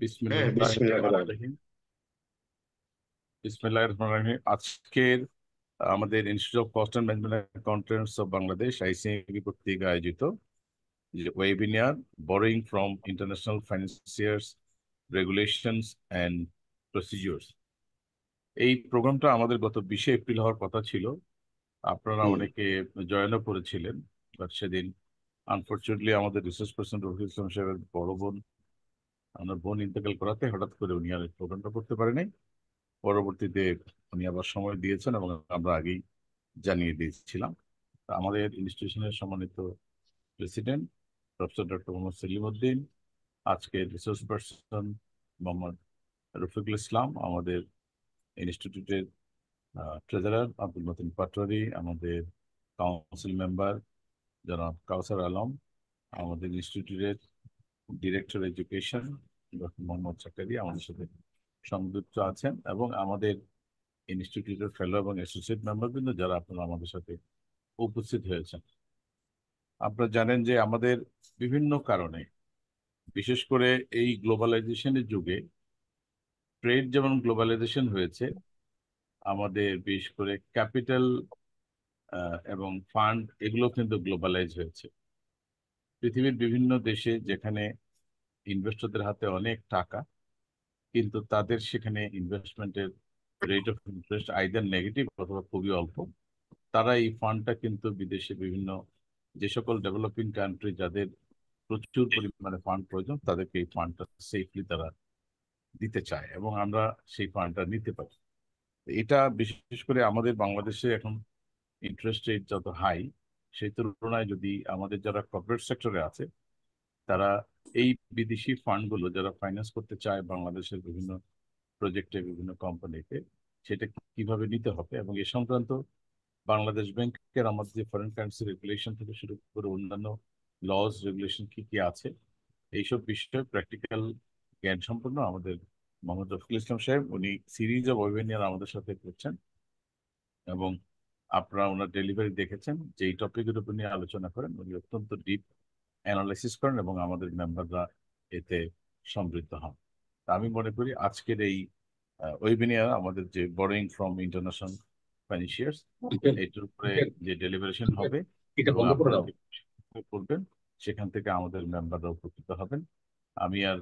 হ্যাঁ, বিসমিল্লাহির রহমানির রহিম। বিসমিল্লাহির রহমানির রহিম। আজকের আমাদের institute of cost and management accountants of Bangladesh ICMB কর্তৃক আয়োজিত যে webinar borrowing from international financiers regulations and procedures, এই প্রোগ্রামটা আমাদের গত 20শে এপ্রিল হওয়ার কথা ছিল। আপনারা হুম, অনেকে জয়েনও করেছিলেন, বাট সেদিন আনফর্চুনেটলি আমাদের রিসার্চ পার্সন রফিকুল ইসলাম সাহেবের বড় বোন, আমার বোন ইন্তেকাল করাতে হঠাৎ করে উনি আর প্রোগ্রামটা করতে পারেনি। পরবর্তীতে উনি আবার সময় দিয়েছেন এবং আমরা আগেই জানিয়ে দিয়েছিলাম। তা আমাদের ইনস্টিটিউশনের সম্মানিত president professor doctor Mohammad Selim Uddin, আজকের রিসোর্স পার্সন মোহাম্মদ রফিকুল ইসলাম, আমাদের ইনস্টিটিউটের ট্রেজারার আব্দুল মতিন পাটোয়ারি, আমাদের কাউন্সিল মেম্বার জনাব কাউসার আলম, আমাদের ইনস্টিটিউটের ডিরেক্টর এডুকেশন ডক্টর মোহাম্মদ চাকারি আমাদের সাথে সংযুক্ত আছেন, এবং আমাদের ইনস্টিটিউটের ফেলো এবং অ্যাসোসিয়েট মেম্বার কিন্তু যারা আপনারা আমাদের সাথে উপস্থিত হয়েছেন। আপনারা জানেন যে আমাদের বিভিন্ন কারণে, বিশেষ করে এই গ্লোবালাইজেশনের যুগে ট্রেড যেমন গ্লোবালাইজেশন হয়েছে, আমাদের বিশেষ করে ক্যাপিটাল এবং ফান্ড এগুলো কিন্তু গ্লোবালাইজ হয়েছে। পৃথিবীর বিভিন্ন দেশে যেখানে ইনভেস্টরদের হাতে অনেক টাকা, কিন্তু তাদের সেখানে ইনভেস্টমেন্টের rate of interest either negative অথবা খুবই অল্প। তারা এই ফান্ডটা কিন্তু বিদেশে বিভিন্ন যে সকল ডেভেলপিং কান্ট্রি যাদের প্রচুর পরিমাণে ফান্ড প্রয়োজন, তাদেরকে এই ফান্ডটা সেফলি তারা দিতে চায় এবং আমরা সেই ফান্ডটা নিতে পারি। এটা বিশেষ করে আমাদের বাংলাদেশে এখন ইন্টারেস্ট রেট যত হাই, সেই তুলনায় যদি আমাদের যারা কর্পোরেট সেক্টরে আছে তারা এই বিদেশি ফান্ডগুলো যারা ফাইন্যান্স করতে চায় বাংলাদেশের বিভিন্ন প্রজেক্টে, বিভিন্ন কোম্পানিতে, সেটা কিভাবে নিতে হবে এবং এ সংক্রান্ত বাংলাদেশ ব্যাংকের আমাদের যে ফরেন কারেন্সি রেগুলেশন থেকে শুরু করে অন্যান্য লজ রেগুলেশন কি কি আছে, এইসব বিষয়ে প্র্যাকটিক্যাল জ্ঞান সম্পন্ন আমাদের মোহাম্মদ রফিকুল ইসলাম সাহেব, উনি সিরিজ অফ ওয়েবিনার আমাদের সাথে করছেন এবং আপনারা ওনার ডেলিভারি দেখেছেন। যে এই টপিকের উপর নিয়ে আলোচনা করেন, উনি অত্যন্ত ডিপ অ্যানালাইসিস করেন এবং আমাদের মেম্বাররা এতে সমৃদ্ধ হন। তা আমি মনে করি আজকের এই ওয়েবিনার আমাদের যে বরোয়িং ফ্রম ইন্টারন্যাশনাল ফাইন্যান্সিয়ার্স, এইটার উপরে যে ডেলিভারেশন হবে এটা এবং বন্ধ করে আপনারা দাও। যে করবেন, সেখান থেকে আমাদের মেম্বাররা উপকৃত হবেন। আমি আর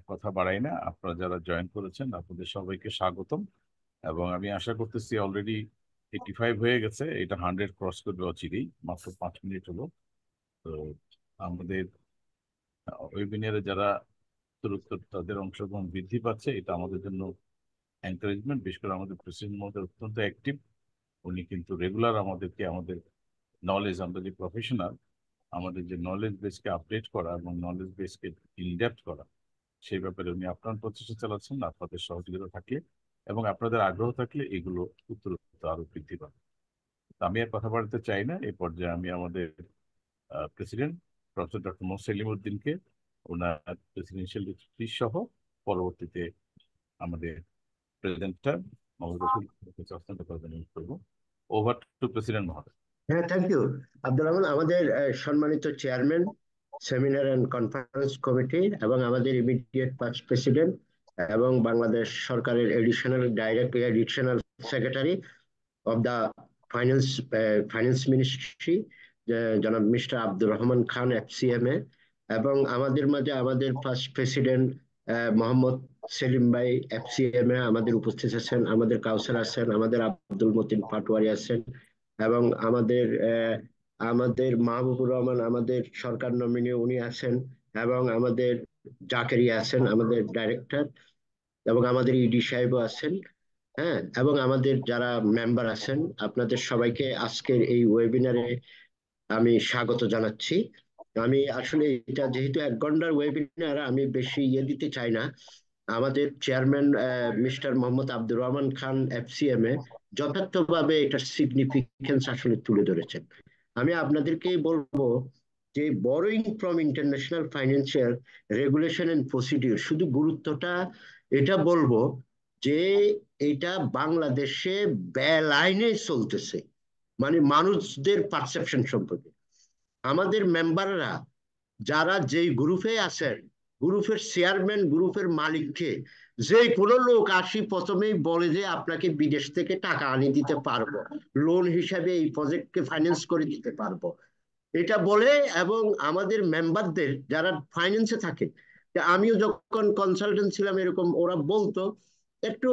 কথা বাড়াই না, আপনারা যারা জয়েন করেছেন আপনাদের সবাইকে স্বাগতম, এবং আমি আশা করতেছি অলরেডি 85 হয়ে গেছে, এটা 100 ক্রস করবে অচিরেই, মাত্র 5 মিনিট হলো। তো আমাদের ওয়েবিনারে যারা উত্তরোত্তর তাদের অংশগ্রহণ বৃদ্ধি পাচ্ছে, এটা আমাদের জন্য এনকারেজমেন্ট। বিশেষ করে আমাদের প্রেসিডেন্ট মহোদয় অত্যন্ত অ্যাক্টিভ, উনি কিন্তু রেগুলার আমাদেরকে আমাদের নলেজ, আমরা যে প্রফেশনাল, আমাদের যে নলেজ বেসকে আপডেট করা এবং নলেজ বেসকে ইনডেপথ করা, সেই ব্যাপারে উনি আপনার প্রচেষ্টা চালাচ্ছেন। আপনাদের সহযোগিতা থাকলে এবং আপনাদের আগ্রহ থাকলে এগুলো উত্তরোত্তর আরো বৃদ্ধি পাবে। তো আমি আর কথা বাড়াতে চাই না, এই পর্যায়ে আমি আমাদের president professor doctor Mohammad Selim উদ্দিনকে ওনার প্রেসিডেন্সিয়াল স্পিচ সহ পরবর্তীতে আমাদের প্রেসিডেন্টটা মোহাম্মদ রফিক হস্তান্তর করবেন করবো। ওভার টু প্রেসিডেন্ট মহোদয়। হ্যাঁ, থ্যাংক ইউ আব্দুল রহমান। আমাদের সম্মানিত chairman seminar and conference committee এবং আমাদের ইমিডিয়েট পাস্ট প্রেসিডেন্ট এবং বাংলাদেশ সরকারের additional secretary of the finance finance ministry জনাব মিস্টার আব্দুর রহমান খান এফসিএমএ, এবং আমাদের মাঝে আমাদের ফার্স্ট প্রেসিডেন্ট মোহাম্মদ সেলিম ভাই এফসিএমএ আমাদের উপস্থিত আছেন, আমাদের কাউসার আছেন, আমাদের আব্দুল মতিন পাটোয়ারি আছেন, এবং আমাদের মাহবুবুর রহমান আমাদের সরকার নমিনি উনি আছেন, এবং আমাদের জাকেরিয়া আছেন আমাদের ডাইরেক্টর, এবং আমাদের ইডি সাহেবও আছেন। হ্যাঁ, এবং আমাদের যারা মেম্বার আছেন আপনাদের সবাইকে আজকের এই ওয়েবিনারে আমি স্বাগত জানাচ্ছি। আমি আসলে এটা যেহেতু 1 ঘন্টার ওয়েবিনার, আমি বেশি দিতে চাই না। আমাদের chairman mister Mohammad Abdur Rahman Khan FCMA যথার্থভাবে এটার সিগনিফিকেন্স আসলে তুলে ধরেছেন। আমি আপনাদেরকে বলবো যে borrowing from international financial regulation and procedure, শুধু গুরুত্বটা এটা বলবো যে এটা বাংলাদেশে বেলাইনে চলতেছে, মানে মানুষদের পারসেপশন সম্পর্কে। আমাদের মেম্বাররা যারা যেই গ্রুপে আছেন, গ্রুপের চেয়ারম্যান, গ্রুপের মালিককে যে কোনো লোক আসি প্রথমেই বলে যে আপনাকে বিদেশ থেকে টাকা আনি দিতে পারবো, লোন হিসাবে এই প্রজেক্টকে ফাইন্যান্স করে দিতে পারবো, এটা বলে। এবং আমাদের মেম্বারদের যারা ফাইন্যান্সে থাকে, আমিও যখন কনসালটেন্ট ছিলাম এরকম ওরা বলতো, একটু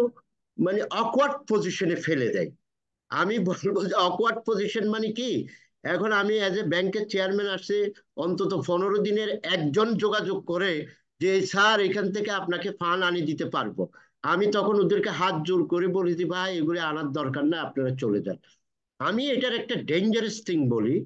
মানে অকওয়ার্ড পজিশনে ফেলে দেয়। আমি বলবো যে অকওয়ার্ড পজিশন মানে কি, এখন আমি অ্যাজ এ ব্যাংকের চেয়ারম্যান আসছে, অন্তত 15 দিনের একজন যোগাযোগ করে যে স্যার এখান থেকে আপনাকে ফান্ড আনি দিতে পারবো, আমি তখন ওদেরকে হাত জোর করে বলি যে ভাই এগুলো আনার দরকার না, আপনারা চলে যান। আমি এটার একটা ডেঞ্জারাস থিং বলি।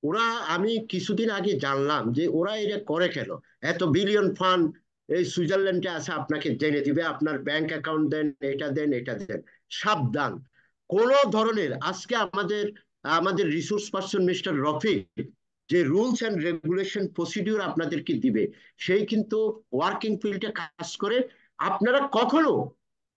ওরা, আমি কিছুদিন আগে জানলাম যে ওরা এটা করে কেন, এত বিলিয়ন ফান্ড এই সুইজারল্যান্ডে আছে, আপনাকে জেনে দিবে, আপনার ব্যাংক অ্যাকাউন্ট দেন, এটা দেন, এটা দেন। সাবধান, কোন ধরনের, আজকে আমাদের আমাদের রিসোর্স পার্সন মিস্টার রফিক যে রুলস এন্ড রেগুলেশন প্রসিডিউর আপনাদেরকে দিবে, সেই কিন্তু ওয়ার্কিং ফিল্ডে কাজ করে। আপনারা কখনো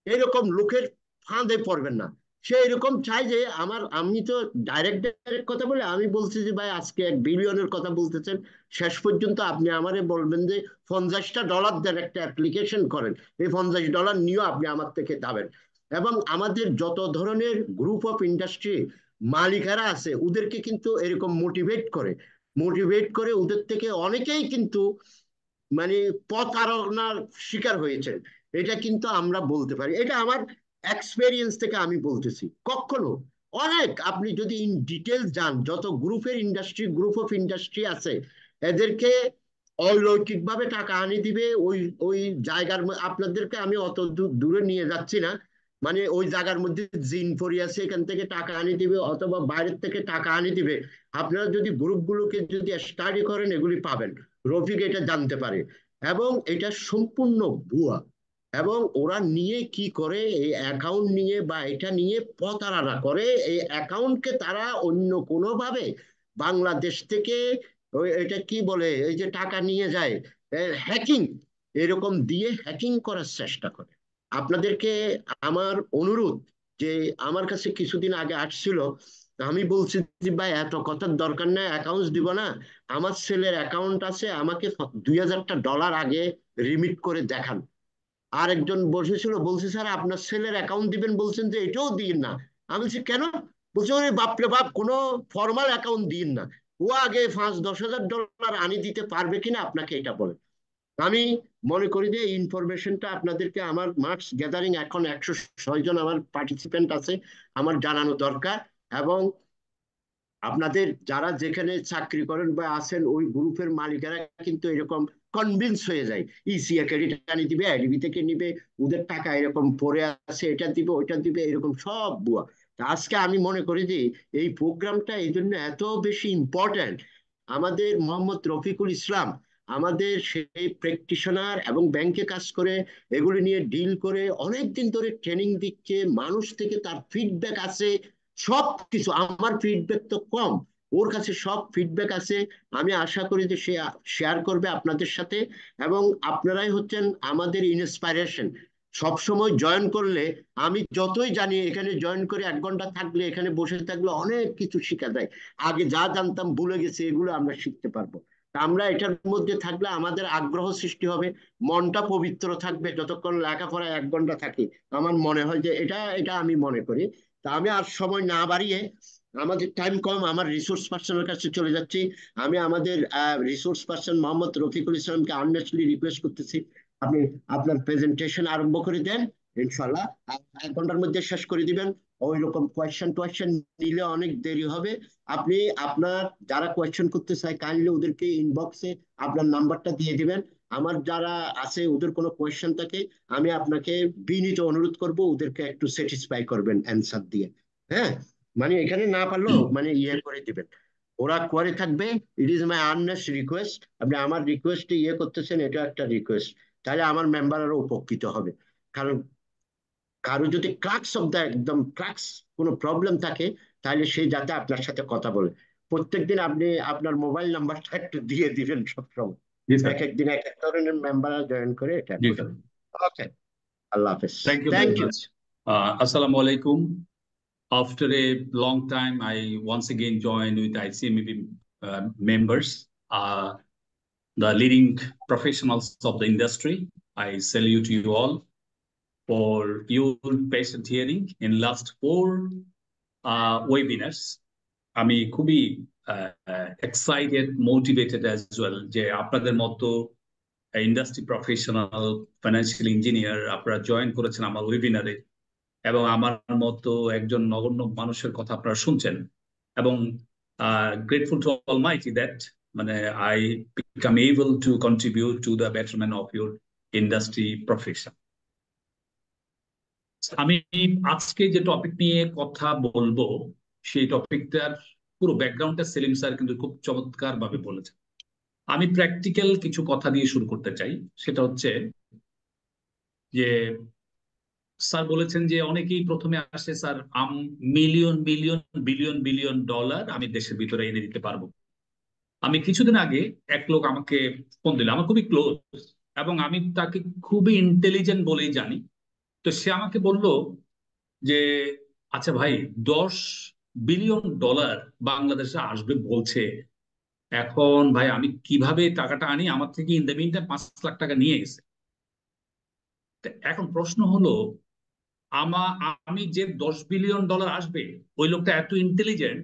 এরকম লোকের ফাঁদে পড়বেন না। সে এরকম চাই যে আমার, আমি তো ডাইরেক্ট ডাইরেক্ট কথা বলে আমি বলছি যে ভাই আজকে 1 বিলিয়নের কথা বলতেছেন, শেষ পর্যন্ত আপনি আমারে বলবেন যে $50 দেন, একটা অ্যাপ্লিকেশন করেন, এই $50 নিয়েও আপনি আমার থেকে যাবেন। এবং আমাদের যত ধরনের গ্রুপ অফ ইন্ডাস্ট্রি মালিকারা আছে ওদেরকে কিন্তু এরকম মোটিভেট করে ওদের থেকে অনেকেই কিন্তু মানে প্রতারণার শিকার হয়েছে। এটা কিন্তু আমরা বলতে পারি, এটা আমার এক্সপেরিয়েন্স থেকে আমি বলতেছি। কখনো অনেক, আপনি যদি ইন ডিটেলস যান, যত গ্রুপ অফ ইন্ডাস্ট্রি আছে এদেরকে অলৌকিক ভাবে টাকা আনি দিবে। ওই ওই জায়গার আপনাদেরকে আমি অত দূরে নিয়ে যাচ্ছি না, মানে ওই জায়গার মধ্যে জিন পরি আছে, এখান থেকে টাকা আনি দিবে অথবা বাইরের থেকে টাকা আনি দিবে। আপনারা যদি গ্রুপগুলোকে যদি স্টাডি করেন এগুলি পাবেন, রফিক এটা জানতে পারে। এবং এটা সম্পূর্ণ ভুয়া। এবং ওরা নিয়ে কি করে, এই অ্যাকাউন্ট নিয়ে বা এটা নিয়ে প্রতারণা করে, এই অ্যাকাউন্টকে তারা অন্য কোনো ভাবে বাংলাদেশ থেকে ওই এটা কি বলে, এই যে টাকা নিয়ে যায় হ্যাকিং, এরকম দিয়ে হ্যাকিং করার চেষ্টা করে। আপনাদেরকে আমার অনুরোধ, যে আমার কাছে কিছুদিন আগে আসছিল, আমি বলছি যে ভাই এত কথার দরকার নেই, অ্যাকাউন্ট দিব না, আমার ছেলের অ্যাকাউন্ট আছে, আমাকে $2000 আগে রিমিট করে দেখান। আরেকজন বসেছিল, বলছে স্যার আপনার ছেলের অ্যাকাউন্ট দিবেন বলছেন যে এটাও দিন না। আমি বলছি কেন? বলছে ওরে বাপরে বাপ, কোনো ফর্মাল অ্যাকাউন্ট দিন না, ও আগে $5-10 হাজার আনি দিতে পারবে কিনা আপনাকে এটা বলে। আমি মনে করি যে এই ইনফরমেশনটা আপনাদেরকে, আমার মার্কস গ্যাদারিং এখন 106 জন আমার পার্টিসিপেন্ট আছে, আমার জানানো দরকার। এবং আপনাদের যারা যেখানে চাকরি করেন বা আছেন ওই গ্রুপের মালিকেরা কিন্তু এরকম কনভিন্স হয়ে যায়, ইসিএ ক্রেডিট আনি দিবে, আইডিবি থেকে নিবে, ওদের টাকা এরকম পড়ে আছে, এটা দিবে ওইটা দিবে, এরকম সব বুয়া। তা আজকে আমি মনে করি যে এই প্রোগ্রামটা এই জন্য এত বেশি ইম্পর্ট্যান্ট। আমাদের মোহাম্মদ রফিকুল ইসলাম, আমাদের সেই প্র্যাকটিশনার এবং ব্যাংকে কাজ করে, এগুলি নিয়ে ডিল করে অনেক দিন ধরে ট্রেনিং দিচ্ছে, মানুষ থেকে তার ফিডব্যাক আছে, সব কিছু। আমার ফিডব্যাক তো কম, ওর কাছে সব ফিডব্যাক আছে। আমি আশা করি যে সে শেয়ার করবে আপনাদের সাথে। এবং আপনারাই হচ্ছেন আমাদের ইন্সপাইরেশন। সব সময় জয়েন করলে, আমি যতই জানি এখানে জয়েন করে 1 ঘন্টা থাকলে, এখানে বসে থাকলে অনেক কিছু শেখা যায়। আগে যা জানতাম ভুলে গেছি, এগুলো আমরা শিখতে পারবো। তা আমরা এটার মধ্যে থাকলে আমাদের আগ্রহ সৃষ্টি হবে, মনটা পবিত্র থাকবে যতক্ষণ লেখাপড়া 1 ঘন্টা থাকি। আমার মনে হয় যে এটা এটা আমি মনে করি। তা আমি আর সময় না বাড়িয়ে, আমাদের টাইম কম, আমার রিসোর্স পার্সনের কাছে চলে যাচ্ছি। আমি আমাদের রিসোর্স পার্সন মোহাম্মদ রফিকুল ইসলামকে আর্নেস্টলি রিকোয়েস্ট করতেছি, আপনি আপনার প্রেজেন্টেশন আরম্ভ করে দেন। ইনশাল্লাহ 1 ঘন্টার মধ্যে শেষ করে দিবেন। ওই রকম কোয়েশ্চেন নিলে অনেক দেরি হবে। আপনি আপনার যারা কোয়েশ্চেন করতে চায় কাইন্ডলি ওদেরকে ইনবক্সে আপনার নাম্বারটা দিয়ে দিবেন। আমার যারা আছে ওদের কোনো কোয়েশ্চেন থাকে, আমি আপনাকে বিনীত অনুরোধ করব ওদেরকে একটু স্যাটিসফাই করবেন অ্যান্সার দিয়ে। হ্যাঁ, মানে এখানে না পারলেও মানে ইয়ে করে দিবেন, ওরা করে থাকবে। It is my Ernst request, আপনি আমার রিকোয়েস্টে ইয়ে করতেছেন, এটা একটা রিকোয়েস্ট, তাহলে আমার মেম্বার আরো উপকৃত হবে। কারণ কারো যদি ক্রাক্স অফ দ্য একদম ক্রাক্স কোনো প্রবলেম থাকে, তাহলে সেই যাতে আপনার সাথে কথা বলে। প্রত্যেকদিন আপনি আপনার মোবাইল নাম্বারটা একটু দিয়ে দিবেন সবসময়, জি স্যার। এক এক দিন এক এক ধরনের মেম্বার জয়েন করে এটা জি স্যার। করবেন। ওকে, আল্লাহ হাফেজ। Thank you very thank you. Much. Assalamu alaikum. After a long time, I once again joined with ICMEB members. the leading professionals of the industry. I salute you all for your patient hearing in last 4 webinars. আমি খুবই excited, motivated as well যে আপনাদের মতো industry professional financial engineer আপনারা join করেছেন আমার ওয়েবিনারে, এবং আমার মতো একজন নগণ্য মানুষের কথা আপনারা শুনছেন, এবং গ্রেটফুল টু অলমাইটি দ্যাট মানে I become able to contribute to the betterment of your industry profession. আমি আজকে যে টপিক নিয়ে কথা বলবো সেই টপিকটার পুরো ব্যাকগ্রাউন্ডটা সেলিম স্যার কিন্তু খুব চমৎকার ভাবে বলেছেন। আমি প্র্যাকটিক্যাল কিছু কথা দিয়ে শুরু করতে চাই। সেটা হচ্ছে যে স্যার বলেছেন যে অনেকেই প্রথমে আসে sir million million billion billion dollar আমি দেশের ভিতরে এনে দিতে পারবো। আমি কিছুদিন আগে এক লোক আমাকে ফোন দিল, আমার খুবই ক্লোজ এবং আমি তাকে খুবই ইন্টেলিজেন্ট বলেই জানি। তো সে আমাকে বলল যে আচ্ছা ভাই, 10 বিলিয়ন ডলার বাংলাদেশে আসবে বলছে, এখন ভাই আমি কিভাবে টাকাটা আনি? আমার থেকে in the meantime 5 lakh টাকা নিয়ে গেছে। এখন প্রশ্ন হলো, আমি যে 10 বিলিয়ন ডলার আসবে, ওই লোকটা এত ইন্টেলিজেন্ট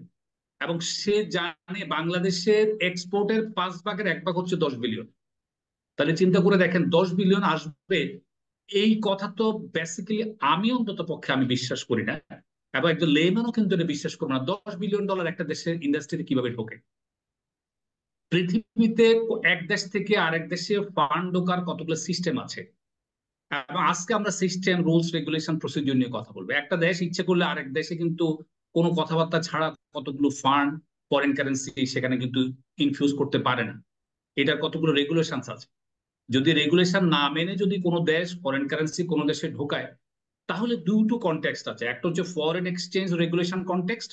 এবং সে জানে বাংলাদেশের এক্সপোর্টের 5 ভাগের 1 ভাগ হচ্ছে 10 বিলিয়ন। তাহলে চিন্তা করে দেখেন 10 বিলিয়ন আসবে, এই কথা তো বেসিক্যালি আমি অন্তত পক্ষে আমি বিশ্বাস করি না, এবং একজন লেম্যানও কিন্তু এটা বিশ্বাস করবো না। 10 বিলিয়ন ডলার একটা দেশের ইন্ডাস্ট্রিতে কিভাবে ঢোকে? পৃথিবীতে এক দেশ থেকে আরেক দেশে ফান্ড ঢোকার কতগুলো সিস্টেম আছে, এবং আজকে আমরা সিস্টেম, রুলস, রেগুলেশন, প্রসিডিউর নিয়ে কথা বলবো। একটা দেশ ইচ্ছে করলে আরেক দেশে কিন্তু কোনো কথাবার্তা ছাড়া কতগুলো ফান্ড, ফরেন কারেন্সি সেখানে কিন্তু ইনফিউজ করতে পারে না। এটার কতগুলো রেগুলেশন আছে। যদি রেগুলেশন না মেনে যদি কোনো দেশ ফরেন কারেন্সি কোনো দেশে ঢোকায়, তাহলে দুটো কনটেক্সট আছে। একটা হচ্ছে ফরেন এক্সচেঞ্জ রেগুলেশন কনটেক্সট,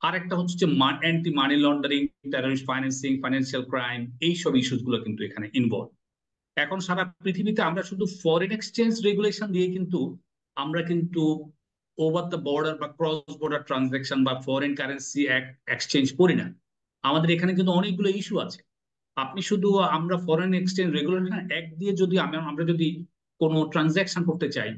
আর একটা হচ্ছে anti money laundering, terrorist financing, financial crime, এইসব ইস্যুস গুলো কিন্তু এখানে ইনভলভ। এখন সারা পৃথিবীতে আমরা শুধু ফরেন এক্সচেঞ্জ রেগুলেশন দিয়ে কিন্তু আমরা কিন্তু ওভার দ্য বর্ডার বা ক্রস বর্ডার ট্রানজাকশন বা ফরেন কারেন্সি এক্সচেঞ্জ করি না। আমাদের এখানে কিন্তু অনেকগুলো ইস্যু আছে। আপনি শুধু আমরা ফরেন এক্সচেঞ্জ রেগুলেশন এক দিয়ে যদি আমরা যদি কোনো ট্রানজাকশন করতে চাই,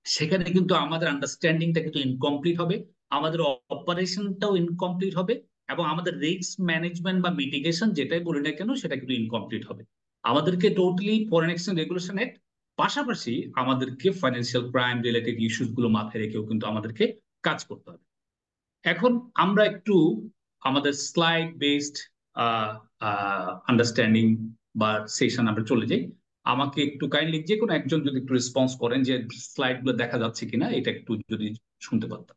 সেখানে কিন্তু আমাদের আন্ডারস্ট্যান্ডিংটা কিন্তু ইনকমপ্লিট হবে, আমাদের অপারেশনটাও ইনকমপ্লিট হবে, এবং আমাদের রিস্ক ম্যানেজমেন্ট বা মিটিগেশন যেটাই বলি না কেন সেটা কিন্তু ইনকমপ্লিট হবে। আমাদেরকে টোটালি ফরেন এক্সচেঞ্জ রেগুলেশন এর পাশাপাশি আমাদেরকে ফাইন্যান্সিয়াল ক্রাইম রিলেটেড ইস্যুস গুলো মাথায় রেখেও কিন্তু আমাদেরকে কাজ করতে হবে। এখন আমরা একটু আমাদের স্লাইড বেসড আন্ডারস্ট্যান্ডিং বা সেশন আমরা চলে যাই। আমাকে একটু কাইন্ডলি যে কোনো একজন যদি একটু রেসপন্স করেন যে স্লাইড গুলো দেখা যাচ্ছে কিনা, এটা একটু যদি শুনতে পারতাম।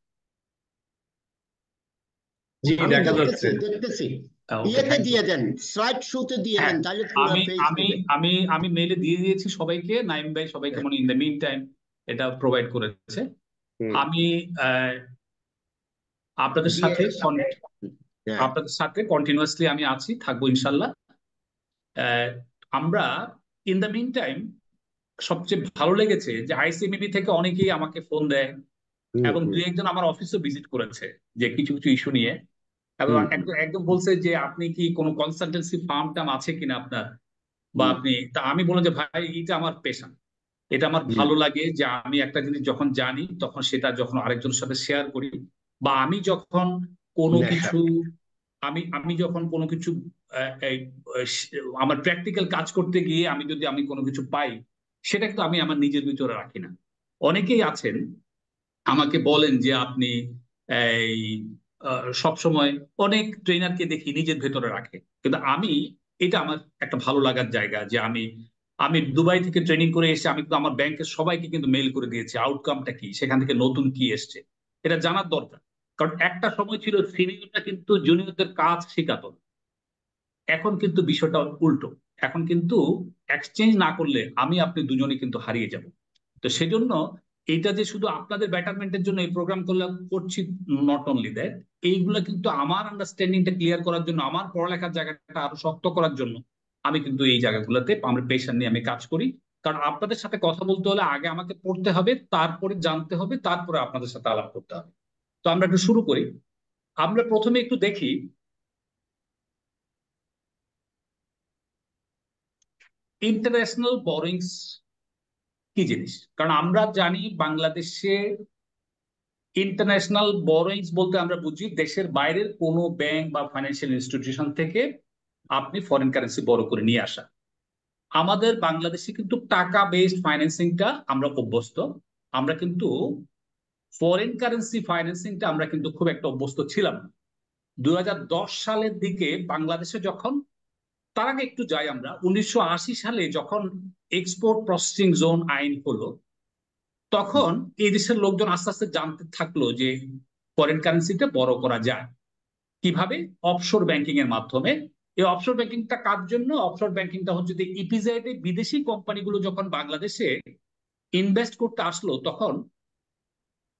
জি, আমি দেখা দেখতেছি যাচ্ছে। দেখতেছি। ওকে, ইয়েতে থ্যাংক ইউ। দিয়ে দেন, স্লাইড শোতে দিয়ে হ্যাঁ, দেন, তাহলে পুরো আমি পেজ আমি হবে। আমি আমি মেইলে দিয়ে দিয়েছি সবাইকে, নাইম ভাই সবাইকে হ্যাঁ, মানে ইন দ্য মিন টাইম এটা প্রোভাইড করেছে। হুম, আমি আপনাদের দিয়ে সাথে হ্যাঁ, আপনাদের সাথে কন্টিনিউয়াসলি আমি আছি, থাকবো ইনশাল্লাহ। আমরা ইন দ্য মিন টাইম সবচেয়ে ভালো লেগেছে যে আইসিএমবি থেকে অনেকেই আমাকে ফোন দেয়, হুম, এবং হুম, দুই একজন আমার অফিসও ভিজিট করেছে যে কিছু কিছু ইস্যু নিয়ে, এবং হুম, একদম একদম বলছে যে আপনি কি কোনো কনসালটেন্সি ফার্ম টাম আছে কিনা আপনার, বা হুম, আপনি তা। আমি বললাম যে ভাই এটা আমার পেশা, এটা আমার হুম, ভালো লাগে যে আমি একটা জিনিস যখন জানি তখন সেটা যখন আরেকজনের সাথে শেয়ার করি, বা আমি যখন কোনো নেশা, কিছু আমি আমি যখন কোনো কিছু এই, আমার প্র্যাকটিক্যাল কাজ করতে গিয়ে আমি কোনো কিছু পাই, সেটা কিন্তু আমি আমার নিজের ভিতরে রাখি না। অনেকেই আছেন আমাকে বলেন যে আপনি এই সব সময় অনেক ট্রেনারকে দেখি নিজের ভেতরে রাখে, কিন্তু আমি এটা আমার একটা ভালো লাগার জায়গা যে আমি আমি দুবাই থেকে ট্রেনিং করে এসে আমি কিন্তু আমার ব্যাংকের সবাইকে কিন্তু মেইল করে দিয়েছি আউটকামটা কি, সেখান থেকে নতুন কি এসছে এটা জানার দরকার। কারণ একটা সময় ছিল সিনিয়ররা কিন্তু জুনিয়রদের কাজ শেখাতো না। এখন কিন্তু বিষয়টা উল্টো। এখন কিন্তু এক্সচেঞ্জ না করলে আমি আপনি দুজনে কিন্তু হারিয়ে যাব। তো সেজন্য এইটা যে শুধু আপনাদের বেটারমেন্টের জন্য এই প্রোগ্রাম করছি, নট অনলি দ্যাট, এইগুলা কিন্তু আমার আন্ডারস্ট্যান্ডিংটা ক্লিয়ার করার জন্য, আমার পড়ালেখার জায়গাটা আরো শক্ত করার জন্য আমি কিন্তু এই জায়গাগুলোতে আমরা পেশা নিয়ে আমি কাজ করি। কারণ আপনাদের সাথে কথা বলতে হলে আগে আমাকে পড়তে হবে, তারপরে জানতে হবে, তারপরে আপনাদের সাথে আলাপ করতে হবে। তো আমরা একটু শুরু করি। আমরা প্রথমে একটু দেখি ইন্টারন্যাশনাল বরোইংস কি জিনিস? কারণ আমরা জানি বাংলাদেশে ইন্টারন্যাশনাল বরোইংস বলতে আমরা বুঝি দেশের বাইরের কোনো ব্যাংক বা ফাইন্যান্সিয়াল ইনস্টিটিউশন থেকে আপনি ফরেন কারেন্সি বড় করে নিয়ে আসা। আমাদের বাংলাদেশে কিন্তু টাকা বেসড ফাইন্যান্সিংটা আমরা অভ্যস্ত। আমরা কিন্তু ফরেন কারেন্সি ফাইন্যান্সিংটা আমরা কিন্তু খুব একটা অভ্যস্ত ছিলাম না। 2010 সালের দিকে বাংলাদেশে যখন, তার আগে একটু যাই আমরা, 1980 সালে যখন এক্সপোর্ট প্রসেসিং জোন আইন হলো, তখন এই দেশের লোকজন আস্তে আস্তে জানতে থাকলো যে ফরেন কারেন্সিটা বড় করা যায় কিভাবে, অফশোর ব্যাংকিং এর মাধ্যমে। এই অফশোর ব্যাংকিংটা কার জন্য? অফশোর ব্যাংকিংটা হচ্ছে যে ইপিজেড বিদেশি কোম্পানিগুলো যখন বাংলাদেশে ইনভেস্ট করতে আসলো, তখন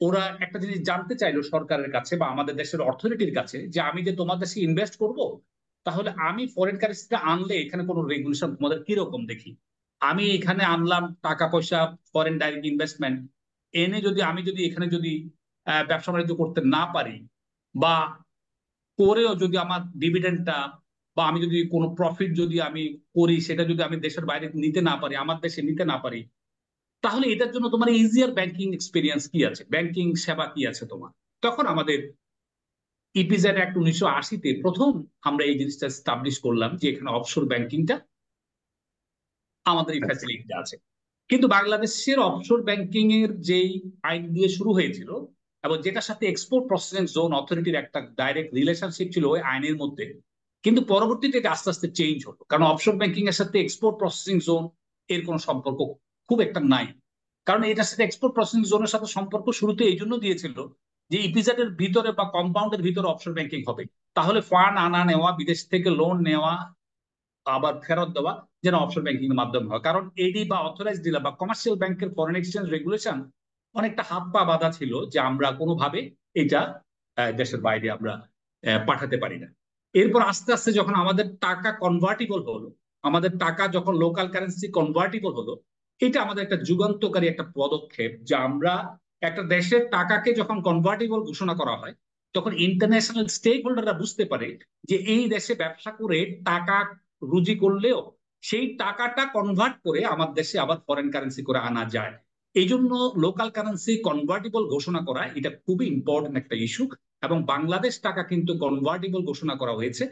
ওরা একটা জিনিস জানতে চাইলো সরকারের কাছে বা আমাদের দেশের অর্থনীতির কাছে, যে আমি যে তোমার দেশে ইনভেস্ট করব, তাহলে আমি ফরেন কারেন্সিটা আনলে এখানে কোনো রেগুলেশন তোমাদের কিরকম দেখি। আমি এখানে আনলাম টাকা পয়সা, ফরেন ডাইরেক্ট ইনভেস্টমেন্ট এনে যদি আমি যদি এখানে যদি ব্যবসা বাণিজ্য করতে না পারি, বা করেও যদি আমার ডিভিডেন্ডটা বা আমি যদি কোনো প্রফিট যদি আমি করি সেটা যদি আমি দেশের বাইরে নিতে না পারি, আমার দেশে নিতে না পারি, তাহলে এটার জন্য তোমার ইজিয়ার ব্যাংকিং এক্সপিরিয়েন্স কি আছে, ব্যাংকিং সেবা কি আছে তোমার। তখন আমাদের ইপিজেড অ্যাক্ট 1980-তে প্রথম আমরা এই জিনিসটা স্টাবলিশ করলাম যে এখানে অফশোর ব্যাংকিংটা আমাদের এই আচ্ছা। ফ্যাসিলিটিটা আছে। কিন্তু বাংলাদেশের অফশোর ব্যাংকিং এর যেই আইন দিয়ে শুরু হয়েছিল এবং যেটার সাথে এক্সপোর্ট প্রসেসিং জোন অথরিটির একটা ডাইরেক্ট রিলেশনশিপ ছিল ওই আইনের মধ্যে, কিন্তু পরবর্তীতে এটা আস্তে আস্তে চেঞ্জ হলো, কারণ অফশোর ব্যাংকিং এর সাথে এক্সপোর্ট প্রসেসিং জোন এর কোনো সম্পর্ক খুব একটা নাই। কারণ এটার সাথে এক্সপোর্ট প্রসেসিং জোনের সাথে সম্পর্ক শুরুতে এই জন্য দিয়েছিল যে ইপিজেড এর ভিতরে বা কম্পাউন্ডের ভিতরে অফশোর ব্যাংকিং হবে, তাহলে ফান্ড আনা নেওয়া, বিদেশ থেকে লোন নেওয়া আবার ফেরত দেওয়া যেন অফশোর ব্যাংকিং এর মাধ্যমে হয়। কারণ এডি বা অথরাইজ ডিলার বা কমার্শিয়াল ব্যাংকের ফরেন এক্সচেঞ্জ রেগুলেশন অনেকটা হাত পা বাঁধা ছিল যে আমরা কোনোভাবে এটা দেশের বাইরে আমরা পাঠাতে পারি না। এরপর আস্তে আস্তে যখন আমাদের টাকা কনভার্টিবল হলো, আমাদের টাকা যখন লোকাল কারেন্সি কনভার্টিবল হলো, এটা আমাদের একটা যুগান্তকারী একটা পদক্ষেপ, যে আমরা একটা দেশের টাকাকে যখন কনভার্টিবল ঘোষণা করা হয়, তখন ইন্টারন্যাশনাল স্টেক হোল্ডাররা বুঝতে পারে যে এই দেশে ব্যবসা করে টাকা রুজি করলেও সেই টাকাটা কনভার্ট করে আমার দেশে আবার ফরেন কারেন্সি করে আনা যায়। এই জন্য লোকাল কারেন্সি কনভার্টিবল ঘোষণা করা এটা খুবই ইম্পর্টেন্ট একটা ইস্যু, এবং বাংলাদেশ টাকা কিন্তু কনভার্টিবল ঘোষণা করা হয়েছে,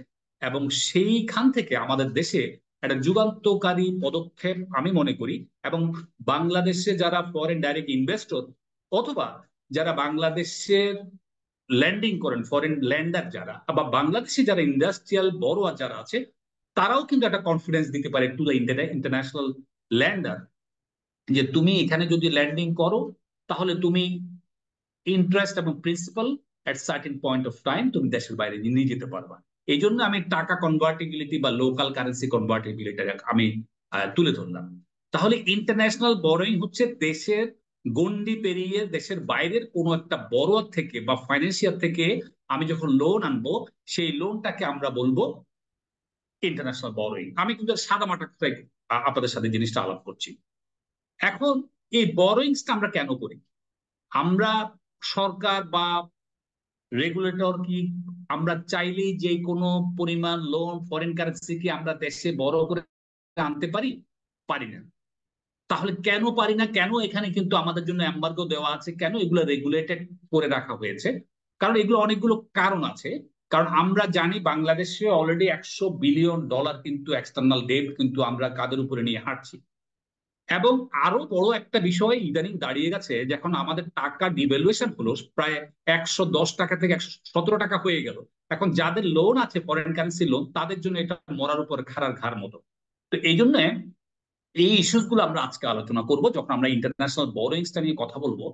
এবং সেইখান থেকে আমাদের দেশে একটা যুগান্তকারী পদক্ষেপ আমি মনে করি। এবং বাংলাদেশে যারা ফরেন ডাইরেক্ট ইনভেস্টর অথবা যারা বাংলাদেশের ল্যান্ডিং করেন, ফরেন ল্যান্ডার যারা বা বাংলাদেশি যারা ইন্ডাস্ট্রিয়াল বড় যারা আছে, তারাও কিন্তু একটা কনফিডেন্স দিতে পারে টু দ্য ইন্টারন্যাশনাল ল্যান্ডার, যে তুমি এখানে যদি ল্যান্ডিং করো তাহলে তুমি ইন্টারেস্ট এবং principal at certain point of time তুমি দেশের বাইরে নিয়ে যেতে পারবা। এই জন্য আমি টাকা কনভার্টিবিলিটি বা লোকাল কারেন্সি কনভার্টিবিলিটি আমি তুলে ধরলাম। তাহলে ইন্টারন্যাশনাল বরোইং হচ্ছে দেশের গন্ডি পেরিয়ে দেশের বাইরের কোনো একটা বড়োয়ার থেকে বা ফাইন্যান্সিয়াল থেকে আমি যখন লোন আনবো, সেই লোনটাকে আমরা বলবো ইন্টারন্যাশনাল বরোইং। আমি কিন্তু সাদা মাটা আপনাদের সাথে জিনিসটা আলাপ করছি। এখন এই বরোইংসটা আমরা কেন করি? আমরা সরকার বা রেগুলেটর কি আমরা চাইলেই যে কোনো পরিমাণ লোন ফরেন কারেন্সি কি আমরা দেশে বড় করে আনতে পারি? পারি না। তাহলে কেন পারি না? কেন এখানে কিন্তু আমাদের জন্য এমবার্গো দেওয়া আছে, কেন এগুলো রেগুলেটেড করে রাখা হয়েছে? কারণ এগুলো অনেকগুলো কারণ আছে। কারণ আমরা জানি বাংলাদেশে অলরেডি $100 বিলিয়ন কিন্তু এক্সটার্নাল ডেট কিন্তু আমরা কাদের উপরে নিয়ে হাঁটছি। এবং আরো বড় একটা বিষয় ইদানিং দাঁড়িয়ে গেছে, যখন আমাদের টাকা ডিভ্যালুয়েশন হলো প্রায় 110 টাকা থেকে 117 টাকা হয়ে গেল, এখন যাদের লোন আছে ফরেন কারেন্সি লোন, তাদের জন্য এটা মরার উপর খাড়ার ঘাড় মতো। তো এই জন্য এই ইস্যুস গুলো আমরা আজকে আলোচনা করব যখন আমরা ইন্টারন্যাশনাল বরোইংসটা নিয়ে কথা বলবো,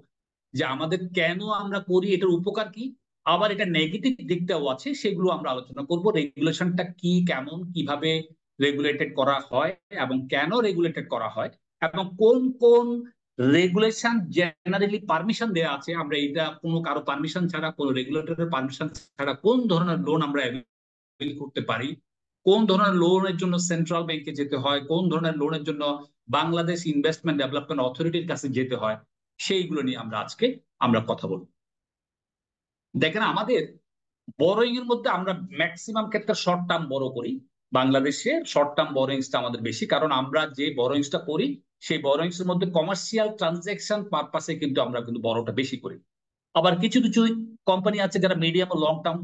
যে আমাদের কেন আমরা করি, এটার উপকার কি, আবার এটা নেগেটিভ দিকটাও আছে, সেগুলো আমরা আলোচনা করব। রেগুলেশনটা কি, কেমন, কিভাবে রেগুলেটেড করা হয় এবং কেন রেগুলেটেড করা হয়, এবং কোন কোন রেগুলেশন জেনারেলি পারমিশন দেওয়া আছে, আমরা এটা কোনো কারো পারমিশন ছাড়া, কোনো রেগুলেটরের পারমিশন ছাড়া কোন ধরনের লোন আমরা অ্যাভেল করতে পারি, কোন ধরনের লোনের জন্য সেন্ট্রাল ব্যাংকে যেতে হয়, কোন ধরনের লোনের জন্য বাংলাদেশ ইনভেস্টমেন্ট ডেভেলপমেন্ট অথরিটির কাছে যেতে হয়, সেইগুলো নিয়ে আজকে আমরা কথা বলবো। দেখেন, আমাদের বড়োইং এর মধ্যে আমরা ম্যাক্সিমাম ক্ষেত্রে শর্ট টার্ম বড় করি, বাংলাদেশে শর্ট টার্ম বরোইংসটা আমাদের বেশি, কারণ আমরা যে বরোইংসটা করি সেই বরোইংস এর মধ্যে কমার্শিয়াল ট্রানজাকশন পারপাসে কিন্তু আমরা কিন্তু বড়টা বেশি করি। আবার কিছু কিছু কোম্পানি আছে যারা মিডিয়াম ও লং টার্ম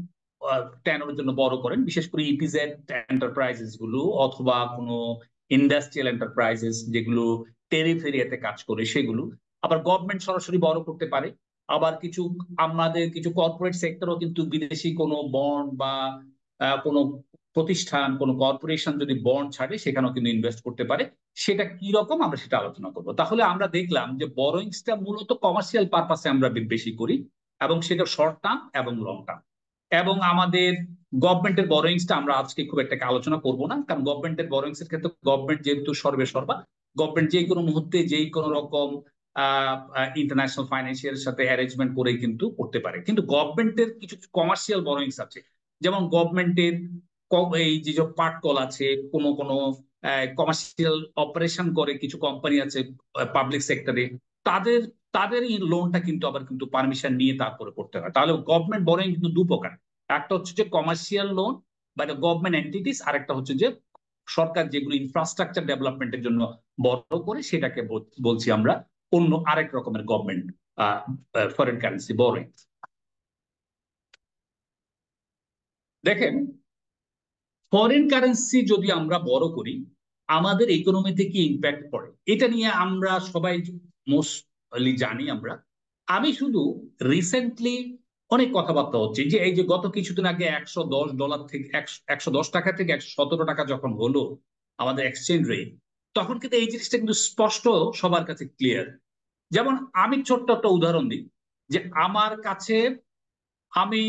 টেনরের জন্য বড় করেন, বিশেষ করে ইপিজেড এন্টারপ্রাইজেস গুলো অথবা কোনো ইন্ডাস্ট্রিয়াল এন্টারপ্রাইজেস যেগুলো পেরিফেরিয়াতে কাজ করে সেগুলো। আবার গভর্নমেন্ট সরাসরি বড় করতে পারে। আবার কিছু আমাদের কিছু কর্পোরেট সেক্টরও কিন্তু বিদেশি কোনো বন্ড বা কোনো প্রতিষ্ঠান কোনো কর্পোরেশন যদি বন্ড ছাড়ে সেখানেও কিন্তু ইনভেস্ট করতে পারে। সেটা কি রকম আমরা সেটা আলোচনা করব। তাহলে আমরা দেখলাম যে বরোইংসটা মূলত কমার্শিয়াল পারপাসে আমরা বেশি করি, এবং সেটা শর্ট টার্ম এবং লং টার্ম। এবং আমাদের গভর্নমেন্টের বরোইংসটা আমরা আজকে খুব একটা আলোচনা করব না, কারণ গভর্নমেন্টের বরোইংস এর ক্ষেত্রে গভর্নমেন্ট যেহেতু সর্বে সর্বা, গভর্নমেন্ট যে কোনো মুহূর্তে যেই কোনো রকম ইন্টারন্যাশনাল ফাইন্যান্সিয়াল সাথে অ্যারেঞ্জমেন্ট করে কিন্তু করতে পারে। কিন্তু গভর্নমেন্টের কিছু কমার্শিয়াল বরোইংস আছে, যেমন গভর্নমেন্টের এই যে পাট কল আছে, কোনো কোনো কমার্শিয়াল অপারেশন করে কিছু কোম্পানি আছে পাবলিক সেক্টরে, তাদের তাদের এই লোনটা কিন্তু আবার কিন্তু পারমিশন নিয়ে তারপরে করতে হয়। তাহলে গভর্নমেন্ট বরোইং কিন্তু দু প্রকার, একটা হচ্ছে যে কমার্শিয়াল লোন বা গভর্নমেন্ট এন্টিটিস, আর একটা হচ্ছে যে সরকার যেগুলো ইনফ্রাস্ট্রাকচার ডেভেলপমেন্টের জন্য বড় করে সেটাকে বলছি আমরা অন্য আরেক রকমের গভর্নমেন্ট ফরেন কারেন্সি বরোইং। দেখেন, ফরেন কারেন্সি যদি আমরা বড় করি আমাদের ইকোনমিতে কি ইম্প্যাক্ট পড়ে, এটা নিয়ে আমরা সবাই মোস্টলি জানি। আমি শুধু রিসেন্টলি অনেক কথাবার্তা হচ্ছে যে এই যে গত কিছুদিন আগে $110 থেকে $110 থেকে $117 যখন হলো আমাদের এক্সচেঞ্জ রেট, তখন কিন্তু এই জিনিসটা কিন্তু স্পষ্ট সবার কাছে ক্লিয়ার। যেমন আমি ছোট্ট একটা উদাহরণ দিই, যে আমার কাছে আমি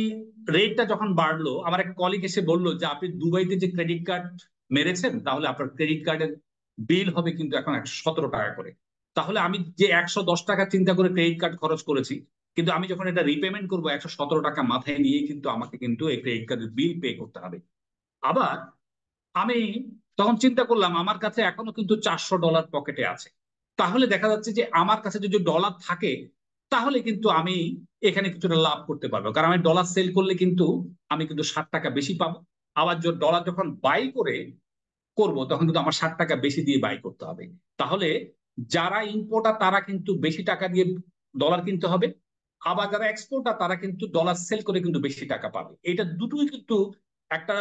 রেটটা যখন বাড়লো আমার এক কলিগ এসে বললো যে আপনি দুবাইতে যে ক্রেডিট কার্ড মেরেছেন তাহলে আপনার ক্রেডিট কার্ডের বিল হবে কিন্তু এখন $117 করে। তাহলে আমি যে $110 চিন্তা করে ক্রেডিট কার্ড খরচ করেছি, কিন্তু আমি যখন এটা রিপেমেন্ট করবো $117 মাথায় নিয়ে কিন্তু আমাকে কিন্তু এই ক্রেডিট কার্ডের বিল পে করতে হবে। আবার আমি তখন চিন্তা করলাম আমার কাছে এখনো কিন্তু $400 পকেটে আছে। তাহলে দেখা যাচ্ছে যে আমার কাছে যদি ডলার থাকে তাহলে কিন্তু আমি এখানে কিছুটা লাভ করতে পারবো, কারণ আমি ডলার সেল করলে কিন্তু আমি কিন্তু $60 বেশি পাবো। আবার ডলার যখন বাই করবো তখন কিন্তু আমার $60 বেশি দিয়ে বাই করতে হবে। তাহলে যারা ইম্পোর্টার তারা কিন্তু বেশি টাকা দিয়ে ডলার কিনতে হবে, আবার যারা এক্সপোর্টার তারা কিন্তু ডলার সেল করে কিন্তু বেশি টাকা পাবে। এটা দুটোই কিন্তু একটা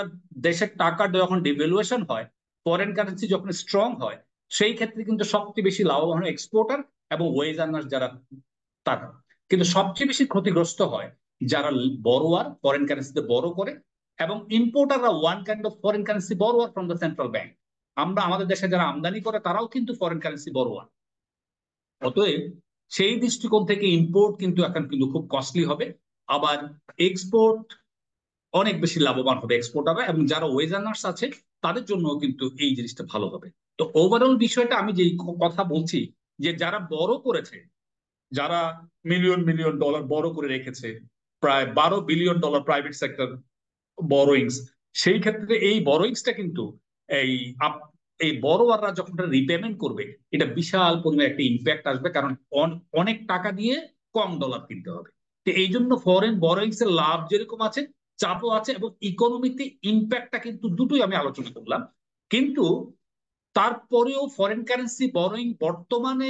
দেশের টাকার যখন ডিভ্যালুয়েশন হয়, ফরেন কারেন্সি যখন স্ট্রং হয়, সেই ক্ষেত্রে কিন্তু সবচেয়ে বেশি লাভবান হয় এক্সপোর্টার এবং ওয়েজ আর্নার যারা তারা। কিন্তু সবচেয়ে বেশি ক্ষতিগ্রস্ত হয় যারা বড়োয়ার ফরেন কারেন্সিতে বড় করে, এবং ইম্পোর্টাররা one kind of foreign currency borrower from the central bank. আমরা আমাদের দেশে যারা আমদানি করে তারাও কিন্তু ফরেন কারেন্সি বড়োয়ার। অতএব সেই দৃষ্টিকোণ থেকে ইম্পোর্ট কিন্তু এখন কিন্তু খুব কস্টলি হবে, আবার এক্সপোর্ট অনেক বেশি লাভবান হবে এক্সপোর্টাররা, এবং যারা ওয়েজ আর্নার্স আছে তাদের জন্য কিন্তু এই জিনিসটা ভালো হবে। তো ওভারঅল বিষয়টা আমি যে কথা বলছি, যে যারা বড় করেছে, যারা মিলিয়ন মিলিয়ন ডলার বড় করে রেখেছে, প্রায় $12 বিলিয়ন প্রাইভেট সেক্টর বড়োইংস, সেই ক্ষেত্রে এই বড়োইংসটা কিন্তু এই এই বড়োয়াররা যখন রিপেমেন্ট করবে এটা বিশাল পরিমাণে একটা ইম্প্যাক্ট আসবে, কারণ অনেক টাকা দিয়ে কম ডলার কিনতে হবে। তো এই জন্য ফরেন বড়োইংস এর লাভ যেরকম আছে চাপও আছে, এবং ইকোনমিতে ইম্প্যাক্টটা কিন্তু দুটোই আমি আলোচনা করলাম। কিন্তু তারপরেও ফরেন কারেন্সি বরোইং বর্তমানে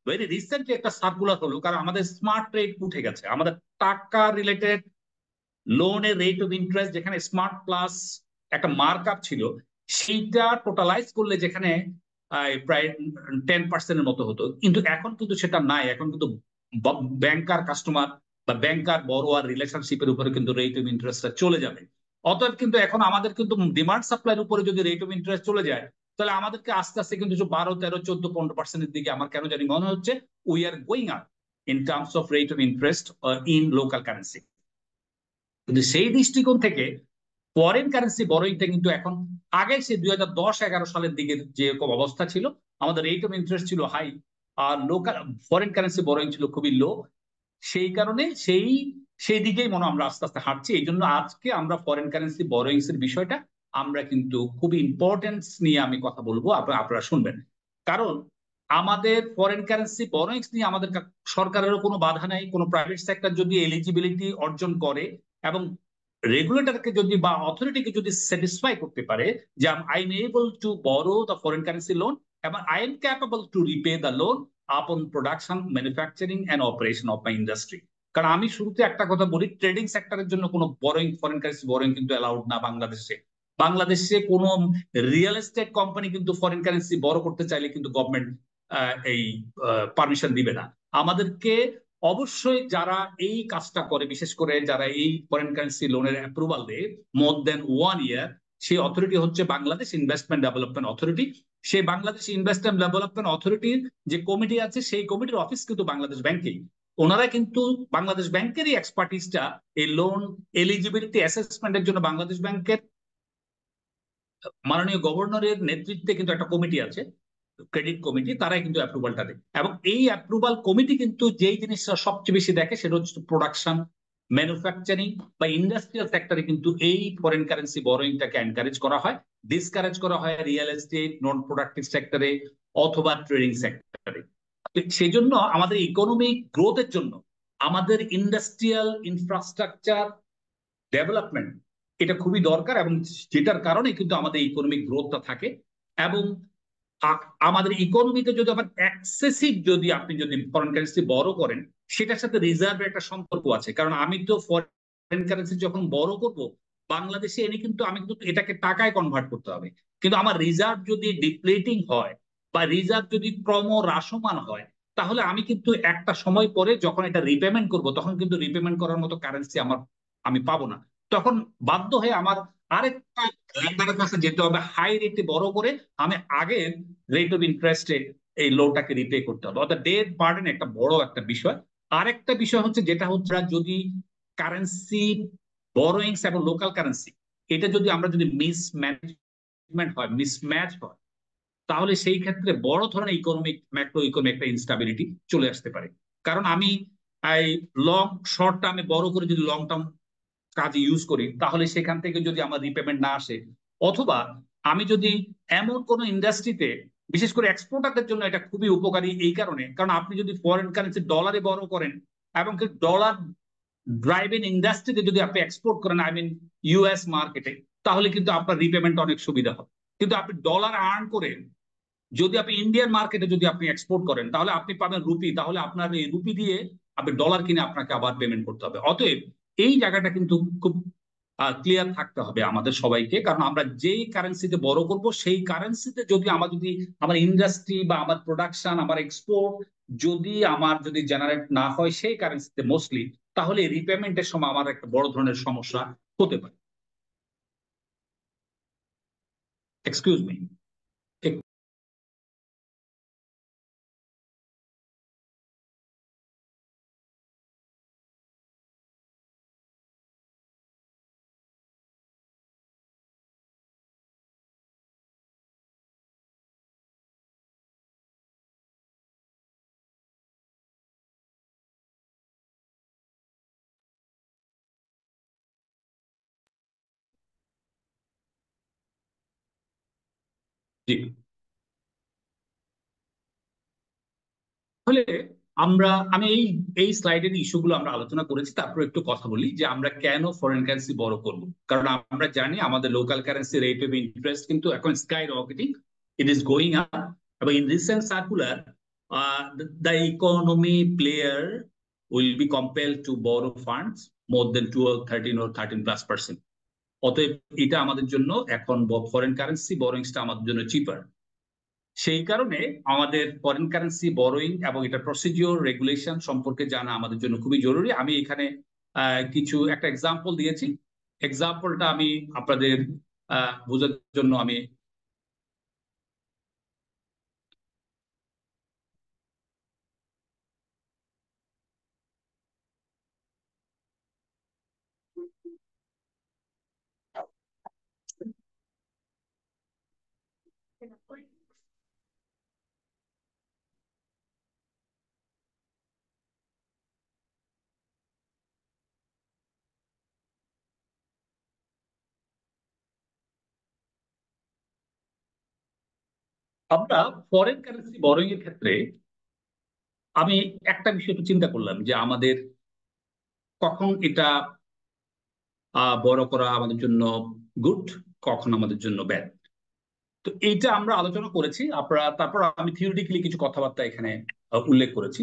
ভেরি রিসেন্টলি একটা সার্কুলার হলো, কারণ আমাদের স্মার্ট রেট উঠে গেছে, আমাদের টাকা রিলেটেড লোনের রেট অফ ইন্টারেস্ট যেখানে স্মার্ট প্লাস একটা মার্কআপ ছিল সেইটা টোটালাইজ করলে যেখানে প্রায় 10% মতো হতো, কিন্তু এখন কিন্তু সেটা নাই। এখন কিন্তু ব্যাংকার কাস্টমার বা ব্যাংকার বড়োয়ার রিলেশনশিপের উপরে কিন্তু রেট অফ ইন্টারেস্টটা চলে যাবে। অতএব কিন্তু এখন আমাদের কিন্তু ডিমান্ড সাপ্লাইয়ের উপরে যদি রেট অফ ইন্টারেস্ট চলে যায় তাহলে আমাদেরকে আস্তে আস্তে কিন্তু 12, 13, 14, 15%-এর দিকে আমার কেন জানি মনে হচ্ছে we are going up in terms of rate of interest in local currency. কিন্তু সেই দৃষ্টিকোণ থেকে ফরেন কারেন্সি বরোইংটা কিন্তু এখন, আগে সে 2010-11 সালের দিকে যেরকম অবস্থা ছিল আমাদের রেট অফ ইন্টারেস্ট ছিল হাই, আর লোকাল ফরেন কারেন্সি বরোইং ছিল খুবই লো। সেই কারণে সেই দিকেই মনে আমরা আস্তে আস্তে হাঁটছি। এই জন্য আজকে আমরা ফরেন কারেন্সি বরোইংস এর বিষয়টা আমরা কিন্তু খুবই ইম্পর্টেন্স নিয়ে আমি কথা বলবো, আপনারা শুনবেন। কারণ আমাদের ফরেন কারেন্সি বরোইংস নিয়ে আমাদের সরকারেরও কোনো বাধা নাই। কোনো প্রাইভেট সেক্টর যদি এলিজিবিলিটি অর্জন করে এবং রেগুলেটরকে যদি বা অথরিটিকে যদি স্যাটিসফাই করতে পারে যে I am able to borrow the foreign currency loan এবং I am capable to repay the loan upon production manufacturing and operation of my industry. কারণ আমি শুরুতে একটা কথা বলি, ট্রেডিং সেক্টরের জন্য কোনো বরোইং, ফরেন কারেন্সি বরোইং কিন্তু অ্যালাউড না বাংলাদেশে। বাংলাদেশে কোনো রিয়েল এস্টেট কোম্পানি কিন্তু ফরেন কারেন্সি বড় করতে চাইলে কিন্তু গভর্নমেন্ট এই পারমিশন দিবে না আমাদেরকে। অবশ্যই যারা এই কাজটা করে, বিশেষ করে যারা এই ফরেন কারেন্সি লোনের অ্যাপ্রুভাল দেয় মোর দেন 1 ইয়ার, সেই অথরিটি হচ্ছে বাংলাদেশ ইনভেস্টমেন্ট ডেভেলপমেন্ট অথরিটি। সেই বাংলাদেশ ইনভেস্টমেন্ট ডেভেলপমেন্ট অথরিটির যে কমিটি আছে, সেই কমিটির অফিস কিন্তু বাংলাদেশ ব্যাংকেই। ওনারা কিন্তু বাংলাদেশ ব্যাংকেরই এক্সপার্টিসটা এই লোন এলিজিবিলিটি অ্যাসেসমেন্টের জন্য বাংলাদেশ ব্যাংকের মাননীয় গভর্নরের নেতৃত্বে কিন্তু একটা কমিটি আছে, ক্রেডিট কমিটি, তারাই কিন্তু অ্যাপ্রুভালটা দেয়। এবং এই অ্যাপ্রুভাল কমিটি কিন্তু যেই জিনিসটা সবচেয়ে বেশি দেখে সেটা হচ্ছে প্রোডাকশন, ম্যানুফ্যাকচারিং বা ইন্ডাস্ট্রিয়াল সেক্টরে কিন্তু এই ফরেন কারেন্সি বরোইংটাকে এনকারেজ করা হয়, ডিসকারেজ করা হয় রিয়েল এস্টেট, নন প্রোডাক্টিভ সেক্টরে অথবা ট্রেডিং সেক্টরে। সেই জন্য আমাদের ইকোনমিক গ্রোথের জন্য আমাদের ইন্ডাস্ট্রিয়াল ইনফ্রাস্ট্রাকচার ডেভেলপমেন্ট এটা খুবই দরকার, এবং যেটার কারণে কিন্তু আমাদের ইকোনমিক গ্রোথটা থাকে। এবং আমাদের ইকোনমিতে যদি আবার এক্সেসিভ যদি আপনি যদি ফরেন কারেন্সি বড় করেন, সেটার সাথে রিজার্ভের একটা সম্পর্ক আছে। কারণ আমি তো ফরেন কারেন্সি যখন বড় করব বাংলাদেশে এনে, কিন্তু আমি কিন্তু এটাকে টাকায় কনভার্ট করতে হবে। কিন্তু আমার রিজার্ভ যদি ডিপ্লেটিং হয় বা রিজার্ভ যদি ক্রমহ্রাসমান হয়, তাহলে আমি কিন্তু একটা সময় পরে যখন এটা রিপেমেন্ট করব, তখন কিন্তু রিপেমেন্ট করার মতো কারেন্সি আমি পাবো না। তখন বাধ্য হয়ে আমার আরেকটা লেন্ডারের কাছে যেতে হবে, হাই রেটে বড় করে আমি আগের রেট অফ ইন্টারেস্টে এই লোনটাকে রিপে করতে হবে। অর্থাৎ ডেট বার্ডেন একটা বড় একটা বিষয়। আরেকটা বিষয় হচ্ছে যেটা হচ্ছে যদি কারেন্সি বরোইংস এবং লোকাল কারেন্সি এটা যদি আমরা যদি মিসম্যানেজমেন্ট হয়, মিসম্যাচ হয়, তাহলে সেই ক্ষেত্রে বড় ধরনের ইকোনমিক, ম্যাক্রো ইকোনমিক একটা ইনস্টাবিলিটি চলে আসতে পারে। কারণ আমি এই লং শর্ট টার্মে বড় করে যদি লং টার্ম কাজে ইউজ করি, তাহলে সেখান থেকে যদি আমার রিপেমেন্ট না আসে, অথবা আমি যদি এমন কোন ইন্ডাস্ট্রিতে, বিশেষ করে এক্সপোর্টারদের জন্য এটা খুবই উপকারী এই কারণে, কারণ আপনি যদি ফরেন কারেন্সি ডলারে বড় করেন এবং ডলার ড্রাইভিং ইন্ডাস্ট্রিতে যদি আপনি এক্সপোর্ট করেন, আই মিন ইউএস মার্কেটে, তাহলে কিন্তু আপনার রিপেমেন্ট অনেক সুবিধা হবে। কিন্তু আপনি ডলার আর্ন করে যদি আপনি ইন্ডিয়ান মার্কেটে যদি আপনি এক্সপোর্ট করেন, তাহলে আপনি পাবেন রুপি, তাহলে আপনার এই রুপি দিয়ে আপনি ডলার কিনে আপনাকে আবার পেমেন্ট করতে হবে। অতএব এই জায়গাটা কিন্তু খুব ক্লিয়ার থাকতে হবে আমাদের সবাইকে। কারণ আমরা যেই কারেন্সিতে বড় করব, সেই কারেন্সিতে যদি আমার ইন্ডাস্ট্রি বা আমার প্রোডাকশন, আমার এক্সপোর্ট যদি জেনারেট না হয় সেই কারেন্সিতে মোস্টলি, তাহলে রিপেমেন্টের সময় আমার একটা বড় ধরনের সমস্যা হতে পারে। Excuse me. জি, তাহলে আমি এই এই স্লাইডের ইস্যুগুলো আমরা আলোচনা করেছি, তারপর একটু কথা বলি যে আমরা কেন ফরেন কারেন্সি বড় করব। কারণ আমরা জানি আমাদের local currency rate of interest কিন্তু এখন sky rocketing, it is going up. এবং in recent circular the economy player will be compelled to borrow funds more than 12, 13 or 13+%। অতএব এটা আমাদের জন্য এখন ফরেন কারেন্সি বরোইংসটা আমাদের জন্য চিপার। সেই কারণে আমাদের ফরেন কারেন্সি বরোইং এবং এটা প্রসিডিওর রেগুলেশন সম্পর্কে জানা আমাদের জন্য খুবই জরুরি। আমি এখানে কিছু একটা এক্সাম্পল দিয়েছি, এক্সাম্পলটা আমি আপনাদের বোঝার জন্য আমি আমরা ফরেন কারেন্সি বরোইং এর ক্ষেত্রে আমি একটা বিষয় একটু চিন্তা করলাম যে আমাদের কখন এটা বড় করা আমাদের জন্য গুড, কখন আমাদের জন্য ব্যাড। তো এইটা আমরা আলোচনা করেছি। আপনারা তারপর আমি থিওরিটিক্যালি কিছু কথাবার্তা এখানে উল্লেখ করেছি।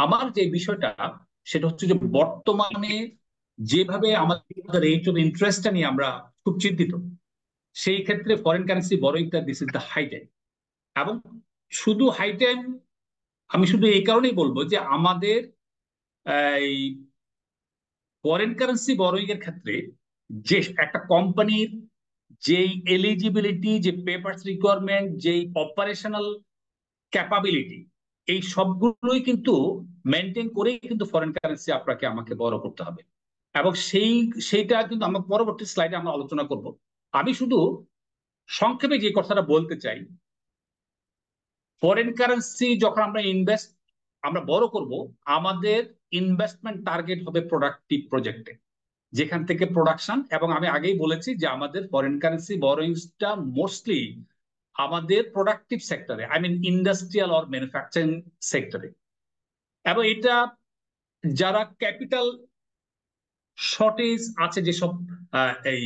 আমার যে বিষয়টা সেটা হচ্ছে যে বর্তমানে যেভাবে আমাদের রেট অফ ইন্টারেস্টটা নিয়ে আমরা খুব চিন্তিত, সেই ক্ষেত্রে ফরেন কারেন্সি বরোইংটা this is the high time. এবং শুধু হাই টাইম আমি শুধু এই কারণেই বলবো যে আমাদের এই ফরেন কারেন্সি বরোইং এর ক্ষেত্রে যে একটা কোম্পানির যেই এলিজিবিলিটি, যে পেপারস রিকোয়ারমেন্ট, যেই অপারেশনাল ক্যাপাবিলিটি, এই সবগুলোই কিন্তু মেনটেন করেই কিন্তু ফরেন কারেন্সি আপনাকে আমাকে বড় করতে হবে। এবং সেইটা কিন্তু আমরা পরবর্তী স্লাইডে আমরা আলোচনা করব। আমি শুধু সংক্ষেপে যে কথাটা বলতে চাই, ফরেন কারেন্সি যখন আমরা বড় করব, আমাদের ইনভেস্টমেন্ট টার্গেট হবে প্রোডাক্টিভ প্রজেক্টে, যেখান থেকে প্রোডাকশন। এবং আমি আগেই বলেছি যে আমাদের ফরেন কারেন্সি বরোইংসটা মোস্টলি আমাদের প্রোডাক্টিভ সেক্টরে, I mean industrial or manufacturing সেক্টরে। এবং এটা যারা ক্যাপিটাল শর্টেজ আছে যেসব এই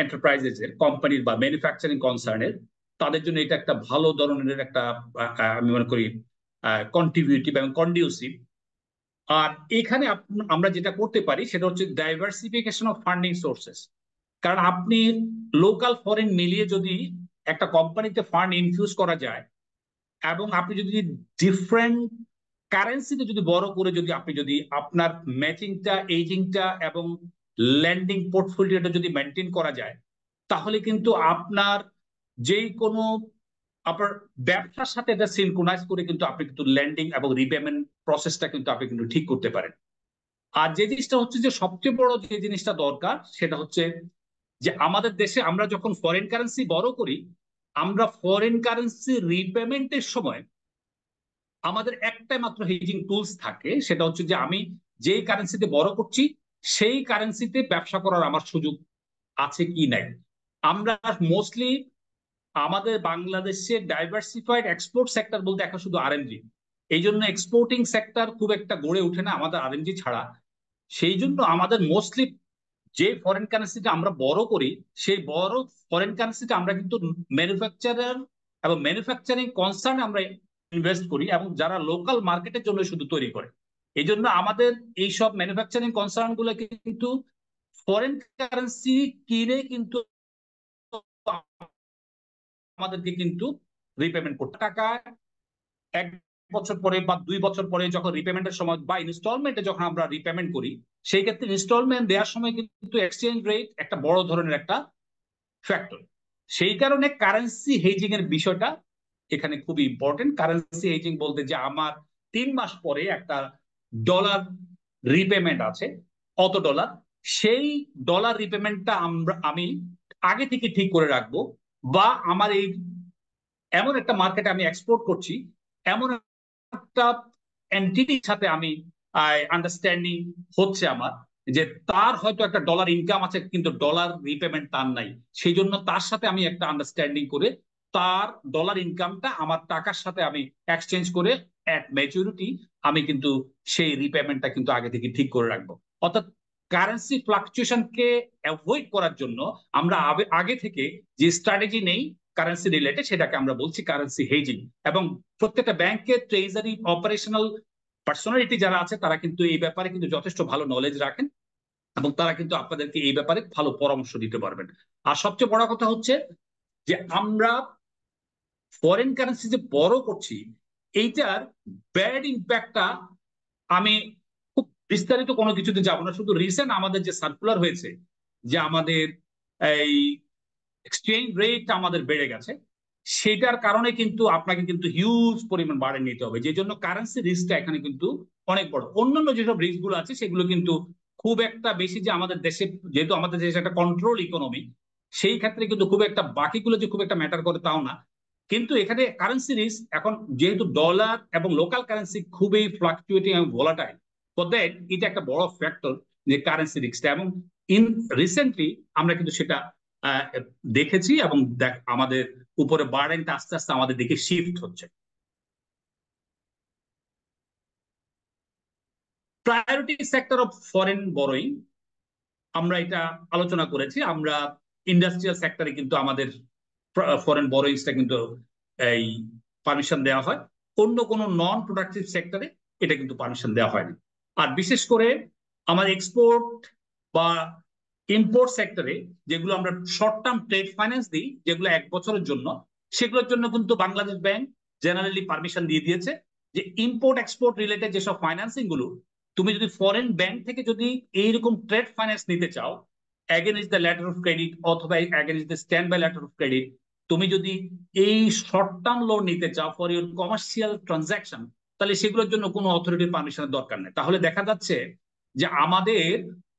এন্টারপ্রাইজেস এর, কোম্পানির বা ম্যানুফ্যাকচারিং কনসার্নের, তাদের জন্য এটা একটা ভালো ধরনের একটা আমি মনে করি কন্ট্রিবিউটিভ এবং কন্ডিউসিভ। আর এখানে আমরা যেটা করতে পারি সেটা হচ্ছে ডাইভার্সিফিকেশন অফ ফান্ডিং সোর্সেস। কারণ আপনি লোকাল ফরেন মিলিয়ে যদি একটা কোম্পানিতে ফান্ড ইনফিউজ করা যায়, এবং আপনি যদি ডিফারেন্ট কারেন্সিতে যদি বড় করে যদি আপনি যদি আপনার ম্যাচিংটা, এজিংটা এবং ল্যান্ডিং পোর্টফোলিওটা যদি মেনটেন করা যায়, তাহলে কিন্তু আপনার যেই কোনো আপনার ব্যবসার সাথে এটা সিনক্রোনাইজ করে কিন্তু আপনি কিন্তু ল্যান্ডিং এবং রিপেমেন্ট প্রসেসটা কিন্তু আপনি কিন্তু ঠিক করতে পারেন। আর যে জিনিসটা হচ্ছে যে সবচেয়ে বড় যে জিনিসটা দরকার সেটা হচ্ছে যে আমাদের দেশে আমরা যখন ফরেন কারেন্সি বড় করি, আমরা ফরেন কারেন্সি রিপেমেন্টের সময় আমাদের একটাই মাত্র হেজিং টুলস থাকে, সেটা হচ্ছে যে আমি যেই কারেন্সিতে বড় করছি সেই কারেন্সিতে ব্যবসা করার আমার সুযোগ আছে কি নাই। আমরা মোস্টলি আমাদের বাংলাদেশে ডাইভার্সিফাইড এক্সপোর্ট সেক্টর বলতে এখন শুধু আরএমজি, এই জন্য এক্সপোর্টিং সেক্টর খুব একটা গড়ে ওঠে না আমাদের আরএমজি ছাড়া। সেই জন্য আমাদের মোস্টলি যে ফরেন কারেন্সিটা আমরা বড় করি, সেই বড় ফরেন কারেন্সিটা আমরা কিন্তু ম্যানুফ্যাকচারার এবং ম্যানুফ্যাকচারিং কনসার্ন আমরা ইনভেস্ট করি, এবং যারা লোকাল মার্কেটের জন্য শুধু তৈরি করে। এই জন্য আমাদের এইসব ম্যানুফ্যাকচারিং কনসার্ন গুলো কিন্তু ফরেন কারেন্সি কিনে কিন্তু আমাদেরকে কিন্তু রিপেমেন্ট করতে টাকা 1 বছর পরে বা 2 বছর পরে যখন রিপেমেন্টের সময় বা ইনস্টলমেন্টে যখন আমরা রিপেমেন্ট করি, সেই ক্ষেত্রে ইনস্টলমেন্ট দেওয়ার সময় কিন্তু এক্সচেঞ্জ রেট একটা বড় ধরনের একটা ফ্যাক্টর। সেই কারণে কারেন্সি হেজিং এর বিষয়টা এখানে খুবই ইম্পর্টেন্ট। কারেন্সি হেজিং বলতে যে আমার 3 মাস পরে একটা ডলার রিপেমেন্ট আছে, অত ডলার, সেই ডলার রিপেমেন্টটা আমি আগে থেকে ঠিক করে রাখবো। বা আমার এই এমন একটা মার্কেটে আমি এক্সপোর্ট করছি, এমন একটা এন্টিটির সাথে আমি আন্ডারস্ট্যান্ডিং হচ্ছে আমার, যে তার হয়তো একটা ডলার ইনকাম আছে কিন্তু ডলার রিপেমেন্ট তার নাই। সেই জন্য তার সাথে আমি একটা আন্ডারস্ট্যান্ডিং করে তার ডলার ইনকামটা আমার টাকার সাথে আমি এক্সচেঞ্জ করে অ্যাট ম্যাচুরিটি আমি কিন্তু সেই রিপেমেন্টটা কিন্তু আগে থেকে ঠিক করে রাখবো। অর্থাৎ কারেন্সি ফ্লাকচুয়েশনকে অ্যাভয়েড করার জন্য আমরা আগে থেকে যে স্ট্র্যাটেজি নেই কারেন্সি রিলেটেড, সেটাকে আমরা বলছি কারেন্সি হেজিং। এবং প্রত্যেকটা ব্যাংকের ট্রেজারি অপারেশনাল পার্সোনালিটি যারা আছে তারা কিন্তু এই ব্যাপারে কিন্তু যথেষ্ট ভালো নলেজ রাখেন, এবং তারা কিন্তু আপনাদেরকে এই ব্যাপারে ভালো পরামর্শ দিতে পারবেন। আর সবচেয়ে বড় কথা হচ্ছে যে আমরা ফরেন কারেন্সি যে বড় করছি, এইটার ব্যাড ইম্প্যাক্টটা আমি খুব বিস্তারিত কোনো কিছুতে যাব না। শুধু রিসেন্ট আমাদের যে সার্কুলার হয়েছে যে আমাদের এই এক্সচেঞ্জ রেট আমাদের বেড়ে গেছে, সেটার কারণে কিন্তু আপনাকে কিন্তু হিউজ পরিমাণ বাড়ে নিতে হবে, যে জন্য কারেন্সি রিস্কটা এখানে কিন্তু অনেক বড়। অন্যান্য যেসব রিস্ক গুলো আছে সেগুলো কিন্তু খুব একটা বেশি, যে আমাদের দেশে যেহেতু আমাদের দেশে একটা কন্ট্রোল ইকোনমি, সেই ক্ষেত্রে কিন্তু খুব একটা বাকিগুলো যে খুব একটা ম্যাটার করে তাও না। কিন্তু এখানে কারেন্সি রিস্ক এখন যেহেতু ডলার এবং লোকাল কারেন্সি খুবই ফ্লাকচুয়েটিং এবং ভোলাটাইল, এটা একটা বড় ফ্যাক্টর যে কারেন্সি রিস্কটা। এবং ইন রিসেন্টলি আমরা কিন্তু সেটা দেখেছি, এবং আমাদের উপরে বার্ডেনটা আস্তে আস্তে আমাদের দিকে শিফট হচ্ছে। Priority sector of foreign borrowing, আমরা এটা আলোচনা করেছি, আমরা ইন্ডাস্ট্রিয়াল সেক্টরে কিন্তু আমাদের ফরেন বরোইংসটা কিন্তু এই পারমিশন দেওয়া হয়, অন্য কোনো নন প্রোডাক্টিভ সেক্টরে এটা কিন্তু পারমিশন দেওয়া হয় না। আর বিশেষ করে আমার এক্সপোর্ট বা ইম্পোর্ট সেক্টরে যেগুলো আমরা শর্ট টার্ম ট্রেড ফাইন্যান্স দিই, যেগুলো 1 বছরের জন্য, সেগুলোর জন্য কিন্তু বাংলাদেশ ব্যাংক জেনারেলি পারমিশন দিয়ে দিয়েছে যে ইম্পোর্ট এক্সপোর্ট রিলেটেড যেসব ফাইন্যান্সিং গুলো তুমি যদি ফরেন ব্যাংক থেকে যদি এইরকম ট্রেড ফাইন্যান্স নিতে চাও against the letter of credit অথবা against the standby letter of credit, তুমি যদি এই শর্ট টার্ম লোন নিতে চাও ফর ইউর কমার্শিয়াল ট্রানজাকশন, তাহলে সেগুলোর জন্য কোনো অথরিটির পারমিশনের দরকার নেই। তাহলে দেখা যাচ্ছে যে আমাদের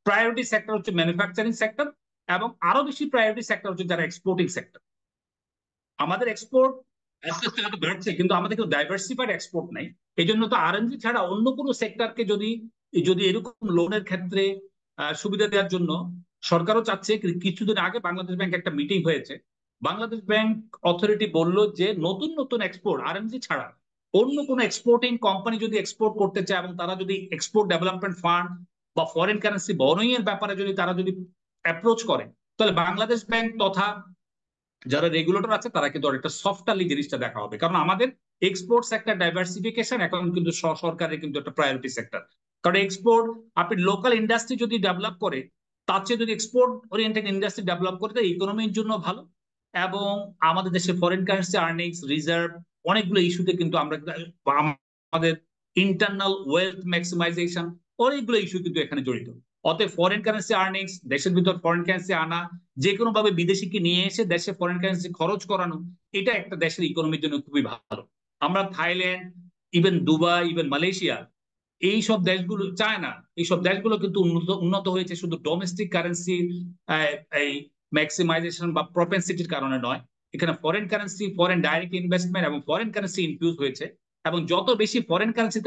প্রায়োরিটি সেক্টর হচ্ছে ম্যানুফ্যাকচারিং সেক্টর, এবং আরো বেশি প্রায়োরিটি সেক্টর হচ্ছে যারা এক্সপোর্টিং সেক্টর। আমাদের এক্সপোর্ট বাড়ছে, কিন্তু আমাদের কিন্তু ডাইভার্সিফাইড এক্সপোর্ট নাই। এই জন্য তো আরএনজি ছাড়া অন্য কোনো সেক্টরকে যদি যদি এরকম লোনের ক্ষেত্রে সুবিধা দেওয়ার জন্য সরকারও চাচ্ছে। কিছুদিন আগে বাংলাদেশ ব্যাংক একটা মিটিং হয়েছে, বাংলাদেশ ব্যাংক অথরিটি বলল যে নতুন নতুন এক্সপোর্ট আরএনজি ছাড়া অন্য কোনো এক্সপোর্টিং কোম্পানি যদি এক্সপোর্ট করতে চায় এবং তারা যদি এক্সপোর্ট ডেভেলপমেন্ট ফান্ড বা ফরেন কারেন্সি বরোইং এর ব্যাপারে যদি তারা যদি অ্যাপ্রোচ করে, তাহলে বাংলাদেশ ব্যাংক তথা যারা রেগুলেটর আছে তারা কিন্তু একটা সফটারলি জিনিসটা দেখা হবে। কারণ আমাদের এক্সপোর্ট সেক্টর ডাইভার্সিফিকেশন এখন কিন্তু সরকারের কিন্তু একটা প্রায়োরিটি সেক্টর। কারণ এক্সপোর্ট আপনি লোকাল ইন্ডাস্ট্রি যদি ডেভেলপ করে, তার চেয়ে যদি এক্সপোর্ট ওরিয়েন্টেড ইন্ডাস্ট্রি ডেভেলপ করে, তাই ইকোনমির জন্য ভালো। এবং আমাদের দেশে ফরেন কারেন্সি আর্নিংস রিজার্ভ অনেকগুলো ইস্যুতে কিন্তু আমরা আমাদের ইন্টারনাল ওয়েলথ ম্যাক্সিমাইজেশন অনেকগুলো ইস্যু কিন্তু এখানে জড়িত। অতএব ফরেন কারেন্সি আর্নিংস, দেশের ভিতর ফরেন কারেন্সি আনা, যে কোনো ভাবে বিদেশিকে নিয়ে এসে দেশে ফরেন কারেন্সি খরচ করানো, এটা একটা দেশের ইকোনমির জন্য খুবই ভালো। আমরা Thailand, even Dubai, even Malaysia, এইসব দেশগুলো, চায়না, এইসব দেশগুলো কিন্তু উন্নত হয়েছে শুধু ডোমেস্টিক কারেন্সি এই ম্যাক্সিমাইজেশন বা প্রপেন্সিটির কারণে নয়। এখানে foreign currency, foreign direct investment এবং ফরেন কারেন্সি ইনফিউজ হয়েছে, এবং যত বেশি ফরেন কারেন্সি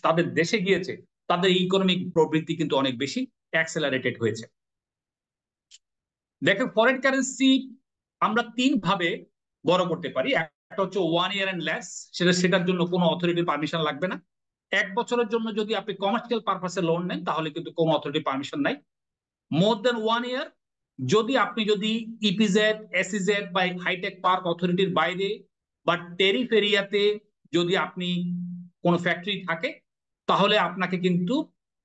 তাদের দেশে গিয়েছে, তাদের ইকোনমিক প্রবৃদ্ধি কিন্তু অনেক বেশি অ্যাক্সেলারেটেড হয়েছে। দেখেন, ফরেন কারেন্সি আমরা 3 ভাবে বড় করতে পারি। একটা হচ্ছে 1 year and less, সেটার জন্য কোনো অথরিটির পারমিশন লাগবে না। 1 বছরের জন্য যদি আপনি কমার্শিয়াল পারপাসে লোন নেন, তাহলে কিন্তু কোনো অথরিটির পারমিশন নাই। মোর দেন 1 year, যদি আপনি ইপিজেড, এসইজেড বা হাইটেক পার্ক অথরিটির বাইরে বা টেরিফ এরিয়াতে যদি আপনি কোনো ফ্যাক্টরি থাকে, তাহলে আপনাকে কিন্তু,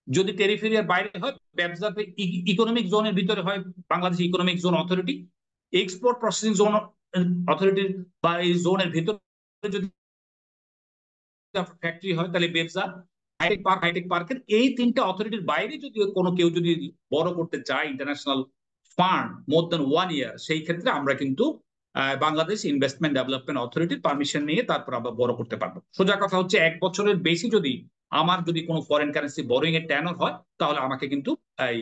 যদি টেরিফ এরিয়ার বাইরে হয়, ব্যবসাতে ইকোনমিক জোনের ভিতরে হয় Bangladesh economic zone authority, export processing zone অথরিটির বা এই জোনের ভিতরে যদি ফ্যাক্টরি হয়, তাহলে ব্যবসা, হাইটেক পার্কের এই 3টে অথরিটির বাইরে যদি কেউ যদি বড় করতে চায় ইন্টারন্যাশনাল ফান্ড মোর দেন 1 year, সেই ক্ষেত্রে আমরা কিন্তু বাংলাদেশ ইনভেস্টমেন্ট ডেভেলপমেন্ট অথরিটির পারমিশন নিয়ে তারপর আমরা বড় করতে পারবো। সোজা কথা হচ্ছে 1 বছরের বেশি যদি আমার কোনো ফরেন কারেন্সি বরোইং এর ট্যানর হয়, তাহলে আমাকে কিন্তু এই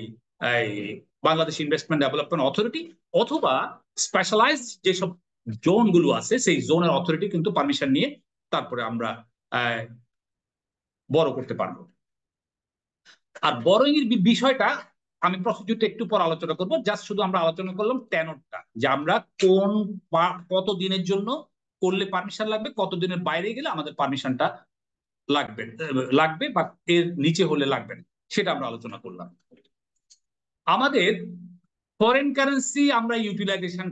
বাংলাদেশ ইনভেস্টমেন্ট ডেভেলপমেন্ট অথরিটি অথবা স্পেশালাইজ যেসব জোন গুলো আছে সেই জোনের অথরিটি কিন্তু পারমিশন নিয়ে তারপরে আমরা বড় করতে পারবো। আর বরোইং এর বিষয়টা আমি প্রসিডিউরটা একটু পর আলোচনা করবো। জাস্ট শুধু আমরা আলোচনা করলাম টেনরটা, যে আমরা কত দিনের জন্য করলে পারমিশন লাগবে, কত দিনের বাইরে গেলে আমাদের পারমিশনটা লাগবে বা এর নিচে হলে লাগবে না, সেটা আমরা আলোচনা করলাম। আমাদের ফরেন কারেন্সি আমরা ইউটিলাইজেশন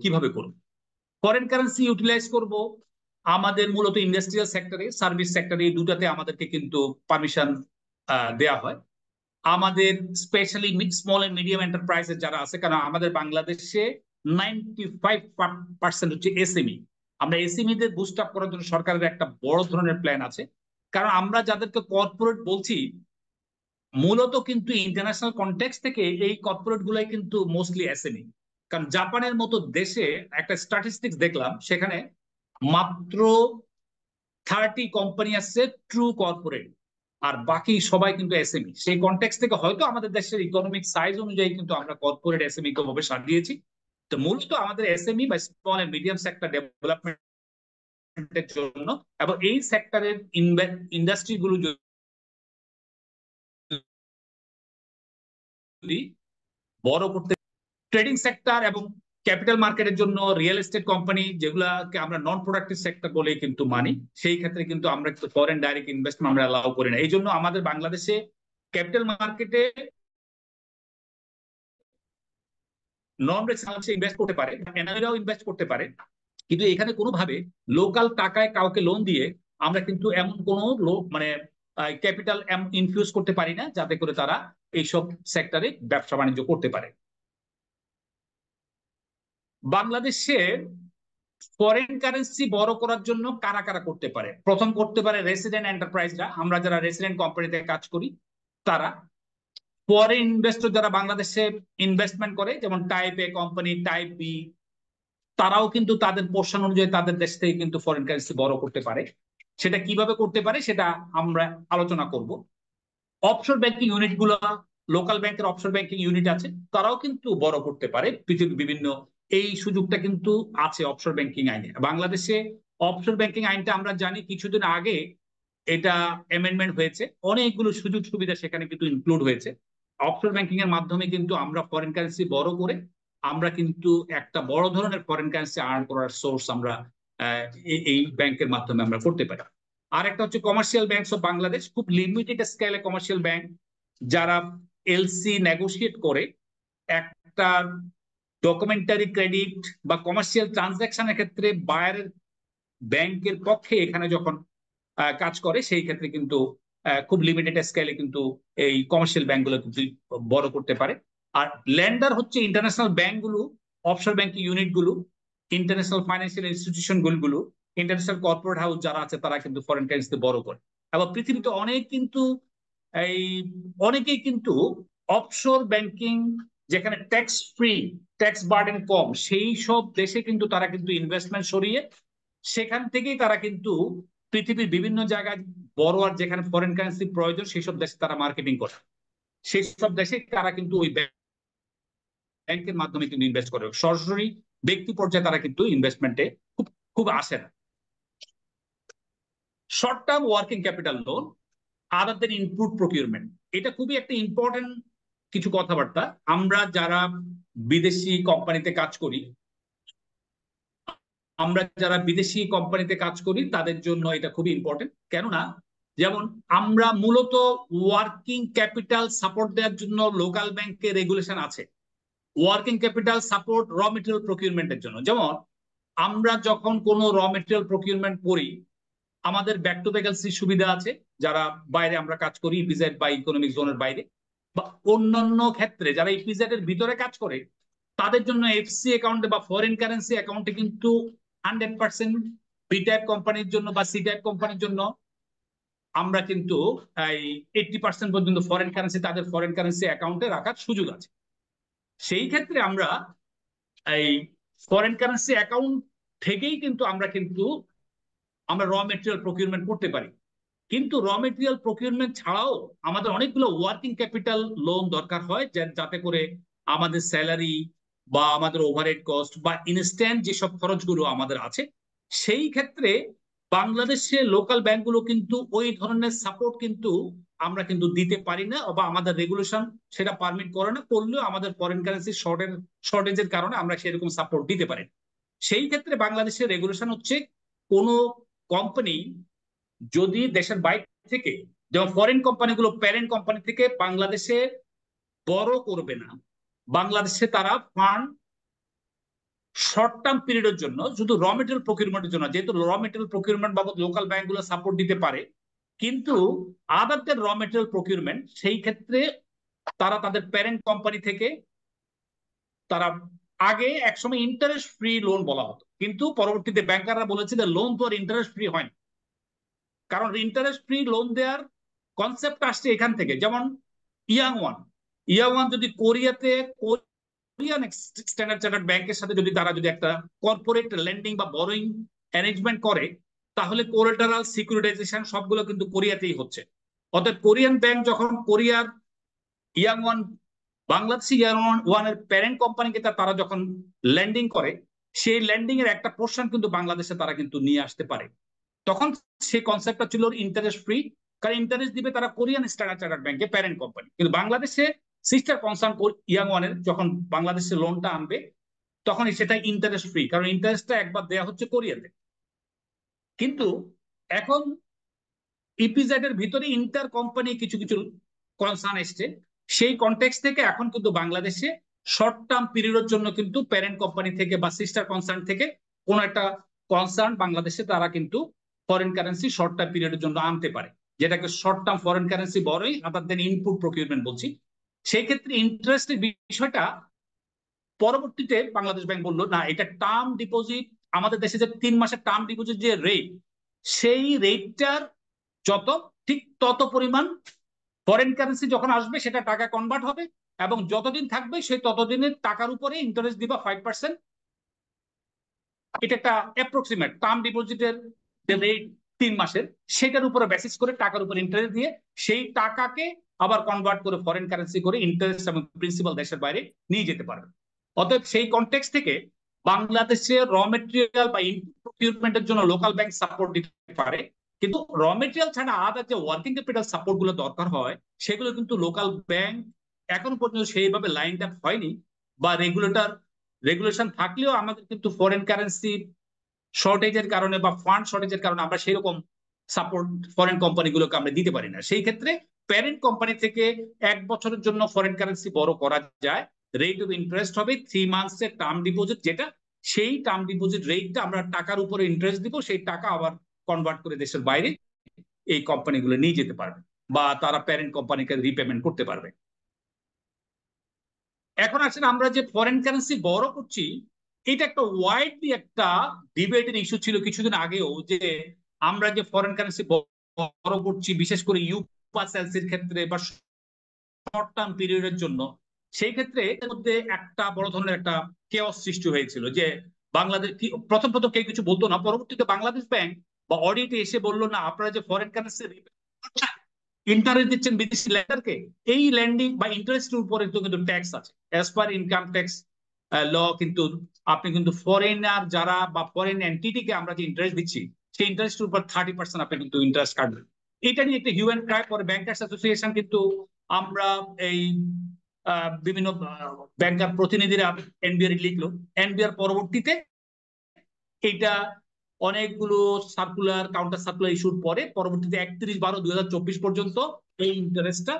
কিভাবে করব? ফরেন কারেন্সি ইউটিলাইজ করব আমাদের মূলত ইন্ডাস্ট্রিয়াল সেক্টরে, সার্ভিস সেক্টরে, এই দুটাতে আমাদেরকে কিন্তু পারমিশন দেয়া হয়। আমাদের স্পেশালি স্মল এন্ড মিডিয়াম এন্টারপ্রাইজের যারা আছে, কারণ আমাদের বাংলাদেশে 95% হচ্ছে এসএমই। আমরা এসএমইদের বুস্ট আপ করার জন্য সরকারের একটা বড় ধরনের প্ল্যান আছে। কারণ আমরা যাদেরকে কর্পোরেট বলছি, মূলত কিন্তু ইন্টারন্যাশনাল কনটেক্সট থেকে এই কর্পোরেট গুলাই কিন্তু মোস্টলি এসএমই। কারণ জাপানের মতো দেশে একটা স্ট্যাটিস্টিক্স দেখলাম, সেখানে মাত্র 30 কোম্পানি আছে ট্রু কর্পোরেট, আর বাকি সবাই কিন্তু এসএমই। সেই কনটেক্সট থেকে হয়তো আমাদের দেশের ইকোনমিক সাইজ অনুযায়ী কিন্তু আমরা কর্পোরেট এসএমই কে ভাবে সাজিয়েছি। তো মূলত আমাদের এসএমই বা স্মল এন্ড মিডিয়াম সেক্টর ডেভেলপমেন্টের জন্য এবং এই সেক্টরের ইন্ডাস্ট্রি গুলো যদি বড় করতে, ট্রেডিং সেক্টর এবং ক্যাপিটাল মার্কেটের জন্য রিয়েল এস্টেট কোম্পানি, যেগুলাকে আমরা নন প্রোডাক্টিভ সেক্টর বলে কিন্তু মানি, সেই ক্ষেত্রে কিন্তু আমরা ফরেন ডাইরেক্ট ইনভেস্টমেন্ট আমরা অ্যালাউ করি না। এই জন্য আমাদের বাংলাদেশে ক্যাপিটাল মার্কেটে নন রেসিডেন্ট ইনভেস্ট করতে পারে, এনআরআইরাও ইনভেস্ট করতে পারে, কিন্তু এখানে কোনোভাবে লোকাল টাকায় কাউকে লোন দিয়ে আমরা কিন্তু এমন কোনো মানে ক্যাপিটাল ইনফিউজ করতে পারি না যাতে করে তারা এইসব সেক্টরে ব্যবসা বাণিজ্য করতে পারে। বাংলাদেশে ফরেন কারেন্সি বড় করার জন্য কারা কারা করতে পারে? প্রথম করতে পারে রেসিডেন্ট এন্টারপ্রাইজরা, আমরা যারা রেসিডেন্ট কোম্পানিতে কাজ করি তারা। ফরেন ইনভেস্টর যারা বাংলাদেশে ইনভেস্টমেন্ট করে, যেমন type a company, type B, তারাও কিন্তু তাদের পোর্শন অনুযায়ী তাদের দেশ থেকে কিন্তু ফরেন কারেন্সি বড় করতে পারে। সেটা কিভাবে করতে পারে সেটা আমরা আলোচনা করব। অফশোর ব্যাংকিং ইউনিট গুলো, লোকাল ব্যাংকের অফশোর ব্যাংকিং ইউনিট আছে, তারাও কিন্তু বড় করতে পারে পৃথিবীর বিভিন্ন, এই সুযোগটা কিন্তু আছে অফশোর ব্যাংকিং আইনে। বাংলাদেশে অফশোর ব্যাংকিং আইনটা আমরা জানি কিছুদিন আগে এটা অ্যামেন্ডমেন্ট হয়েছে, অনেকগুলো সুযোগ সুবিধা সেখানে কিন্তু ইনক্লুড হয়েছে। অফশোর ব্যাংকিং এর মাধ্যমে কিন্তু আমরা ফরেন কারেন্সি বড় করে আমরা কিন্তু একটা বড় ধরনের ফরেন কারেন্সি আর্ন করার সোর্স আমরা এই ব্যাংকের মাধ্যমে আমরা করতে পারি। আর একটা হচ্ছে কমার্শিয়াল ব্যাংকস অফ বাংলাদেশ, খুব লিমিটেড স্কেলে কমার্শিয়াল ব্যাংক যারা এলসি নেগোশিয়েট করে একটা ডকুমেন্টারি ক্রেডিট বা কমার্শিয়াল ট্রানজাকশনের ক্ষেত্রে বায়ারের ব্যাংকের পক্ষে এখানে যখন কাজ করে, সেই ক্ষেত্রে কিন্তু খুব লিমিটেড স্কেলে কিন্তু এই কমার্শিয়াল ব্যাংকগুলো কিন্তু বড় করতে পারে। আর ল্যান্ডার হচ্ছে ইন্টারন্যাশনাল ব্যাংকগুলো, অফশোর ব্যাংকিং ইউনিটগুলো, ইন্টারন্যাশনাল ফাইন্যান্সিয়াল ইনস্টিটিউশন গুলো, ইন্টারন্যাশনাল কর্পোরেট হাউস যারা আছে তারা কিন্তু ফরেন কারেন্সিতে বড় করে। এবং পৃথিবীতে অনেকেই কিন্তু অফশোর ব্যাংকিং, যেখানে ট্যাক্স ফ্রি, ট্যাক্স বার্ডেন কম, সেই সব দেশে কিন্তু তারা কিন্তু ইনভেস্টমেন্ট সরিয়ে সেখান থেকেই তারা কিন্তু পৃথিবীর বিভিন্ন জায়গায় বড় আর যেখানে ফরেন কারেন্সি প্রয়োজন সেই সব দেশে তারা মার্কেটিং করে, সেই সব দেশে তারা কিন্তু ওই ব্যাংকের মাধ্যমে কিন্তু ইনভেস্ট করে। সরাসরি ব্যক্তি পর্যায়ে তারা কিন্তু ইনভেস্টমেন্টে খুব খুব আসে না। Short term working capital loan other than input procurement, এটা খুবই একটা ইম্পর্টেন্ট কিছু কথাবার্তা। আমরা যারা বিদেশি কোম্পানিতে কাজ করি, তাদের জন্য এটা খুবই ইম্পর্টেন্ট। কেননা যেমন আমরা মূলত ওয়ার্কিং ক্যাপিটাল সাপোর্ট দেওয়ার জন্য লোকাল ব্যাংকে রেগুলেশন আছে, working capital support raw material প্রকিউরমেন্টের জন্য। যেমন আমরা যখন কোনো র মেটেরিয়াল প্রকিউরমেন্ট করি, আমাদের ব্যাক টু ভ্যাকেন্সি সুবিধা আছে যারা বাইরে আমরা কাজ করি, ইপিজেড বা ইকোনমিক জোনের বাইরে, বা অন্যান্য ক্ষেত্রে যারা ইপিজেড এর ভিতরে কাজ করে তাদের জন্য এফসি অ্যাকাউন্টে বা ফরেন কারেন্সি অ্যাকাউন্টে কিন্তু 100% বি টাইপ কোম্পানির জন্য বা সি টাইপ কোম্পানির জন্য আমরা কিন্তু 80% পর্যন্ত ফরেন কারেন্সি তাদের ফরেন কারেন্সি অ্যাকাউন্টে রাখার সুযোগ আছে। সেই ক্ষেত্রে আমরা এই ফরেন কারেন্সি অ্যাকাউন্ট থেকেই কিন্তু আমরা র মেটেরিয়াল প্রকিউরমেন্ট করতে পারি। কিন্তু র মেটেরিয়াল প্রকিউরমেন্ট ছাড়াও আমাদের অনেকগুলো ওয়ার্কিং ক্যাপিটাল লোন দরকার হয়, যাতে করে আমাদের স্যালারি বা আমাদের ওভারহেড কস্ট বা ইনস্ট্যান্ট যেসব খরচগুলো আমাদের আছে, সেই ক্ষেত্রে বাংলাদেশে লোকাল ব্যাংকগুলো কিন্তু ওই ধরনের সাপোর্ট কিন্তু আমরা কিন্তু দিতে পারি না, বা আমাদের রেগুলেশন সেটা পারমিট করে না, করলেও আমাদের ফরেন কারেন্সি শর্টেজের কারণে আমরা সেরকম সাপোর্ট দিতে পারি। সেই ক্ষেত্রে বাংলাদেশের রেগুলেশন হচ্ছে, কোনো কোম্পানি যদি দেশের বাইরে থেকে, যেমন ফরেন কোম্পানিগুলো প্যারেন্ট কোম্পানি থেকে বাংলাদেশে বড় করবে না, বাংলাদেশে তারা ফান্ড শর্ট টার্ম পিরিয়ডের জন্য শুধু র মেটেরিয়াল প্রকিউরমেন্টের জন্য, যেহেতু র মেটেরিয়াল প্রকিউরমেন্ট বাবদ লোকাল ব্যাংকগুলো সাপোর্ট দিতে পারে, কিন্তু আদার দেন র মেটেরিয়াল প্রকিউরমেন্ট, সেই ক্ষেত্রে তারা তাদের প্যারেন্ট কোম্পানি থেকে তারা আগে একসময় ইন্টারেস্ট ফ্রি লোন বলা হতো, কিন্তু পরবর্তীতে ব্যাংকাররা বলেছে যে লোন তো আর ইন্টারেস্ট ফ্রি হয় না, কারণ ইন্টারেস্ট ফ্রি লোন দেওয়ার কনসেপ্ট আসছে এখান থেকে। যেমন ইয়াং ওয়ান যদি কোরিয়ান স্ট্যান্ডার্ড চার্টার্ড ব্যাংকের সাথে তারা যদি একটা কর্পোরেট লেন্ডিং বা বরোইং অ্যারেঞ্জমেন্ট করে, তাহলে কোলাটারাল সিকিউরিটাইজেশন সবগুলো কিন্তু কোরিয়াতেই হচ্ছে। অর্থাৎ কোরিয়ান ব্যাংক যখন কোরিয়ার ইয়াং ওয়ান, বাংলাদেশি ইয়াং ওয়ানের প্যারেন্ট কোম্পানিকে তারা যখন ল্যান্ডিং করে, সেই ল্যান্ডিং এর একটা পোর্শন কিন্তু বাংলাদেশে তারা কিন্তু নিয়ে আসতে পারে। তখন সেই কনসেপ্টটা ছিল ইন্টারেস্ট ফ্রি, কারণ ইন্টারেস্ট দিবে তারা কোরিয়ান স্ট্যান্ডার্ড চার্টার্ড ব্যাংকে প্যারেন্ট কোম্পানি। কিন্তু বাংলাদেশে সিস্টার কনসার্ন ইয়াং ওয়ানের যখন বাংলাদেশে লোনটা আনবে, তখন সেটা ইন্টারেস্ট ফ্রি, কারণ ইন্টারেস্টটা একবার দেওয়া হচ্ছে কোরিয়াতে। কিন্তু এখন ইপিজেড এর ভিতরে ইন্টার কোম্পানি কিছু কিছু কনসার্ন এসছে, সেই কনটেক্সট থেকে এখন কিন্তু বাংলাদেশে শর্ট টার্ম পিরিয়ডের জন্য কিন্তু প্যারেন্ট কোম্পানি থেকে বা সিস্টার কনসার্ন থেকে কোন একটা কনসার্ন বাংলাদেশে তারা কিন্তু ফরেন কারেন্সি শর্ট টার্ম পিরিয়ডের জন্য আনতে পারে, যেটাকে শর্ট টার্ম ফরেন কারেন্সি বড়ই আদার দেন ইনপুট প্রকিউরমেন্ট বলছি। সেই ক্ষেত্রে ইন্টারেস্টের বিষয়টা পরবর্তীতে বাংলাদেশ ব্যাংক বললো না, এটা টার্ম ডিপোজিট, আমাদের দেশে যে 3 মাসের টার্ম ডিপোজিট যে রেট, সেই রেটটার যত ঠিক তত পরিমাণ ফরেন কারেন্সি যখন আসবে সেটা টাকা কনভার্ট হবে, এবং যতদিন থাকবে সেই ততদিনের টাকার উপরে ইন্টারেস্ট দিবা 5%। এটা একটা অ্যাপ্রক্সিমেট টার্ম ডিপোজিটের যে রেট 3 মাসের, সেটার উপরে বেসিস করে টাকার উপর ইন্টারেস্ট দিয়ে সেই টাকাকে আবার কনভার্ট করে ফরেন কারেন্সি করে ইন্টারেস্ট এবং প্রিন্সিপাল দেশের বাইরে নিয়ে যেতে পারবে। অতএব সেই কনটেক্সট থেকে বাংলাদেশে র মেটেরিয়াল বা ইনপুট প্রকিউরমেন্টের জন্য লোকাল ব্যাংক সাপোর্ট দিতে পারে, কিন্তু র মেটেরিয়াল ছাড়া আদার যে ওয়ার্কিং ক্যাপিটাল সাপোর্ট গুলো দরকার হয় সেগুলো কিন্তু লোকাল ব্যাংক এখন পর্যন্ত সেইভাবে লাইন আপ হয়নি, বা রেগুলেশন থাকলেও আমাদের কিন্তু ফরেন কারেন্সি শর্টেজের কারণে বা ফান্ড শর্টেজের কারণে আমরা সেই রকম সাপোর্ট ফরেন কোম্পানিগুলোকে আমরা দিতে পারি না। সেই ক্ষেত্রে প্যারেন্ট কোম্পানি থেকে 1 বছরের জন্য ফরেন কারেন্সি বড় করা যায়, রেট অফ ইন্টারেস্ট হবে 3 মান্থসের টার্ম ডিপোজিট, যেটা সেই টার্ম ডিপোজিট রেটটা আমরা টাকার উপরে ইন্টারেস্ট দিব, সেই টাকা আবার কনভার্ট করে দেশের বাইরে এই কোম্পানিগুলো নিয়ে যেতে পারবে বা তারা প্যারেন্ট কোম্পানিকে রিপেমেন্ট করতে পারবে। এখন আসলে আমরা যে ফরেন কারেন্সি বড় করছি, এটা একটা ওয়াইডলি একটা ডিবেটের ইস্যু ছিল কিছুদিন আগেও, যে আমরা যে ফরেন কারেন্সি বড় করছি বিশেষ করে ইউপাসএলসির ক্ষেত্রে বা শর্ট টার্ম পিরিয়ডের জন্য, সেই ক্ষেত্রে এর মধ্যে একটা বড় ধরনের একটা কেওস সৃষ্টি হয়েছিল, যে বাংলাদেশ প্রথম কেউ কিছু বলতো না, পরবর্তীতে বাংলাদেশ ব্যাংক বা অডিটে এসে বললো না, আপনারা যে ফরেন কারেন্সি ইন্টারেস্ট দিচ্ছেন বিদেশি ল্যান্ডারকে, এই ল্যান্ডিং বা ইন্টারেস্টের উপরে কিন্তু ট্যাক্স আছে as per income tax law. কিন্তু আপনি কিন্তু ফরেনার যারা বা ফরেন এন্টিটিকে আমরা যে ইন্টারেস্ট দিচ্ছি, সেই ইন্টারেস্টের উপর 30% আপনি কিন্তু ইন্টারেস্ট কাটবেন। এটা নিয়ে একটা হিউম্যান ক্রাই পরে ব্যাংকার্স অ্যাসোসিয়েশন কিন্তু আমরা এই বিভিন্ন ব্যাংকার প্রতিনিধিরা এনবিআর লিখলো, এনবিআর পরবর্তীতে এটা অনেকগুলো সার্কুলার কাউন্টার সার্কুলার ইস্যুর পরে পরবর্তীতে 31/12/2024 পর্যন্ত এই ইন্টারেস্টটা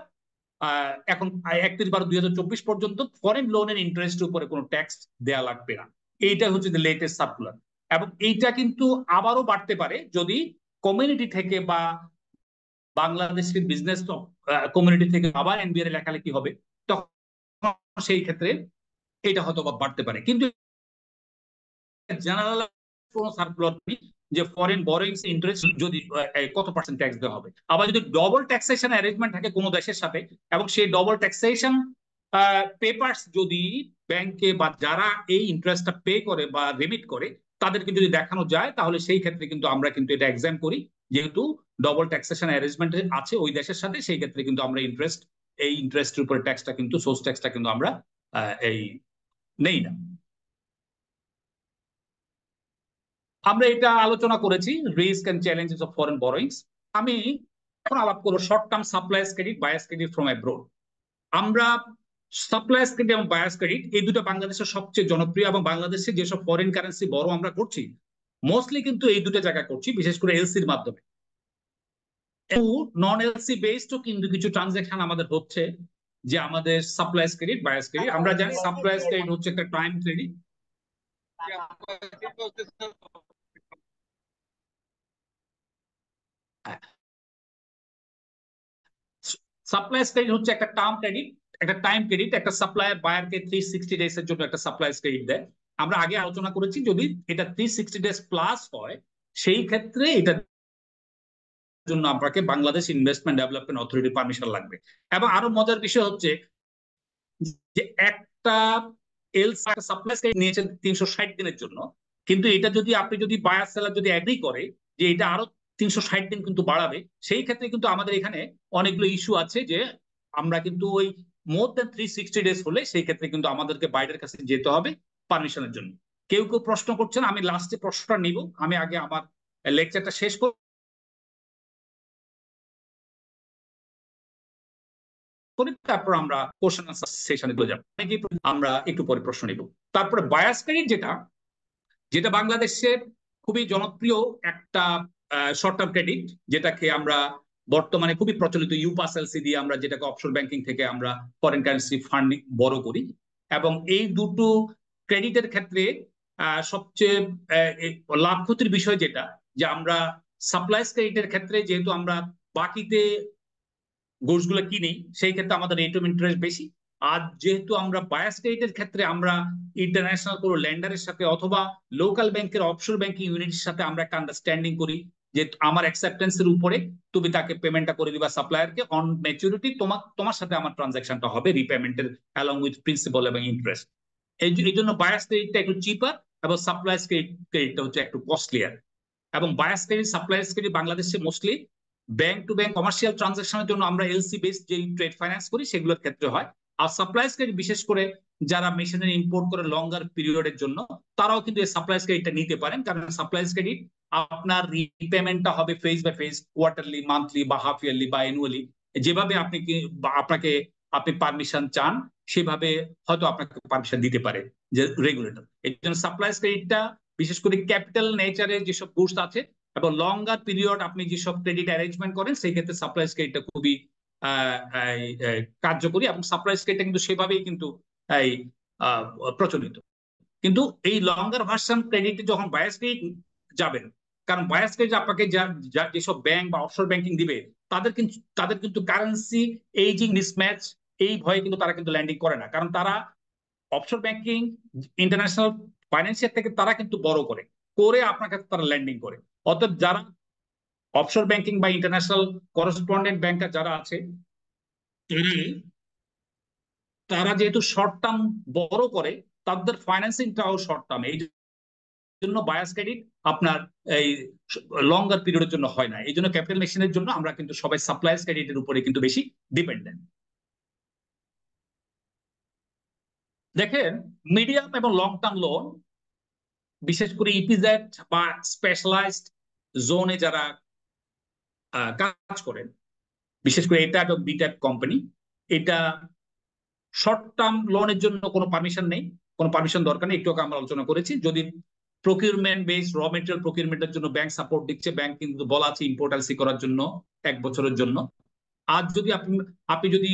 এখন 31/12/2024 পর্যন্ত ফরেন লোনের ইন্টারেস্টের উপরে কোনো ট্যাক্স দেয়া লাগবে না। এইটা হচ্ছে লেটেস্ট সার্কুলার, এবং এইটা কিন্তু আবারও বাড়তে পারে যদি কমিউনিটি থেকে বা বাংলাদেশের বিজনেস কমিউনিটি থেকে আবার এনবিআর এর লেখালেখি হবে, তখন সেই ক্ষেত্রে এটা হয়তো বাড়তে পারে। কিন্তু জেনারেল কোন সার্কুলার নেই যে ফরেন বরোইংস ইন্টারেস্ট যদি কত পার্সেন্ট ট্যাক্স দেওয়া হবে। আবার যদি ডবল ট্যাক্সেশন অ্যারেঞ্জমেন্ট থাকে কোনো দেশের সাথে, এবং সেই ডবল ট্যাক্সেশন পেপারস যদি ব্যাংকে বা যারা এই ইন্টারেস্টটা পে করে বা রিমিট করে তাদেরকে যদি দেখানো যায়, তাহলে সেই ক্ষেত্রে কিন্তু আমরা কিন্তু এটা এক্সাম করি, যেহেতু ডবল ট্যাক্সেশন অ্যারেঞ্জমেন্ট আছে ওই দেশের সাথে, সেই ক্ষেত্রে কিন্তু আমরা এই ইন্টারেস্টের উপরে ট্যাক্সটা কিন্তু সোর্স ট্যাক্সটা কিন্তু আমরা এই নেই না। আমরা এটা আলোচনা করেছি risk and challenges of foreign borrowings. আমি এখন আলাপ করবো short term suppliers credit, buyers credit from abroad. আমরা সাপ্লাইস ক্রেডিট এবং বায়াস ক্রেডিট এই দুটো বাংলাদেশের সবচেয়ে জনপ্রিয়, এবং বাংলাদেশে যেসব ফরেন কারেন্সি বড় আমরা করছি মোস্টলি কিন্তু এই দুটো জায়গায় করছি, বিশেষ করে এলসির মাধ্যমে। নন এলসি বেসডও কিন্তু কিছু ট্রানজাকশন আমাদের হচ্ছে, যে আমাদের সাপ্লাইস ক্রেডিট বায়াস ক্রেডিট। আমরা জানি সাপ্লাইস ক্রেডিট হচ্ছে একটা টাইম ক্রেডিট, সাপ্লাইস ক্রেডিট হচ্ছে একটা টার্ম ক্রেডিট, একটা টাইম ক্রেডিট। একটা সাপ্লায়ার বায়ারকে 360 ডেজ এর জন্য একটা সাপ্লাইস ক্রেডিট দেয়। আমরা আগে আলোচনা করেছি যদি এটা 360 ডেজ প্লাস হয়, সেই ক্ষেত্রে এটার জন্য আপনাকে Bangladesh investment development authority permission লাগবে। এবং আরো মজার বিষয় হচ্ছে যে একটা সাপ্লাইস ক্রেডিট নিয়েছেন 360 দিনের জন্য, কিন্তু এটা যদি আপনি যদি বায়ার সেলার যদি এগ্রি করে যে এটা আরো 360 দিন কিন্তু বাড়াবে, সেই ক্ষেত্রে কিন্তু আমাদের এখানে অনেকগুলো ইস্যু আছে, যে আমরা কিন্তু ওই মোর দেন 360 ডেজ হলে সেই ক্ষেত্রে কিন্তু আমাদেরকে বাইরের কাছে যেতে হবে পারমিশনের জন্য। কেউ প্রশ্ন করছেন, আমি লাস্টে প্রশ্নটা নিব, আমি আগে আমার লেকচারটা শেষ করব, তারপর আমরা কোশ্চেন আনসার সেশনে চলে যাব। আমরা একটু পরে প্রশ্ন নিব। তারপরে বায়াস ক্রেডিট, যেটা বাংলাদেশের খুবই জনপ্রিয় একটা শর্ট টার্ম ক্রেডিট, যেটাকে আমরা বর্তমানে খুবই প্রচলিত ইউপাসএলসি দিয়ে আমরা যেটাকে অফশোর ব্যাংকিং থেকে আমরা ফরেন কারেন্সি ফান্ডিং বড় করি। এবং এই দুটো ক্রেডিটের ক্ষেত্রে সবচেয়ে লাভ ক্ষতির বিষয় যেটা, যে আমরা সাপ্লাইজ ক্রেডিটের ক্ষেত্রে যেহেতু আমরা বাকিতে গুডস গুলো কিনি, সেই ক্ষেত্রে আমাদের রেট অফ ইন্টারেস্ট বেশি। আর যেহেতু আমরা বায়াস ক্রেডিটের ক্ষেত্রে আমরা ইন্টারন্যাশনাল কোনো ল্যান্ডারের সাথে অথবা লোকাল ব্যাংকের অফশোর ব্যাংকিং ইউনিটের সাথে আমরা একটা আন্ডারস্ট্যান্ডিং করি যে আমার অ্যাকসেপ্টেন্সের উপরে তুমি তাকে পেমেন্টটা করে দিবা সাপ্লায়ারকে, অন ম্যাচুরিটি তোমার সাথে আমার ট্রানজাকশনটা হবে রিপেমেন্টের অ্যালং উইথ প্রিন্সিপাল এবং ইন্টারেস্ট। এই জন্য বায়াস ক্রেডিটটা একটু চিপার এবং সাপ্লাইজ ক্রেডিটটা হচ্ছে একটু কস্টলিয়ার। এবং বায়াস ক্রেডিট সাপ্লাইজ ক্রেডিট বাংলাদেশে mostly bank to bank commercial ট্রানজাকশনের জন্য আমরা এলসি বেসড যে ট্রেড ফাইন্যান্স করি সেগুলোর ক্ষেত্রে হয়। আর সাপ্লাইজ ক্রেডিট বিশেষ করে যারা মেশিনারি ইম্পোর্ট করে লঙ্গার পিরিয়ডের জন্য তারাও কিন্তু এই সাপ্লাইজ ক্রেডিটটা নিতে পারেন, কারণ সাপ্লাইজ ক্রেডিট আপনার রিপেমেন্টটা হবে phase by phase, quarterly, monthly বা হাফ ইয়ারলি বা অ্যানুয়ালি, যেভাবে আপনি পারমিশন চান সেভাবে হয়তো আপনাকে পারমিশন দিতে পারে যে রেগুলেটর। এই জন্য সাপ্লাইজ ক্রেডিটটা বিশেষ করে ক্যাপিটাল নেচারের যেসব গুডস আছে এবং লঙ্গার পিরিয়ড আপনি যেসব ক্রেডিট অ্যারেঞ্জমেন্ট করেন সেই ক্ষেত্রে সাপ্লাইজ ক্রেডিটটা খুবই কার্যকরী, এবং সাপ্লাইজ ক্রেডিটটা কিন্তু সেভাবেই কিন্তু প্রচলিত। কিন্তু এই লঙ্গার ভার্সন ক্রেডিটে যখন বায়াস ক্রেডিট যাবেন, কারণ বায়াস ক্রেডিট আপনাকে যেসব ব্যাংক বা অফশোর ব্যাংকিং দিবে তাদের কিন্তু কারেন্সি এইজিং মিসম্যাচ এই ভয়ে কিন্তু তারা কিন্তু ল্যান্ডিং করে না, কারণ তারা অফশোর ব্যাংকিং ইন্টারন্যাশনাল ফাইন্যান্সিয়াল থেকে তারা কিন্তু বড় করে আপনার কাছে তারা ল্যান্ডিং করে। অর্থাৎ যারা অফশোর ব্যাংকিং বা ইন্টারন্যাশনাল করেসপন্ডেন্ট ব্যাংকার যারা আছে তারা যেহেতু শর্ট টার্ম বড় করে, তাদের ফাইন্যান্সিংটাও শর্ট টার্ম, এই জন্য বায়াস ক্রেডিট আপনার এই লঙ্গার পিরিয়ডের জন্য হয় না। এই জন্য ক্যাপিটাল মেশিনের জন্য আমরা কিন্তু সবাই সাপ্লাইজ ক্রেডিটের উপরে কিন্তু বেশি ডিপেন্ডেন্ট। দেখেন, মিডিয়াম এবং লং টার্ম লোন বিশেষ করে ইপিজেড বা স্পেশালাইজড জোনে যারা কাজ করেন, বিশেষ করে এটা এবং বিটাইপ কোম্পানি, এটা শর্ট টার্ম লোনের জন্য কোনো পারমিশন নেই, কোনো পারমিশন দরকার নেই। একটু আমরা আলোচনা করেছি, যদি প্রকিউরমেন্ট বেস র মেটেরিয়াল প্রকিউরমেন্টের জন্য ব্যাংক সাপোর্ট দিচ্ছে, ব্যাংক কিন্তু বলা আছে ইম্পোর্টালসি করার জন্য 1 বছরের জন্য। আর যদি আপনি যদি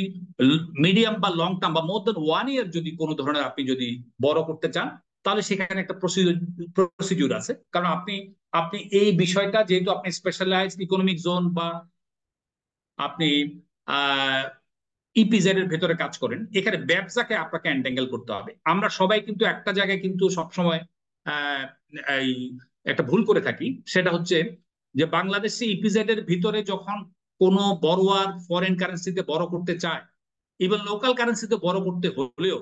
মিডিয়াম বা লং টার্ম বা মোর দেন 1 ইয়ার যদি কোনো ধরনের আপনি যদি বড় করতে চান, তাহলে সেখানে একটা প্রসিডিউর আছে। কারণ আপনি এই বিষয়টা যেহেতু আপনি স্পেশালাইজড ইকোনমিক জোন বা আপনি ইপিজেড এর ভেতরে কাজ করেন, এখানে ব্যবসাকে আপনাকে এন্টেঙ্গেল করতে হবে। আমরা সবাই কিন্তু একটা জায়গায় কিন্তু সবসময় একটা ভুল করে থাকি, সেটা হচ্ছে যে বাংলাদেশে ইপিজেড এর ভিতরে যখন কোনো বড়োয়ার ফরেন কারেন্সিতে বড় করতে চায়, ইভেন লোকাল কারেন্সিতে বড় করতে হলেও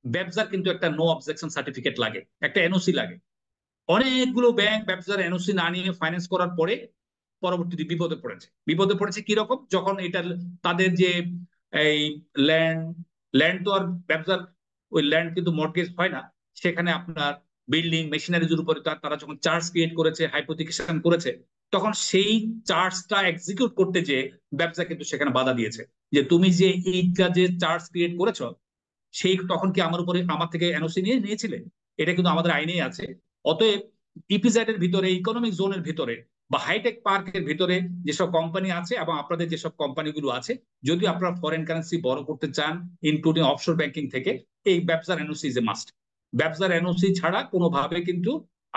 ব্যবসার কিন্তু একটা নো অবজেকশন সার্টিফিকেট লাগে, একটা এনওসি লাগে। অনেকগুলো ব্যাংক ব্যবসার এনওসি না নিয়ে ফাইন্যান্স করার পরে পরবর্তীতে বিপদে পড়েছে কিরকম, যখন এটা তাদের যে এই ল্যান্ড তো আর ব্যবসার ওই ল্যান্ড কিন্তু মর্টগেজ হয় না, সেখানে আপনার বিল্ডিং মেশিনারিজের উপরে তারা যখন চার্জ ক্রিয়েট করেছে, হাইপোথিকেশন করেছে, তখন সেই চার্জটা এক্সিকিউট করতে যে ব্যবসা কিন্তু সেখানে বাধা দিয়েছে যে তুমি যে এইটা যে চার্জ ক্রিয়েট করেছো সেই তখন কি আমার থেকে এনওসি নিয়েছিলে, এটা কিন্তু আমাদের আইনেই আছে। অতএব ইপিজেড এর ভিতরে, ইকোনমিক জোনের ভিতরে বা হাইটেক পার্কের ভিতরে যেসব কোম্পানি আছে এবং আপনাদের যেসব কোম্পানিগুলো আছে, যদি আপনারা ফরেন কারেন্সি বড় করতে চান ইনক্লুডিং অফশোর ব্যাংকিং থেকে, এই ব্যবসার এনওসি ইজ এ মাস্ট। ব্যবসার এনওসি ছাড়া কোনোভাবে কিন্তু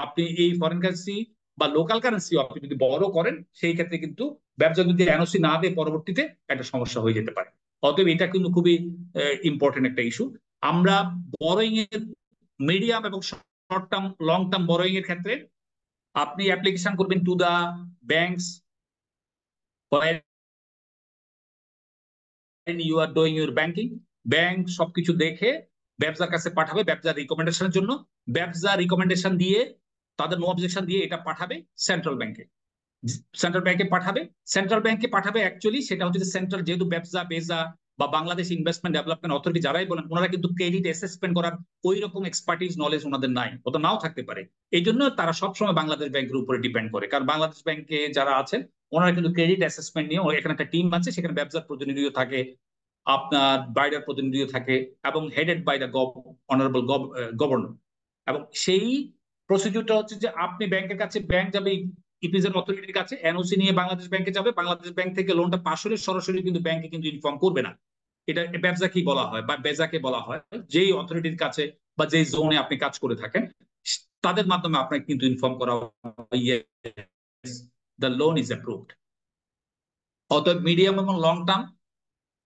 আপনি এই ফরেন কারেন্সি বা লোকাল কারেন্সি আপনি যদি বড় করেন, সেই ক্ষেত্রে কিন্তু ব্যবসা যদি এনওসি না দেয় পরবর্তীতে একটা সমস্যা হয়ে যেতে পারে। অতএব এটা কিন্তু খুবই ইম্পর্টেন্ট একটা ইস্যু। আমরা বরোইং এর মিডিয়াম এবং short term long term borrowing এর ক্ষেত্রে আপনি অ্যাপ্লিকেশন করবেন to the banks you are doing your banking. Bank সবকিছু দেখে ব্যবসার কাছে পাঠাবে ব্যবসার রিকমেন্ডেশনের জন্য, ব্যবসা রিকমেন্ডেশন দিয়ে তাদের নো অবজেকশন দিয়ে এটা পাঠাবে সেন্ট্রাল ব্যাংকে। সেন্ট্রাল ব্যাংকে পাঠাবে অ্যাকচুয়ালি সেটা হচ্ছে সেন্ট্রাল, যেহেতু ব্যবসা বেজা বা বাংলাদেশ ইনভেস্টমেন্ট ডেভেলপমেন্ট অথরিটি যারাই বলেন, ওনারা কিন্তু ক্রেডিট অ্যাসেসমেন্ট করার ওই রকম এক্সপার্টিস নলেজ ওনাদের নাই, ওটা নাও থাকতে পারে। এই জন্য তারা সবসময় বাংলাদেশ ব্যাংকের উপরে ডিপেন্ড করে, কারণ বাংলাদেশ ব্যাংকে যারা আছেন ওনারা কিন্তু ক্রেডিট অ্যাসেসমেন্ট নিয়ে, এখানে একটা টিম আছে, সেখানে ব্যবসার প্রতিনিধিও থাকে, আপনার বাইরের প্রতিনিধিও থাকে এবং headed by the honourable governor. এবং সেই প্রসিডিউরটা হচ্ছে যে আপনি ব্যাংকের কাছে, ব্যাংক যাবে ইপিজেড অথরিটির কাছে, এনওসি নিয়ে বাংলাদেশ ব্যাংকে যাবে, বাংলাদেশ ব্যাংক থেকে লোনটা পাস হলে সরাসরি কিন্তু ব্যাংকে কিন্তু ইনফর্ম করবে না, এটা ব্যবসা কি বলা হয় বা বেজাকে বলা হয়, যেই অথরিটির কাছে বা যেই জোনে আপনি কাজ করে থাকেন তাদের মাধ্যমে আপনাকে কিন্তু ইনফর্ম করা হয় দ্য লোন ইজ অ্যাপ্রুভড। অতএব মিডিয়াম এবং লং টার্ম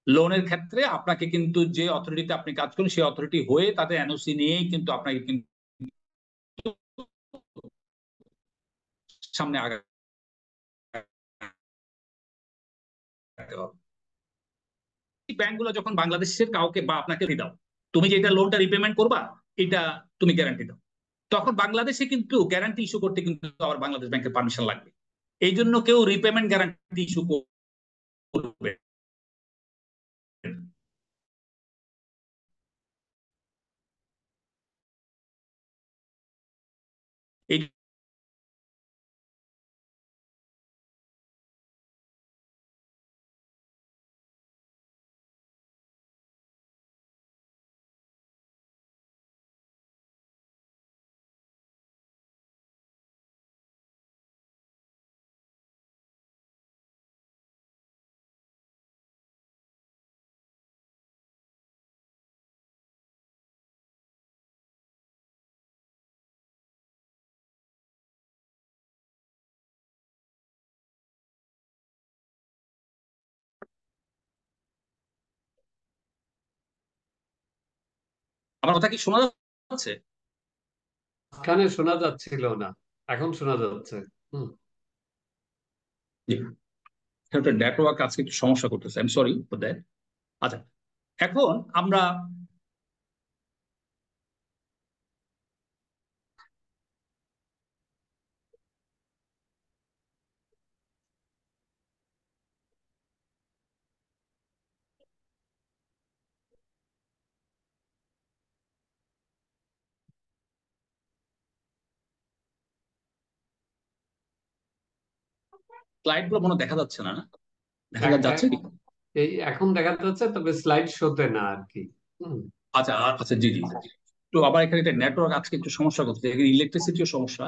লোনের ক্ষেত্রে আপনাকে কিন্তু যে অথরিটিতে আপনি কাজ করেন সেই অথরিটি হয়ে তাদের এনওসি নিয়েই কিন্তু আপনাকে কিন্তু সামনে আগাতে হবে। ব্যাংকগুলো যখন বাংলাদেশের কাউকে বা আপনাকে দাও, তুমি যে এটা লোনটা রিপেমেন্ট করবা এটা তুমি গ্যারান্টি দাও, তখন বাংলাদেশে কিন্তু গ্যারান্টি ইস্যু করতে কিন্তু আবার বাংলাদেশ ব্যাংকের পারমিশন লাগবে। এই জন্য কেউ রিপেমেন্ট গ্যারান্টি ইস্যু করবে এই আমার কথা কি শোনা যাচ্ছে? এখানে শোনা যাচ্ছিল না, এখন শোনা যাচ্ছে। নেটওয়ার্ক আজকে একটু সমস্যা করতেছে, I am sorry for that. আচ্ছা, এখন আমরা স্লাইড গুলো মনে হয় দেখা যাচ্ছে না, না? দেখা যাচ্ছে কি? এই এখন দেখা যাচ্ছে, তবে স্লাইড শোতে না আর কি। আচ্ছা আচ্ছা, জি জি। তো আবার এখানে একটা নেটওয়ার্ক আজকে একটু সমস্যা করছে, এখানে ইলেকট্রিসিটিও সমস্যা।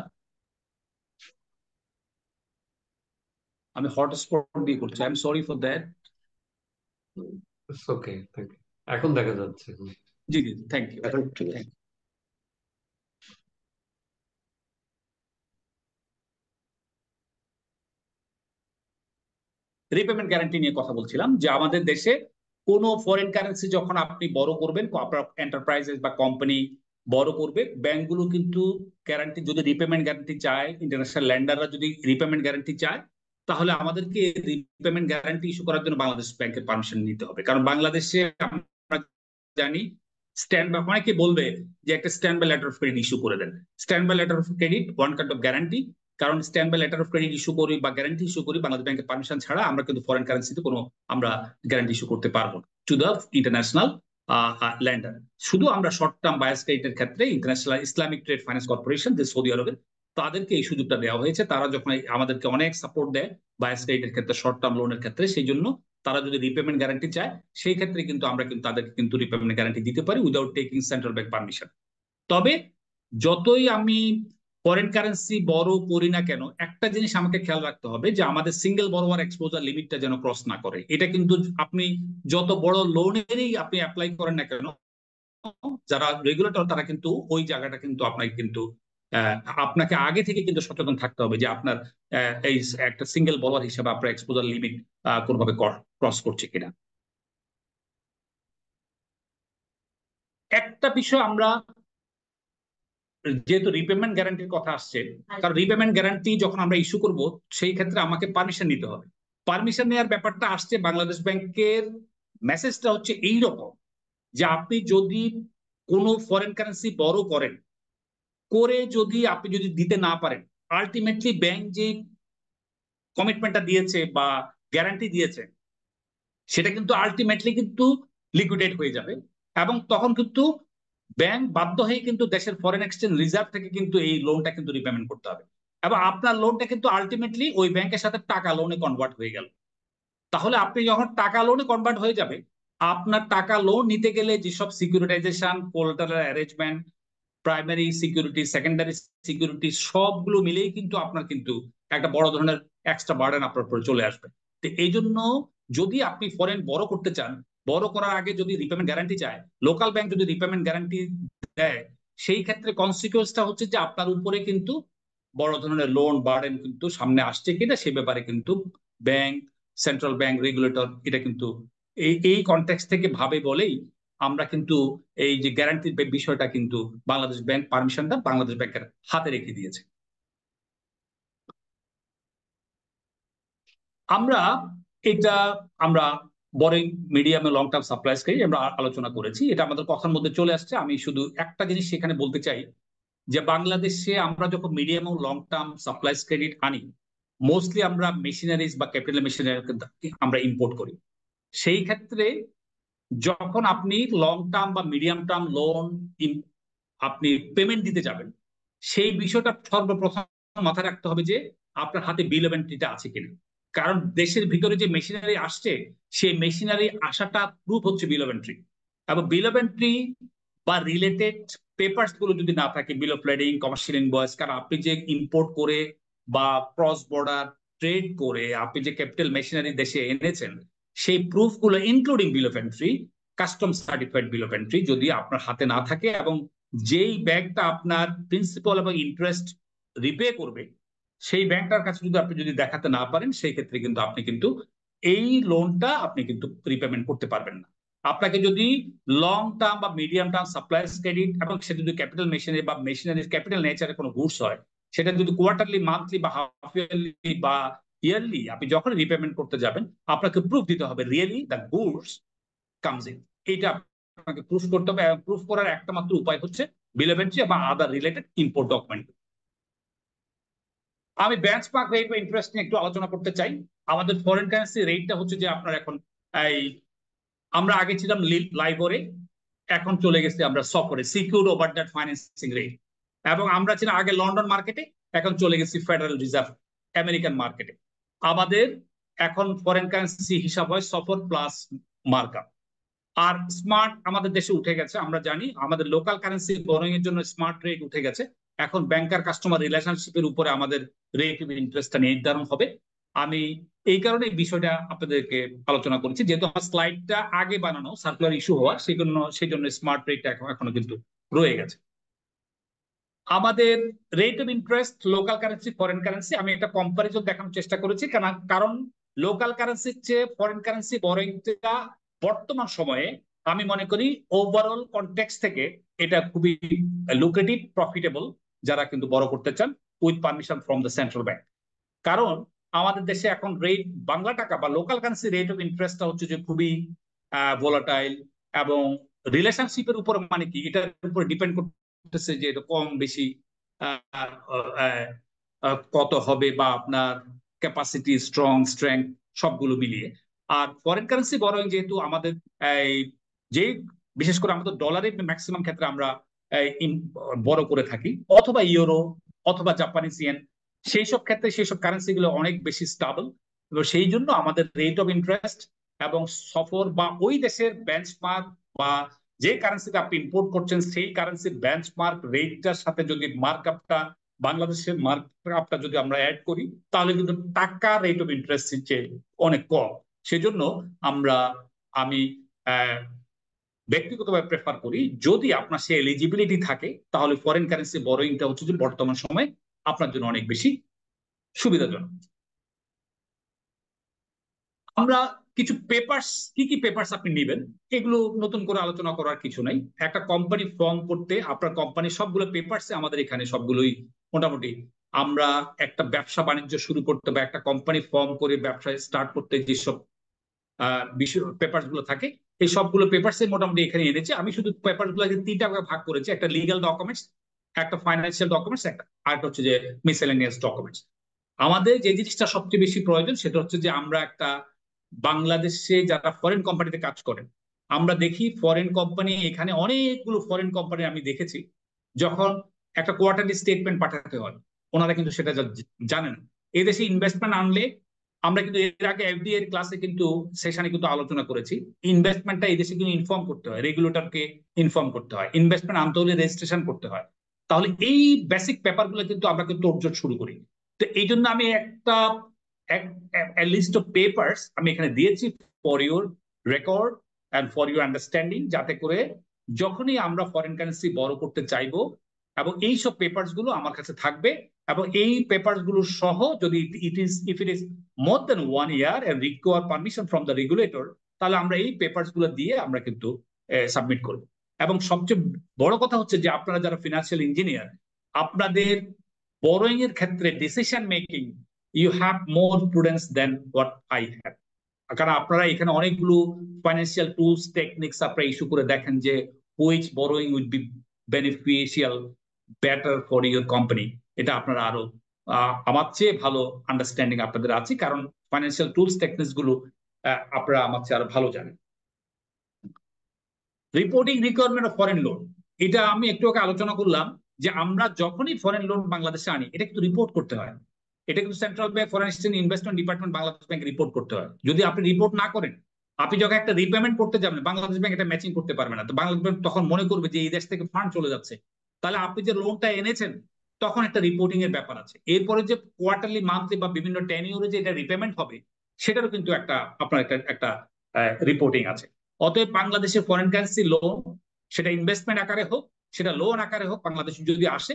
আমি হটস্পট দিয়ে করছি, I am sorry for that. Okay, এখন দেখা যাচ্ছে। জি জি, থ্যাংক ইউ। এখন ঠিক আছে। রিপেমেন্ট গ্যারান্টি নিয়ে কথা বলছিলাম যে আমাদের দেশে কোনো ফরেন কারেন্সি যখন আপনি বড় করবেন, আপনার এন্টারপ্রাইজেস বা কোম্পানি বড় করবে, ব্যাংকগুলো কিন্তু গ্যারান্টি যদি রিপেমেন্ট গ্যারান্টি চায়, ইন্টারন্যাশনাল ল্যান্ডাররা যদি রিপেমেন্ট গ্যারান্টি চায়, তাহলে আমাদেরকে রিপেমেন্ট গ্যারান্টি ইস্যু করার জন্য বাংলাদেশ ব্যাংকের পারমিশন নিতে হবে। কারণ বাংলাদেশে আমরা জানি স্ট্যান্ড বাই, অনেকে বলবে যে একটা standby letter of credit issue করে দেন। Standby letter of credit one kind of guarantee, কারণ standby letter of credit issue করি বা গ্যারান্টি ইস্যু করি বাংলাদেশ ব্যাংকের পারমিশন ছাড়া, আমরা কিন্তু ফরেন কারেন্সিতে কোনো আমরা গ্যারান্টি ইস্যু করতে পারবো না টু দ্য ইন্টারন্যাশনাল ল্যান্ডার। শুধু আমরা শর্ট টার্ম বায়াস ক্রেডিটের ক্ষেত্রে international Islamic trade finance corporation, যে সৌদি আরবের, তাদেরকে এই সুযোগটা দেওয়া হয়েছে। তারা যখন আমাদেরকে অনেক সাপোর্ট দেয় বায়াস ক্রেডিটের ক্ষেত্রে, শর্ট টার্ম লোনের ক্ষেত্রে, সেই জন্য তারা যদি রিপেমেন্ট গ্যারান্টি চায় সেই ক্ষেত্রে কিন্তু আমরা কিন্তু তাদেরকে কিন্তু রিপেমেন্ট গ্যারান্টি দিতে পারি without taking central bank permission. তবে যতই আমি ফরেন কারেন্সি বড় করি না কেন, একটা জিনিস আমাকে খেয়াল রাখতে হবে যে আমাদের সিঙ্গেল বড়োয়ার এক্সপোজার লিমিটটা যেন ক্রস না করে। এটা কিন্তু আপনি যত বড় লোনেরই আপনি অ্যাপ্লাই করেন না কেন, যারা রেগুলেটর তারা কিন্তু ওই জায়গাটা কিন্তু আপনাকে কিন্তু আপনাকে আগে থেকে কিন্তু সচেতন থাকতে হবে যে আপনার এই একটা সিঙ্গেল বড়োয়ার হিসেবে আপনার এক্সপোজার লিমিট কোনোভাবে ক্রস করছে কিনা। একটা বিষয় আমরা, যেহেতু রিপেমেন্ট গ্যারান্টির কথা আসছে, কারণ রিপেমেন্ট গ্যারান্টি যখন আমরা ইস্যু করব সেই ক্ষেত্রে আমাকে পারমিশন নিতে হবে। পারমিশন নেওয়ার ব্যাপারটা আসছে বাংলাদেশ ব্যাংকের মেসেজটা হচ্ছে এইরকম যে আপনি যদি কোনো ফরেন কারেন্সি বড় করেন, করে যদি আপনি যদি দিতে না পারেন, আলটিমেটলি ব্যাংক যে কমিটমেন্টটা দিয়েছে বা গ্যারান্টি দিয়েছে সেটা কিন্তু আলটিমেটলি কিন্তু লিকুইডেট হয়ে যাবে, এবং তখন কিন্তু ব্যাংক বাধ্য হয়ে কিন্তু দেশের ফরেন এক্সচেঞ্জ রিজার্ভ থেকে কিন্তু এই লোনটা কিন্তু রিপেমেন্ট করতে হবে, এবং আপনার লোনটা কিন্তু আলটিমেটলি ওই ব্যাংকের সাথে টাকা লোনে কনভার্ট হয়ে গেল। তাহলে আপনি যখন টাকা লোনে কনভার্ট হয়ে যাবে, আপনার টাকা লোন নিতে গেলে যেসব securitisation, collateral arrangement, primary security, secondary security, সবগুলো মিলেই কিন্তু আপনার কিন্তু একটা বড় ধরনের এক্সট্রা বার্ডেন আপনার উপরে চলে আসবে। তো এই জন্য যদি আপনি ফরেন বড় করতে চান, বড় করার আগে যদি রিপেমেন্ট গ্যারান্টি চায়, লোকাল ব্যাংক যদি রিপেমেন্ট গ্যারান্টি দেয়, সেই ক্ষেত্রে কনসিকুয়েন্সটা হচ্ছে যে আপনার উপরে কিন্তু বড় ধরনের লোন বার্ডেন কিন্তু সামনে আসছে কিনা সে ব্যাপারে কিন্তু ব্যাংক, সেন্ট্রাল ব্যাংক, রেগুলেটর এটা কিন্তু এই কনটেক্সট থেকে ভাবে বলেই আমরা কিন্তু এই যে গ্যারান্টির বিষয়টা কিন্তু বাংলাদেশ ব্যাংক পারমিশনটা বাংলাদেশ ব্যাংকের হাতে রেখে দিয়েছে। আমরা বড় মিডিয়ামে লং টার্ম সাপ্লাইজ আমরা আলোচনা করেছি, এটা আমাদের কথার মধ্যে চলে আসছে। আমি শুধু একটা জিনিস সেখানে বলতে চাই যে বাংলাদেশে আমরা যখন মিডিয়াম ও লং টার্ম সাপ্লাইজ ক্রেডিট আনি, মোস্টলি আমরা মেশিনারিজ বা ক্যাপিটাল মেশিনারি আমরা ইম্পোর্ট করি। সেই ক্ষেত্রে যখন আপনি লং টার্ম বা মিডিয়াম টার্ম লোন আপনি পেমেন্ট দিতে যাবেন, সেই বিষয়টা সর্বপ্রথম মাথায় রাখতে হবে যে আপনার হাতে বিল অফ এন্ট্রিটা আছে কিনা। কারণ দেশের ভিতরে যে মেশিনারি আসছে, সেই মেশিনারি আসাটা প্রুফ হচ্ছে বিল অফ এন্ট্রি। এবং বিল অফ এন্ট্রি বা রিলেটেড পেপারস গুলো যদি না থাকে, বিল অফ লেডিং, কমার্শিয়াল ইনভয়েস, কারণ আপনি যে ইম্পোর্ট করে বা ক্রস বর্ডার ট্রেড করে আপনি যে ক্যাপিটাল মেশিনারি দেশে এনেছেন, সেই প্রুফ গুলো including bill of entry, custom certified bill of entry যদি আপনার হাতে না থাকে, এবং যেই ব্যাংকটা আপনার প্রিন্সিপাল এবং ইন্টারেস্ট রিপে করবে সেই ব্যাংকটার কাছে যদি আপনি দেখাতে না পারেন, সেই ক্ষেত্রে কিন্তু আপনি কিন্তু এই লোনটা আপনি কিন্তু রিপেমেন্ট করতে পারবেন না। আপনাকে যদি লং টার্ম বা মিডিয়াম টার্ম সাপ্লাইজ ক্রেডিট, এবং সেটা যদি ক্যাপিটাল মেশিনারি বা মেশিনারি ক্যাপিটাল নেচারের কোনো গুডস হয়, সেটা যদি কোয়ার্টারলি, মান্থলি বা হাফ ইয়ারলি বা ইয়ারলি আপনি যখন রিপেমেন্ট করতে যাবেন, আপনাকে প্রুফ দিতে হবে really the goods comes in. এটা আপনাকে প্রুফ করতে হবে, এবং প্রুফ করার একটা মাত্র উপায় হচ্ছে বিল অফ এন্ট্রি বা আদার রিলেটেড ইম্পোর্ট ডকুমেন্ট। আমি বেঞ্চমার্ক রেট বা ইন্টারেস্ট নিয়ে একটু আলোচনা করতে চাই। আমাদের ফরেন কারেন্সি রেটটা হচ্ছে যে আপনার এখন আমরা আগে ছিলাম লাইবরে, এখন চলে গেছি আমরা সফরে, secured over that financing rate. এবং আমরা ছিলাম আগে লন্ডন মার্কেটে, এখন চলে গেছি ফেডারেল রিজার্ভ আমেরিকান মার্কেটে। আমাদের এখন ফরেন কারেন্সি হিসাব হয় সফর প্লাস মার্কআপ। আর স্মার্ট আমাদের দেশে উঠে গেছে, আমরা জানি আমাদের লোকাল কারেন্সি বরোইং এর জন্য স্মার্ট রেট উঠে গেছে। এখন ব্যাংকার কাস্টমার রিলেশনশিপের উপরে আমাদের রেট অফ ইন্টারেস্টটা নির্ধারণ হবে। আমি এই কারণে এই বিষয়টা আপনাদেরকে আলোচনা করেছি, যেহেতু আমার স্লাইডটা আগে বানানো, সার্কুলার ইস্যু হওয়ার সেই জন্য স্মার্ট রেটটা এখনো কিন্তু রয়ে গেছে। আমাদের rate of interest local currency, foreign currency, আমি একটা কম্পারিজন দেখানোর চেষ্টা করেছি, কারণ লোকাল কারেন্সির চেয়ে ফরেন কারেন্সি বরোইংটা বর্তমান সময়ে আমি মনে করি ওভারঅল কনটেক্সট থেকে এটা খুবই লুক্রেটিভ, প্রফিটেবল যারা কিন্তু বড় করতে চান with permission from the central bank. কারণ আমাদের দেশে এখন রেট, বাংলা টাকা বা লোকাল কারেন্সি রেট অফ ইন্টারেস্টটা হচ্ছে যে খুবই ভোলাটাইল, এবং রিলেশনশিপের উপর, মানে কি এটার উপর ডিপেন্ড করতেছে যে এটা কম বেশি কত হবে, বা আপনার ক্যাপাসিটি, স্ট্রেংথ সবগুলো মিলিয়ে। আর ফরেন কারেন্সি বরং যেহেতু আমাদের যে বিশেষ করে আমাদের ডলারে ম্যাক্সিমাম ক্ষেত্রে আমরা বড় করে থাকি, অথবা ইউরো অথবা জাপানিজ ইয়েন, সেই সব ক্ষেত্রে সেই সব কারেন্সি গুলো অনেক বেশি স্টেবল, এবং সেই জন্য আমাদের রেট অফ ইন্টারেস্ট এবং সফর বা ওই দেশের বেঞ্চমার্ক বা যে কারেন্সিটা আপনি ইম্পোর্ট করছেন সেই কারেন্সির বেঞ্চমার্ক রেটটার সাথে যদি মার্কআপটা, বাংলাদেশের মার্কআপটা যদি আমরা অ্যাড করি, তাহলে কিন্তু টাকা রেট অফ ইন্টারেস্ট চেয়ে অনেক কম। সেজন্য আমি ব্যক্তিগতভাবে প্রেফার করি, যদি আপনার সে এলিজিবিলিটি থাকে, তাহলে ফরেন কারেন্সি বরোইংটা হচ্ছে যে বর্তমান সময়ে আপনার জন্য অনেক বেশি সুবিধাজনক। আমরা কিছু পেপারস, কি পেপারস আপনি নেবেন, এগুলো নতুন করে আলোচনা করার কিছু নাই। একটা কোম্পানি ফর্ম করতে আপনার কোম্পানির সবগুলো পেপারস আমাদের এখানে সবগুলোই মোটামুটি, আমরা একটা ব্যবসা বাণিজ্য শুরু করতে বা একটা কোম্পানি ফর্ম করে ব্যবসা স্টার্ট করতে যেসব পেপারস গুলো থাকে, এই সবগুলো পেপারস মোটামুটি এখানে এনেছে। আমি শুধু পেপারস গুলো তিনটা ভাগ করেছি, একটা লিগাল ডকুমেন্টস, একটা ফাইন্যান্সিয়াল ডকুমেন্টস, একটা আরেকটা হচ্ছে যে মিসেলেনিয়াস ডকুমেন্টস। আমাদের যে জিনিসটা সবচেয়ে বেশি প্রয়োজন সেটা হচ্ছে যে আমরা একটা বাংলাদেশে যারা ফরেন কোম্পানিতে কাজ করেন, আমরা দেখি ফরেন কোম্পানি, এখানে অনেকগুলো ফরেন কোম্পানি আমি দেখেছি, যখন একটা কোয়ার্টারলি স্টেটমেন্ট পাঠাতে হয়, ওনারা কিন্তু সেটা জানেন। এই দেশে ইনভেস্টমেন্ট আনলে, আমরা কিন্তু এর আগে এফডিএ এর ক্লাসে কিন্তু সেশনে কিন্তু আলোচনা করেছি, ইনভেস্টমেন্টটা এই দেশে কিন্তু ইনফর্ম করতে হয়, রেগুলেটরকে ইনফর্ম করতে হয়, ইনভেস্টমেন্ট আনতে হলে রেজিস্ট্রেশন করতে হয়। তাহলে এই বেসিক পেপারগুলো কিন্তু আমরা কিন্তু তোড়জোড় শুরু করি। তো এই জন্য আমি a list of papers আমি এখানে দিয়েছি for your record, and for your understanding, যাতে করে যখনই আমরা ফরেন কারেন্সি বড় করতে চাইবো এবং এইসব পেপারস গুলো আমার কাছে থাকবে, এবং এই পেপারস গুলো সহ যদি if it is more than 1 year and require permission from the regulator, তাহলে আমরা এই পেপারস গুলো দিয়ে আমরা কিন্তু সাবমিট করব। এবং সবচেয়ে বড় কথা হচ্ছে যে আপনারা যারা ফিনান্সিয়াল ইঞ্জিনিয়ার, আপনাদের বরোয়িং এর ক্ষেত্রে decision making, you have more prudence than what I have. কারণ আপনারা এখানে অনেকগুলো ফাইন্যান্সিয়াল টুলস টেকনিক্স আপনারা ইস্যু করে দেখেন যে which borrowing would be beneficial better for your company. এটা আপনারা আরো আমার চেয়ে ভালো আন্ডারস্ট্যান্ডিং আপনাদের আছে, কারণ ফাইন্যান্সিয়াল টুলস টেকনিক্স গুলো আপনারা আমার চেয়ে আরো ভালো জানেন। Reporting requirement of foreign loan, এটা আমি একটু আগে আলোচনা করলাম যে আমরা যখনই ফরেন লোন বাংলাদেশে আনি এটা কিন্তু রিপোর্ট করতে হয়। এটা কিন্তু central bank foreign exchange investment department Bangladesh bank report করতে হয়। যদি আপনি রিপোর্ট না করেন, আপনি যখন একটা রিপেমেন্ট করতে যাবেন বাংলাদেশ ব্যাংক এটা ম্যাচিং করতে পারবে না, তো বাংলাদেশ ব্যাংক তখন মনে করবে যে এই দেশ থেকে ফান্ড চলে যাচ্ছে, তাহলে আপনি যে লোনটা এনেছেন তখন একটা রিপোর্টিং এর ব্যাপার আছে। এরপরে যে কোয়ার্টারলি মান্থলি বা বিভিন্ন টেনিউরে যে এটা রিপেমেন্ট হবে সেটারও কিন্তু একটা আপনার একটা রিপোর্টিং আছে। অতএব বাংলাদেশের ফরেন কারেন্সি লোন, সেটা ইনভেস্টমেন্ট আকারে হোক সেটা লোন আকারে হোক, বাংলাদেশে যদি আসে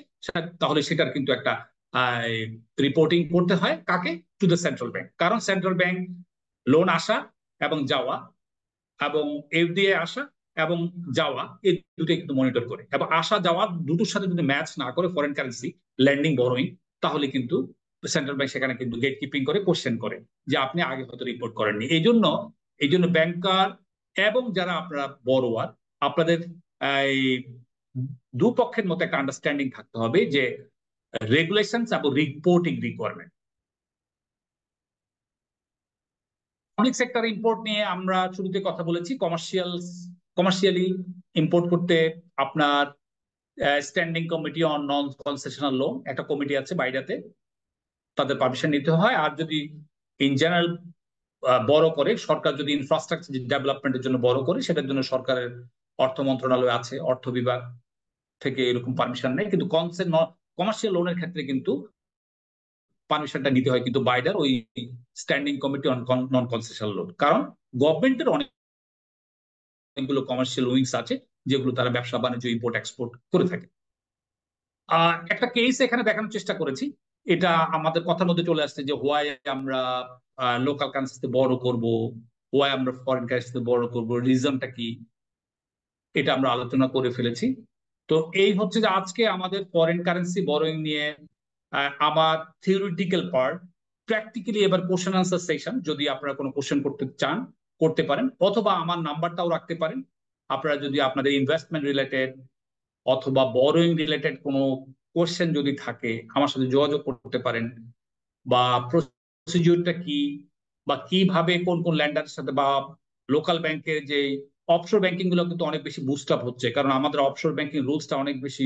তাহলে সেটার কিন্তু একটা রিপোর্টিং করতে হয় কাকে, টু দ্য সেন্ট্রাল ব্যাংক। কারণ সেন্ট্রাল ব্যাংক লোন আসা এবং যাওয়া এবং এফডিআই আসা এবং যাওয়া এই দুটোই কিন্তু মনিটর করে, এবং আসা যাওয়া দুটোর সাথে যদি ম্যাচ না করে ফরেন কারেন্সি ল্যান্ডিং বরোইং, তাহলে কিন্তু সেন্ট্রাল ব্যাংক সেখানে কিন্তু গেট কিপিং করে, কোশ্চেন করে যে আপনি আগে হয়তো রিপোর্ট করেননি। এই জন্য ব্যাংকার এবং যারা আপনারা বড়োয়ার, আপনাদের এই দুপক্ষের মধ্যে একটা আন্ডারস্ট্যান্ডিং থাকতে হবে যে রেগুলেশনস এবং reporting requirement. Public sector import নিয়ে আমরা শুরুতে কথা বলেছি। কমার্শিয়ালি ইম্পোর্ট করতে আপনার standing committee on non concessional loan একটা কমিটি আছে বাইরেতে, তাদের পারমিশন নিতে হয়। আর যদি ইন জেনারেল বড় করে সরকার, যদি ইনফ্রাস্ট্রাকচার ডেভেলপমেন্টের জন্য বড় করে, সেটার জন্য সরকারের অর্থ মন্ত্রণালয় আছে, অর্থ বিভাগ থেকে এরকম পারমিশন নেই। কিন্তু কমার্শিয়াল লোনের ক্ষেত্রে কিন্তু পারমিশনটা নিতে হয় কিন্তু বাইরের ওই standing committee on non concessional loan. কারণ গভর্নমেন্টের অনেকগুলো কমার্শিয়াল উইংস আছে যেগুলো তারা ব্যবসা বাণিজ্য ইম্পোর্ট এক্সপোর্ট করে থাকে। একটা কেস এখানে দেখানোর চেষ্টা করেছি, এটা আমাদের কথার মধ্যে চলে আসছে যে হোয়াই আমরা লোকাল কারেন্সিতে বড় করব, হোয়াই আমরা ফরেন কারেন্সিতে বড় করব, রিজনটা কি, এটা আমরা আলোচনা করে ফেলেছি। তো এই হচ্ছে যে আজকে আমাদের ফরেন কারেন্সি বরোইং নিয়ে আমার থিওরিটিক্যাল পার্ট। প্র্যাকটিক্যালি এবার কোশ্চেন আনসার সেশন, যদি আপনারা কোনো কোশ্চেন করতে চান করতে পারেন, অথবা আমার নাম্বারটাও রাখতে পারেন। আপনারা যদি আপনাদের ইনভেস্টমেন্ট রিলেটেড অথবা বরোইং রিলেটেড কোনো কোশ্চেন যদি থাকে আমার সাথে যোগাযোগ করতে পারেন, বা প্রসিডিউরটা কি, বা কিভাবে কোন কোন ল্যান্ডারের সাথে, বা লোকাল ব্যাংকের যে অফশোর ব্যাংকিং গুলো কিন্তু অনেক বেশি বুস্ট আপ হচ্ছে, কারণ আমাদের অফশোর ব্যাংকিং রুলসটা অনেক বেশি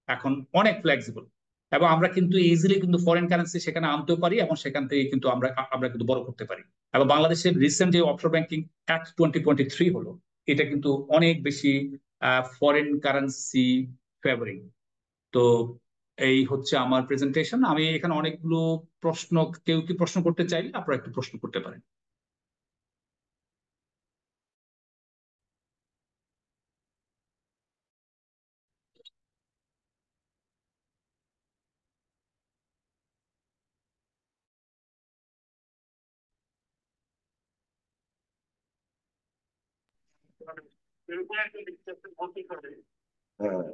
এখন অনেক ফ্লেক্সিবল, এবং আমরা কিন্তু ইজিলি কিন্তু ফরেন কারেন্সি সেখানে আনতেও পারি এবং সেখান থেকে কিন্তু আমরা কিন্তু বড় করতে পারি। এবং বাংলাদেশের রিসেন্ট যে অফশোর ব্যাংকিং অ্যাক্ট 2023 হলো, এটা কিন্তু অনেক বেশি ফরেন কারেন্সি ফেভারিং। তো এই হচ্ছে আমার প্রেজেন্টেশন। আমি এখানে অনেকগুলো প্রশ্ন, কেউ কি প্রশ্ন করতে চাইলে আপনারা একটু প্রশ্ন করতে পারেন। হ্যাঁ,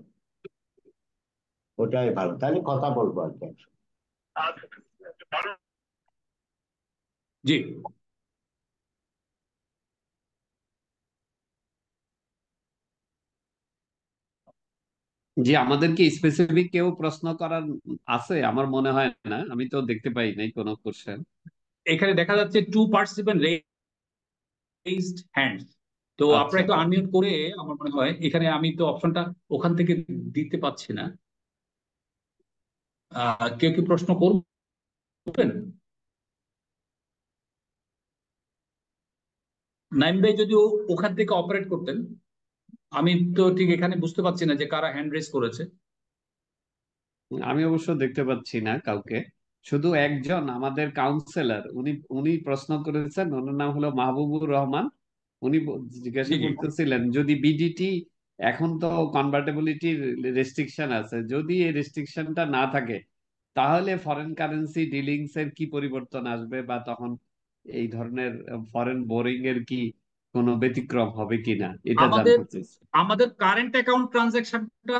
ওটাই ভালো, তাহলে কথা বলবো আর কি। জি, জি, আমাদের কি স্পেসিফিক কেউ প্রশ্ন করার আছে? আমার মনে হয় না, আমি তো দেখতে পাই নাই কোনো কোশ্চেন। এখানে দেখা যাচ্ছে 2 পার্টিসিপেন্ট রেইজড হ্যান্ডস। তো আচ্ছা, আপনারা একটু আনমিউট করে, আমার মনে হয় এখানে আমি তো অপশনটা ওখান থেকে দিতে পাচ্ছি না। কেউ কি প্রশ্ন করবেন? নাইম ভাই যদি ওখান থেকে অপারেট করতেন। আমি তো ঠিক এখানে বুঝতে পারছি না যে কারা হ্যান্ড রেজ করেছে। আমি অবশ্য দেখতে পাচ্ছি না কাউকে, শুধু একজন আমাদের কাউন্সিলর, উনি উনি প্রশ্ন করেছেন, ওনার নাম হলো মাহবুবুর রহমান। উনি জি জিজ্ঞাসা জি করতেছিলেন যদি বিডিটি, এখন তো কনভার্টেবিলিটির রেস্ট্রিকশন আছে, যদি এই রেস্ট্রিকশনটা না থাকে তাহলে ফরেন কারেন্সি ডিলিংস এর কি পরিবর্তন আসবে, বা তখন এই ধরনের ফরেন বোরিং এর কি কোনো ব্যতিক্রম হবে কিনা, এটা আমাদের জানতে চাইছি। আমাদের কারেন্ট অ্যাকাউন্ট ট্রানজাকশনটা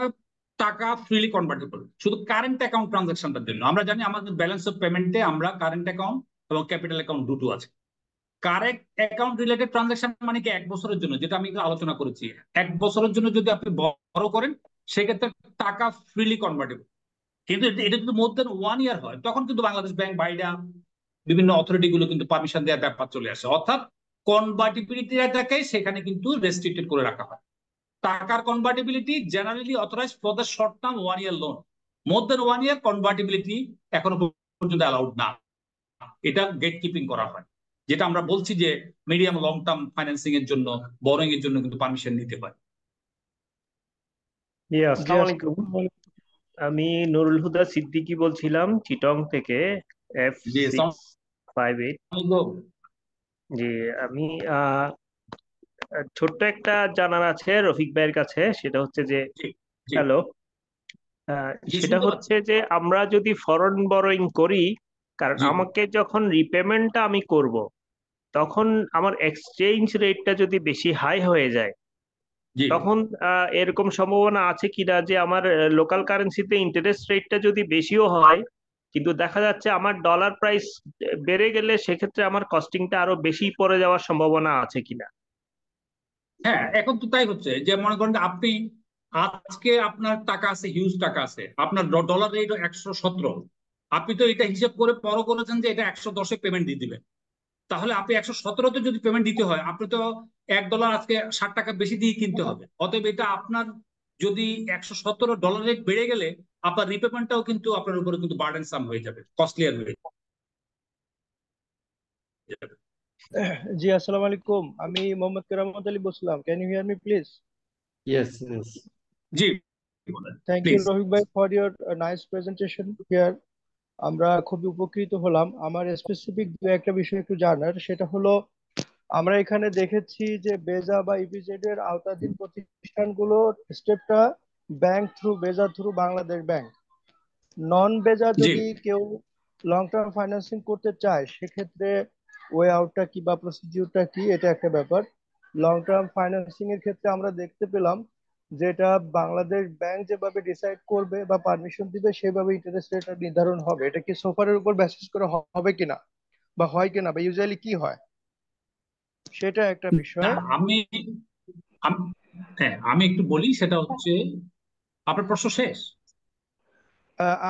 টাকা ফ্রিলি কনভার্টেবল, শুধু কারেন্ট অ্যাকাউন্ট ট্রানজাকশনটার জন্য। আমরা জানি আমাদের ব্যালেন্স অফ পেমেন্টে আমরা কারেন্ট অ্যাকাউন্ট এবং ক্যাপিটাল অ্যাকাউন্ট দুটো আছে। কারেন্ট অ্যাকাউন্ট রিলেটেড ট্রানজাকশন মানে কি 1 বছরের জন্য, যেটা আমি আলোচনা করেছি। 1 বছরের জন্য যদি আপনি বড় করেন সেক্ষেত্রে টাকা ফ্রিলি কনভার্টেবল। কিন্তু এটা যদি মোর দেন 1 ইয়ার হয় তখন কিন্তু বাংলাদেশ ব্যাংক বাইরা বিভিন্ন অথরিটি গুলো কিন্তু পারমিশন দেওয়ার ব্যাপার চলে আসে, অর্থাৎ কনভার্টিবিলিটিটাকে সেখানে কিন্তু রেস্ট্রিক্টেড করে রাখা হয়। টাকার convertibility generally authorize for the short term 1 year loan, more than 1 year convertibility এখনো পর্যন্ত অ্যালাউড না। এটা গেট কিপিং করা হয়, যেটা আমরা বলছি যে মিডিয়াম লং টার্ম ফাইন্যান্সিং এর জন্য, বরোইং এর জন্য কিন্তু পারমিশন নিতে হয়। জি জি আসসালামু আলাইকুম। আসসালামু আলাইকুম। আমি নুরুল হুদা সিদ্দিকী বলছিলাম চিটং থেকে, F G, six five eight. জি, আমি ছোট্ট একটা জানার আছে রফিক ভাইয়ের কাছে, সেটা হচ্ছে যে, জি জি হ্যালো, জি, সেটা শুনতে পাচ্ছি। হচ্ছে যে আমরা যদি ফরেন বরোইং করি, কারণ জি আমাকে যখন রিপেমেন্টটা আমি করব, তখন আমার এক্সচেঞ্জ রেটটা যদি বেশি হাই হয়ে যায়, জি তখন এরকম সম্ভাবনা আছে কিনা যে আমার লোকাল কারেন্সিতে ইন্টারেস্ট রেটটা যদি বেশিও হয়, কিন্তু দেখা যাচ্ছে আমার ডলার প্রাইস বেড়ে গেলে সেক্ষেত্রে আমার কস্টিংটা আরো বেশি পড়ে যাওয়ার সম্ভাবনা আছে কিনা? হ্যাঁ, এখন তো তাই হচ্ছে যে মনে করেন যে আপনি আজকে আপনার টাকা আছে, হিউজ টাকা আছে, আপনার ডলার রেট 117, আপনি তো এটা হিসেব করে বড় করেছেন যে এটা 110-এ পেমেন্ট দিয়ে দিবেন। তাহলে আপনি 117-তে যদি পেমেন্ট দিতে হয়, আপনি তো $1 আজকে 60 টাকা বেশি দিয়ে কিনতে হবে। অতএব এটা আপনার যদি 117 ডলার রেট বেড়ে গেলে আপনার রিপেমেন্টটাও কিন্তু আপনার উপরে কিন্তু বার্ডেনসাম হয়ে যাবে, কস্টলিয়ার হয়ে যাবে। জি আসসালামু আলাইকুম। আমি মোহাম্মদ কেরামত আলী বলছিলাম। Can you hear me please? Yes yes. জি, থ্যাংক ইউ প্লিজ। রফিক ভাই for your nice presentation here. আমরা খুবই উপকৃত হলাম। আমার স্পেসিফিক দু একটা বিষয় একটু জানার, সেটা হলো আমরা এখানে দেখেছি যে বেজা বা ইপিজেড এর আওতাধীন প্রতিষ্ঠানগুলোর স্টেপটা bank through, BEZA through Bangladesh bank. Non BEZA জি, যদি কেউ লং টার্ম ফাইন্যান্সিং করতে চায়, সেক্ষেত্রে ওয়ে আউটটা কি বা প্রসিডিউরটা কি, এটা একটা ব্যাপার। লং টার্ম ফাইন্যান্সিং এর ক্ষেত্রে আমরা দেখতে পেলাম যেটা বাংলাদেশ ব্যাংক যেভাবে ডিসাইড করবে বা পারমিশন দিবে সেভাবে ইন্টারেস্ট রেটটা নির্ধারণ হবে। এটা কি সোফারের উপর বেসিস করে হবে কিনা বা হয় কিনা, বা ইউজুয়ালি কি হয়, সেটা একটা না বিষয়। হ্যাঁ, আমি একটু বলি, সেটা হচ্ছে আপনার প্রশ্ন শেষ।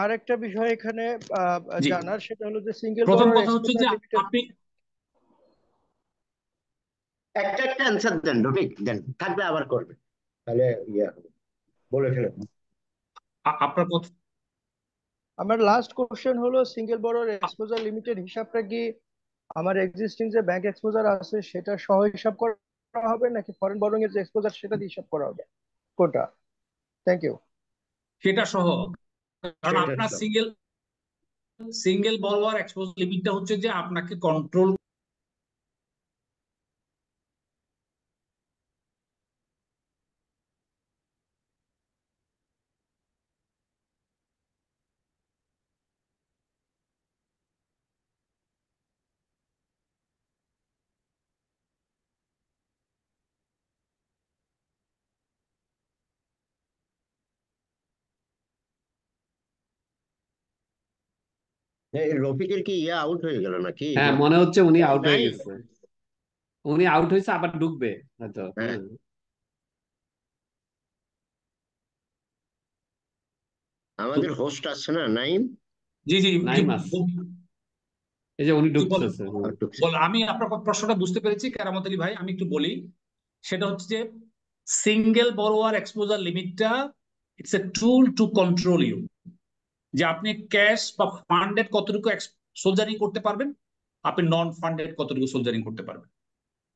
আর একটা বিষয় এখানে জি, জানার, সেটা হলো যে সিঙ্গেল প্রথম বড় কথা হচ্ছে এক্সপোজার যে লিমিটেড। আপনি একটা একটা অ্যান্সার দেন রফিক, দেন, থাকলে আবার করবে, তাহলে ইয়ে হবে। বলে ফেলেন। আপনার কথা। আমার লাস্ট কোশ্চেন হলো সিঙ্গেল বড় এক্সপোজার লিমিটেড হিসাবটা কি আমার এক্সিস্টিং যে ব্যাংক এক্সপোজার আছে সেটা সহ হিসাব করা হবে, নাকি ফরেন বরং এর যে এক্সপোজার সেটা দিয়ে হিসাব করা হবে, কোনটা? Thank you. সেটা সহ, কারণ সেটা আপনার তো সিঙ্গেল বড়োয়ার এক্সপোজ লিমিটটা হচ্ছে যে আপনাকে কন্ট্রোল রফিকের কি ইয়ে আউট হয়ে গেল নাকি? হ্যাঁ, মনে হচ্ছে উনি আউট নাই। হয়ে গেছে। উনি আউট হয়েছে, আবার ঢুকবে হয়তো। হ্যাঁ, আমাদের হোস্ট আছে না, নাইম? জি জি জি নাইম আছে, এই যে উনি জি, বলেন। ঢুকতেছে। ঢুকছে। আমি আপনার প্রশ্নটা বুঝতে পেরেছি কেরামত আলী ভাই, আমি একটু বলি। সেটা হচ্ছে যে সিঙ্গেল বড়োয়ার এক্সপোজার লিমিটটা it's a tool to control you, যে আপনি ক্যাশ বা ফান্ডেড কতটুকু সোলজারিং করতে পারবেন, আপনি নন ফান্ডেড কতটুকু সোলজারিং করতে পারবেন।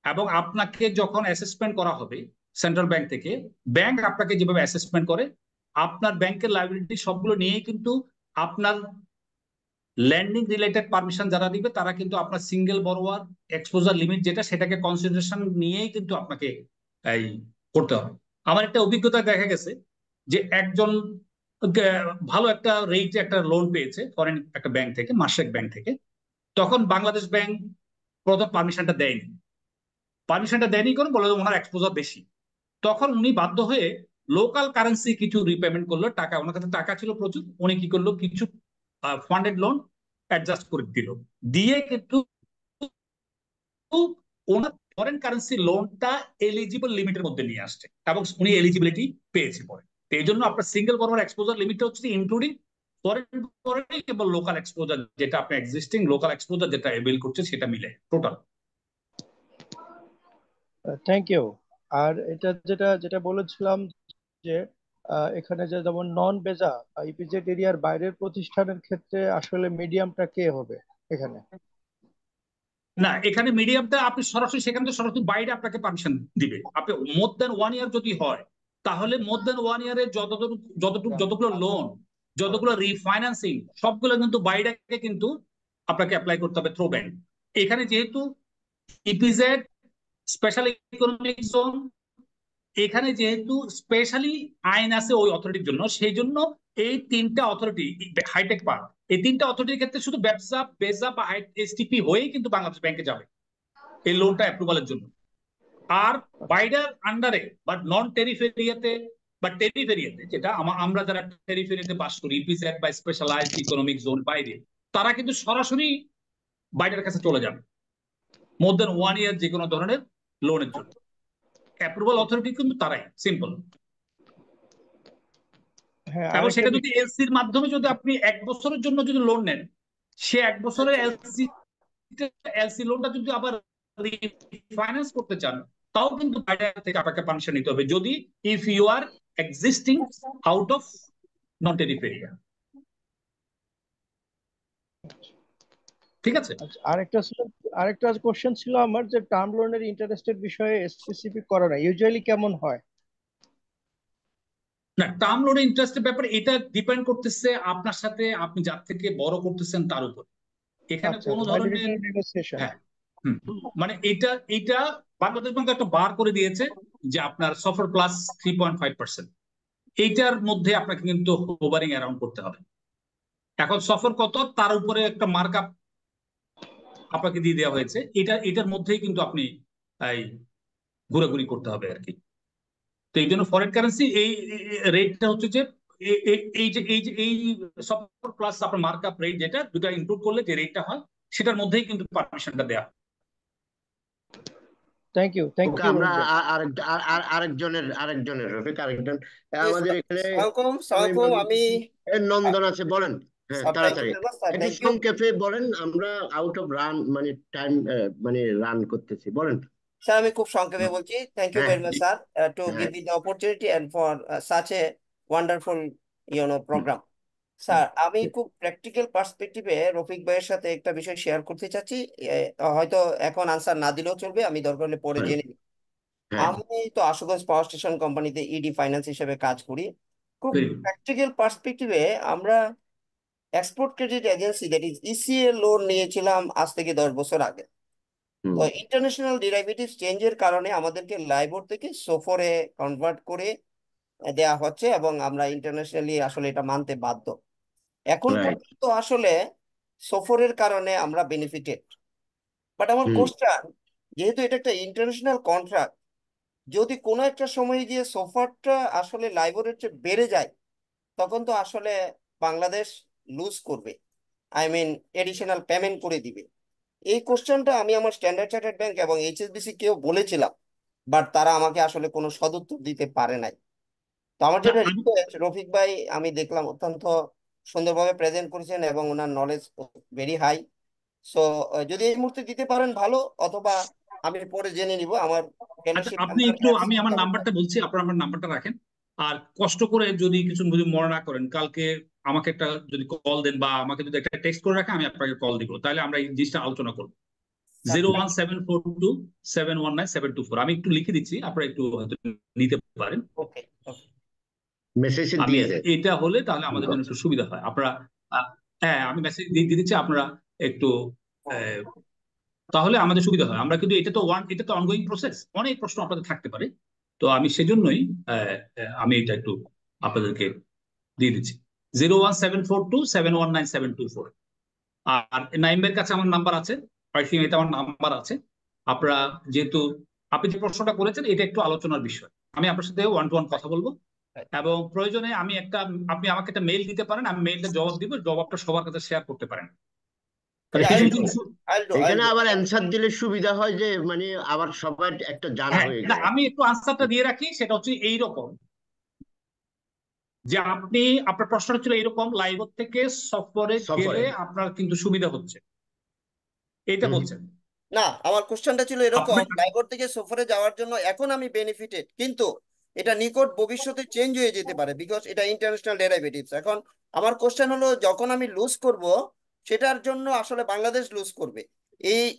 এবং আপনাকে যখন অ্যাসেসমেন্ট করা হবে সেন্ট্রাল ব্যাংক থেকে, ব্যাংক আপনাকে যেভাবে অ্যাসেসমেন্ট করে, আপনার ব্যাংকের লাইবিলিটি সবগুলো নিয়েই কিন্তু আপনার ল্যান্ডিং রিলেটেড পারমিশন যারা দিবে তারা কিন্তু আপনার সিঙ্গেল বরোয়ার এক্সপোজার লিমিট যেটা সেটাকে কনসিডারেশন নিয়েই কিন্তু আপনাকে এই করতে হবে। আমার একটা অভিজ্ঞতা দেখা গেছে যে একজন ভালো একটা রেটে একটা লোন পেয়েছে ফরেন একটা ব্যাংক থেকে, মাসেক ব্যাংক থেকে। তখন বাংলাদেশ ব্যাংক প্রথম পারমিশনটা দেয়নি কারণ বলে ওনার এক্সপোজার বেশি। তখন উনি বাধ্য হয়ে লোকাল কারেন্সি কিছু রিপেমেন্ট করলো, টাকা ওনার কাছে টাকা ছিল প্রচুর, উনি কি করলো কিছু ফান্ডেড লোন অ্যাডজাস্ট করে দিল, দিয়ে কিন্তু ওনার ফরেন কারেন্সি লোনটা এলিজিবল লিমিটের মধ্যে নিয়ে আসছে এবং উনি এলিজিবিলিটি পেয়েছে পরে। তো এই জন্য আপনার সিঙ্গেল বরোয়ার এক্সপোজার লিমিটটা হচ্ছে ইনক্লুডিং ফরেন বরোয়িং এবং লোকাল এক্সপোজার, যেটা আপনি এক্সিস্টিং লোকাল এক্সপোজার যেটা এভেল করছে সেটা মিলে টোটাল। Thank you. আর এটা যেটা যেটা বলেছিলাম যে এখানে যে যেমন নন বেজা ইপিজেড এরিয়ার বাইরের প্রতিষ্ঠানের ক্ষেত্রে আসলে মিডিয়ামটা কে হবে এখানে? না, এখানে মিডিয়ামটা আপনি সরাসরি সেখান থেকে সরাসরি বাইরে আপনাকে পারমিশন দিবে। আপনি মোর দেন 1 ইয়ার যদি হয় তাহলে মোর দেন 1 ইয়ারে যতগুলো লোন, যতগুলো রিফাইন্যান্সিং সবগুলো কিন্তু বাইরে কিন্তু আপনাকে অ্যাপ্লাই করতে হবে থ্রু ব্যাংক। এখানে যেহেতু ইপিজেড স্পেশাল ইকোনমিক জোন, এখানে যেহেতু স্পেশালি আইন আছে ওই অথরিটির জন্য, সেই জন্য এই তিনটা অথরিটি হাইটেক পার্ক, এই তিনটা অথরিটির ক্ষেত্রে শুধু ব্যবসা বেজা বা এসটিপি হয়েই কিন্তু বাংলাদেশ ব্যাংকে যাবে এই লোনটা অ্যাপ্রুভালের জন্য। আর বাইরের আন্ডারে বা নন টেরিফ এরিয়াতে বা টেরিফ এরিয়াতে, যেটা আমরা যারা টেরিফ এরিয়াতে বাস করি, ইপিজেড বা স্পেশালাইজড ইকোনমিক জোন বাইরে, তারা কিন্তু সরাসরি বাইরের কাছে চলে যাবে মোর দেন 1 ইয়ার যে কোনো ধরনের লোনের জন্য। অ্যাপ্রুভাল অথরিটি কিন্তু তারাই, সিম্পল। হ্যাঁ, এবং আরেকটা সেটা যদি এলসির মাধ্যমে যদি আপনি 1 বছরের জন্য যদি লোন নেন, সে 1 বছরের এলসি লোনটা যদি আবার রিফাইন্যান্স করতে চান, তাও কিন্তু বাইরে থেকে আপনাকে পারমিশন নিতে হবে, যদি if you are existing out of non tariff area. ঠিক আছে। আচ্ছা, আরেকটা কোশ্চেন ছিল আমার, যে টার্ম লোনের ইন্টারেস্টের বিষয়ে স্পেসিফিক করা না ইউজুয়ালি কেমন হয়? না, টার্ম লোনের ইন্টারেস্টের ব্যাপারে এটা ডিপেন্ড করতেছে আপনার সাথে আপনি যার থেকে বড় করতেছেন তার উপর। এখানে আচ্ছা, কোনো ধরনের নেগোসিয়েশন। হ্যাঁ, মানে এটা বাংলাদেশ ব্যাংক একটা বার করে দিয়েছে যে আপনার সফর প্লাস 3.5%, এইটার মধ্যে আপনাকে কিন্তু হোভারিং অ্যারাউন্ড করতে হবে। এখন সফর কত তার উপরে একটা মার্কআপ আপনাকে দিয়ে দেওয়া হয়েছে, এটার মধ্যেই কিন্তু আপনি এই ঘোরাঘুরি করতে হবে আর কি। তো এই জন্য ফরেন কারেন্সি এই রেটটা হচ্ছে যে এই সফর প্লাস আপনার মার্কআপ রেট, যেটা দুটো ইনক্লুড করলে যে রেটটা হয় সেটার মধ্যেই কিন্তু পারমিশনটা দেওয়া। থ্যাংক ইউ আমরা আরেকজনের রফিক আরেকজন আমাদের এখানে আমি নন্দন আছে, বলেন। হ্যাঁ, তাড়াতাড়ি একটু সংক্ষেপে বলেন, আমরা আউট অফ রান মানে টাইম মানে রান করতেছি, বলেন। স্যার আমি খুব সংক্ষেপে বলছি। থ্যাংক ইউ হ্যাঁ, very much sir to give me the opportunity and for such a wonderful program. Sir আমি খুব প্র্যাকটিক্যাল পার্সপেক্টিভে রফিক ভাইয়ের সাথে একটা বিষয় শেয়ার করতে চাচ্ছি। হয়তো এখন আনসার না দিলেও চলবে, আমি দরকার হলে পরে জেনে নিই। আমি তো আশুগঞ্জ পাওয়ার স্টেশন কোম্পানিতে ইডি ফাইন্যান্স হিসেবে কাজ করি। খুব প্র্যাকটিক্যাল পার্সপেক্টিভে আমরা export credit agency that is ECA loan নিয়েছিলাম আজ থেকে 10 বছর আগে। তো ইন্টারন্যাশনাল ডেরিভেটিভ চেঞ্জের কারণে আমাদেরকে লাইবর থেকে সোফরে কনভার্ট করে দেয়া হচ্ছে এবং আমরা ইন্টারন্যাশনালি আসলে এটা মানতে বাধ্য। এখন পর্যন্ত আসলে সোফরের কারণে আমরা বেনিফিটেড। বাট আমার কোশ্চেন, যেহেতু এটা একটা ইন্টারন্যাশনাল কন্ট্রাক্ট, যদি কোনো একটা সময় গিয়ে সোফারটা আসলে লাইবরের চেয়ে বেড়ে যায়, তখন তো আসলে বাংলাদেশ লুজ করবে, আই মিন এডিশনাল পেমেন্ট করে দিবে। এই কোশ্চেনটা আমি আমার স্ট্যান্ডার্ড চার্টার্ড ব্যাংক এবং এইচএসবিসি কেও বলেছিলাম, বাট তারা আমাকে আসলে কোনো সদুত্তর দিতে পারে নাই। তো আমার যেটা রিকোয়েস্ট, রফিক ভাই আমি দেখলাম অত্যন্ত সুন্দরভাবে প্রেজেন্ট করেছেন এবং ওনার নলেজ ভেরি হাই। সো যদি এই মুহূর্তে দিতে পারেন ভালো, অথবা আমি পরে জেনে নিব। আমার আপনি একটু, আমি আমার নাম্বারটা বলছি, আপনার আমার নাম্বারটা রাখেন। আর কষ্ট করে যদি কিছু যদি মনে না করেন, কালকে আমাকে একটা যদি কল দেন বা আমাকে যদি একটা টেক্সট করে রাখেন, আমি আপনাকে কল দিব, তাহলে আমরা এই জিনিসটা আলোচনা করবো। 01742719724, আমি একটু লিখে দিচ্ছি, আপনারা একটু হয়তো নিতে পারেন। ওকে, মেসেজ আমি দিয়ে দেন। এটা হলে তাহলে আমাদের জন্য একটু সুবিধা হয়। আপনারা হ্যাঁ আমি মেসেজ দিয়ে দিচ্ছি, আপনারা একটু আহ, তাহলে আমাদের সুবিধা হয়। আমরা কিন্তু এটা তো অনগোয়িং প্রসেস, অনেক প্রশ্ন আপনাদের থাকতে পারে। তো আমি সেজন্যই আমি এটা একটু আপনাদেরকে দিয়ে দিচ্ছি। 01742719724। আর নাইমের কাছে আমার নাম্বার আছে, এটা আমার নাম্বার আছে। আপনারা যেহেতু আপনি যে প্রশ্নটা করেছেন এটা একটু আলোচনার বিষয়, আমি আপনার সাথে ওয়ান টু ওয়ান কথা বলবো, এবং প্রয়োজনে আপনি আমাকে একটা মেইল দিতে পারেন, আমি মেইলটা জবাব দিব, জবাবটা সবার কাছে শেয়ার করতে পারেন। তাহলে Yeah, কিছু I'll কিছু do. I'll do. I'll এখানে do. আবার অ্যান্সার দিলে সুবিধা হয় যে মানে আবার সবার একটা জানা হ্যাঁ হয়ে না, যায়। আমি একটু আনসারটা দিয়ে রাখি, সেটা হচ্ছে এইরকম যে আপনার প্রশ্নটা ছিল এরকম, লাইভ থেকে সফরে সফরে গেলে আপনার কিন্তু সুবিধা হচ্ছে, এইটা বলছেন না, আমার কোশ্চেনটা ছিল এরকম, আপনি। লাইবর থেকে সফরে যাওয়ার জন্য এখন আমি বেনিফিটেড, কিন্তু এটা নিকট ভবিষ্যতে চেঞ্জ হয়ে যেতে পারে, বিকজ এটা ইন্টারন্যাশনাল ডেরিভেটিভস। এখন আমার কোশ্চেন হলো, যখন আমি লুজ করব, সেটার জন্য আসলে বাংলাদেশ লুজ করবে,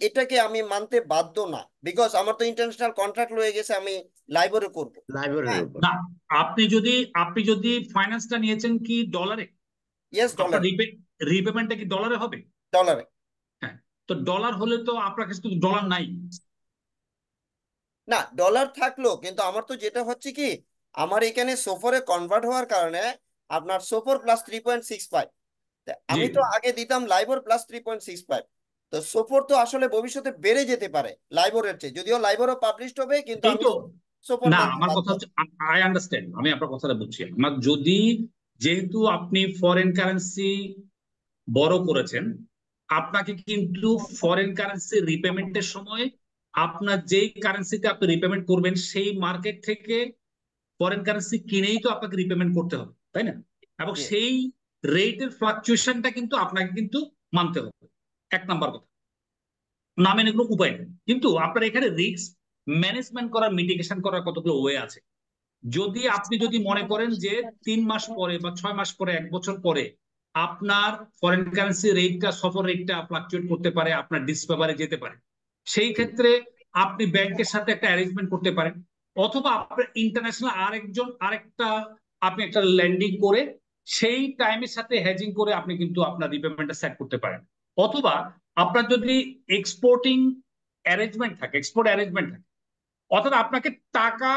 এটাকে আমি মানতে বাধ্য না, বিকজ আমার তো ইন্টারন্যাশনাল কন্ট্রাক্ট রয়ে গেছে, আমি লাইবরে করব। লাইব্রেরির হ্যাঁ, উপর। না, আপনি যদি ফাইন্যান্সটা নিয়েছেন কি ডলারে, ইয়েস, আপনার ডলারে। রিপেমেন্টটা কি ডলারে হবে? ডলারে। হ্যাঁ, তো ডলার হলে তো আপনার কাছে তো ডলার নাই। না, ডলার থাকলো, কিন্তু আমার তো যেটা হচ্ছে কি, আমার এখানে সোফরে কনভার্ট হওয়ার কারণে আপনার সোফর প্লাস 3.65, জি, আমি তো আগে দিতাম লাইবর প্লাস 3.65। তো সোফর তো আসলে ভবিষ্যতে বেড়ে যেতে পারে লাইবরের চেয়ে, যদিও লাইবরও পাবলিশড হবে, কিন্তু এই আমি তো। সোফর না, মানতে আমার বাধ্য। কথা হচ্ছে, আই আন্ডারস্ট্যান্ড, আমি আপনার কথাটা বুঝছি। আমার যদি, যেহেতু আপনি ফরেন কারেন্সি বড় করেছেন, আপনাকে কিন্তু ফরেন কারেন্সি রিপেমেন্টের সময় আপনার যেই কারেন্সিতে আপনি রিপেমেন্ট করবেন সেই মার্কেট থেকে ফরেন কারেন্সি কিনেই তো আপনাকে রিপেমেন্ট করতে হবে, তাই না? এবং জি, সেই রেটের ফ্লাকচুয়েশনটা কিন্তু আপনাকে কিন্তু মানতে হবে, এক নাম্বার কথা। না মেনে কোনো উপায় নেই। কিন্তু আপনার এখানে রিস্ক ম্যানেজমেন্ট করার, মিটিগেশন করার কতগুলো ওয়ে আছে। আপনি যদি মনে করেন যে 3 মাস পরে বা 6 মাস পরে, 1 বছর পরে আপনার ফরেন কারেন্সি রেটটা, সফর রেটটা ফ্লাকচুয়েট করতে পারে, আপনার ডিসফেভারে যেতে পারে, সেই ক্ষেত্রে আপনি ব্যাংকের সাথে একটা অ্যারেঞ্জমেন্ট করতে পারেন, অথবা আপনার ইন্টারন্যাশনাল আরেকটা আপনি একটা ল্যান্ডিং করে সেই টাইমের সাথে হেজিং করে আপনি কিন্তু আপনার রিপেমেন্টটা সেট করতে পারেন। অথবা আপনার যদি এক্সপোর্ট অ্যারেঞ্জমেন্ট থাকে, অর্থাৎ আপনাকে টাকা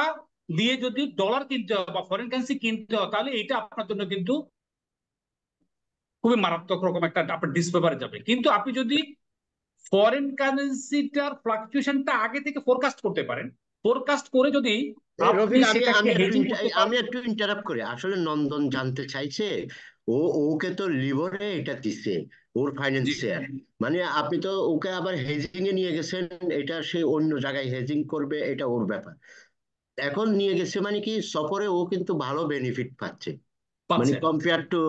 দিয়ে যদি ডলার কিনতে হয় বা ফরেন কারেন্সি কিনতে হয়, তাহলে এটা আপনার জন্য কিন্তু খুবই মারাত্মক রকম একটা আপনার ডিসফেভারে যাবে। কিন্তু আপনি যদি ফরেন কারেন্সিটার ফ্লাকচুয়েশনটা আগে থেকে ফোরকাস্ট করতে পারেন, ফোরকাস্ট করে যদি আপনি রফিক, আমি সেটাকে আমি একটু হেজিং করতে আমি পারেন। একটু ইন্টারাপ্ট করি। আসলে নন্দন জানতে চাইছে, ওকে তো লিবরে এটা দিছে, ওর জি, ফাইন্যান্সিয়ার, মানে আপনি তো ওকে আবার হেজিং এ নিয়ে গেছেন, এটা সে অন্য জায়গায় হেজিং করবে, এটা ওর ব্যাপার। এখন নিয়ে গেছে মানে কি, সফরে ও কিন্তু ভালো বেনিফিট পাচ্ছে, মানে পাচ্ছে কম্পেয়ার টু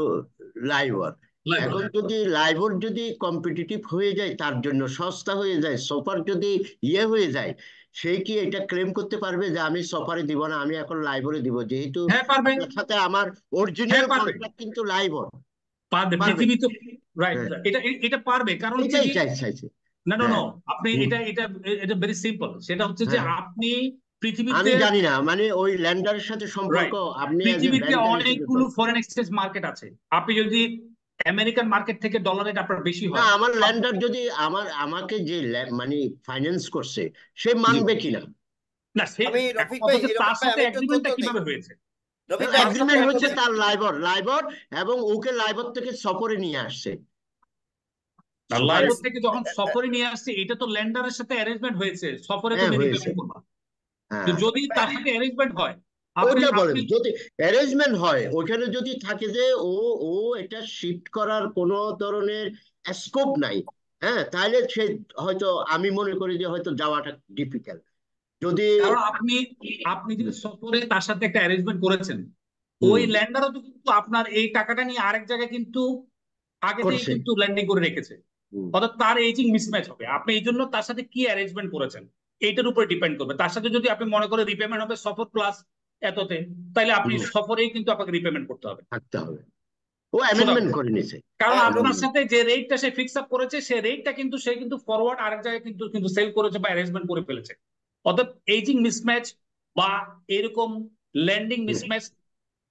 লাইভর। লাইভ। এখন যদি লাইভর যদি কম্পিটিটিভ হয়ে যায়, তার জন্য সস্তা হয়ে যায়, সফর যদি ইয়ে হয়ে যায়, সে কি এটা ক্লেম করতে পারবে যে আমি সফারে দিব না, আমি এখন লাইভরে দিব, যেহেতু হ্যাঁ পারবে, আপনার সাথে আমার হ্যাঁ অরিজিনাল পারবে, কন্ট্রাক্ট কিন্তু লাইভর? পারবে পারবে। পৃথিবী তো। রাইট, হ্যাঁ, এটা পারবে, কারণ হচ্ছে এটাই কি, চাইছে। না না হ্যাঁ। নো, আপনি হুম, এটা এটা এটা ভেরি সিম্পল। সেটা হচ্ছে যে হ্যাঁ, আপনি আমি পৃথিবীতে, জানি না মানে ওই ল্যান্ডারের সাথে সম্পর্ক, রাইট, আপনি অ্যাজ এ পৃথিবীতে ব্যাংকার হিসেবে অনেকগুলো ফরেন এক্সচেঞ্জ মার্কেট আছে। আপনি যদি আমেরিকান মার্কেট থেকে ডলার রেট আপনার বেশি না, হয়, আমার ল্যান্ডার যদি আমাকে যে মানে ফাইন্যান্স করছে, সে জি, মানবে কিনা? না সে, আমি এখন রফিক কথা ভাই, হচ্ছে তার সাথে আমি একটু তথ্য এগ্রিমেন্টটা দিই। কিভাবে হয়েছে। রফিক ভাই, আমি একটু এগ্রিমেন্ট তথ্য হচ্ছে দিই। তার লাইবর, এবং ওকে লাইবর থেকে সফরে নিয়ে আসছে। আর সফরে, লাইবর থেকে যখন সফরে নিয়ে আসছে, এটা তো লেন্ডারের সাথে অ্যারেঞ্জমেন্ট হয়েছে, সফরে হ্যাঁ তুমি হয়েছে। রিপেমেন্ট করবা। তো হ্যাঁ, যদি তার সাথে অ্যারেঞ্জমেন্ট হয়, আপনি ওইটা বলেন, আপনি যদি অ্যারেঞ্জমেন্ট হয়, ওখানে যদি থাকে যে ও ও এটা শিফট করার কোনো ধরনের স্কোপ নাই, হ্যাঁ, তাহলে সে হয়তো, আমি মনে করি যে হয়তো যাওয়াটা ডিফিকাল্ট। যদি কারণ আপনি যে সফরে তার সাথে একটা অ্যারেঞ্জমেন্ট করেছেন, ওই হুম, ল্যান্ডারও তো কিন্তু আপনার এই টাকাটা নিয়ে আরেক জায়গায় কিন্তু আগে থেকে করছে। কিন্তু ল্যান্ডিং করে রেখেছে, হুম, অর্থাৎ তার এজিং মিসম্যাচ হবে। আপনি এই জন্য তার সাথে কি অ্যারেঞ্জমেন্ট করেছেন এইটার উপরে ডিপেন্ড করবে। তার সাথে যদি আপনি মনে করেন রিপেমেন্ট হবে সফর প্লাস এততে, তাহলে আপনি হুম, সফরেই কিন্তু আপনাকে রিপেমেন্ট করতে হবে থাকতে হবে। ও সোজা অ্যামেন্ডমেন্ট কথা। করে নিছে। কারণ হ্যাঁ, আপনার অ্যামেন্ডমেন্ট। সাথে যে রেটটা সে ফিক্স আপ করেছে, সে রেটটা কিন্তু ফরওয়ার্ড আরেক জায়গায় কিন্তু কিন্তু সেল করেছে বা অ্যারেঞ্জমেন্ট করে ফেলেছে। অর্থাৎ এজিং মিসম্যাচ বা এরকম ল্যান্ডিং মিসম্যাচ,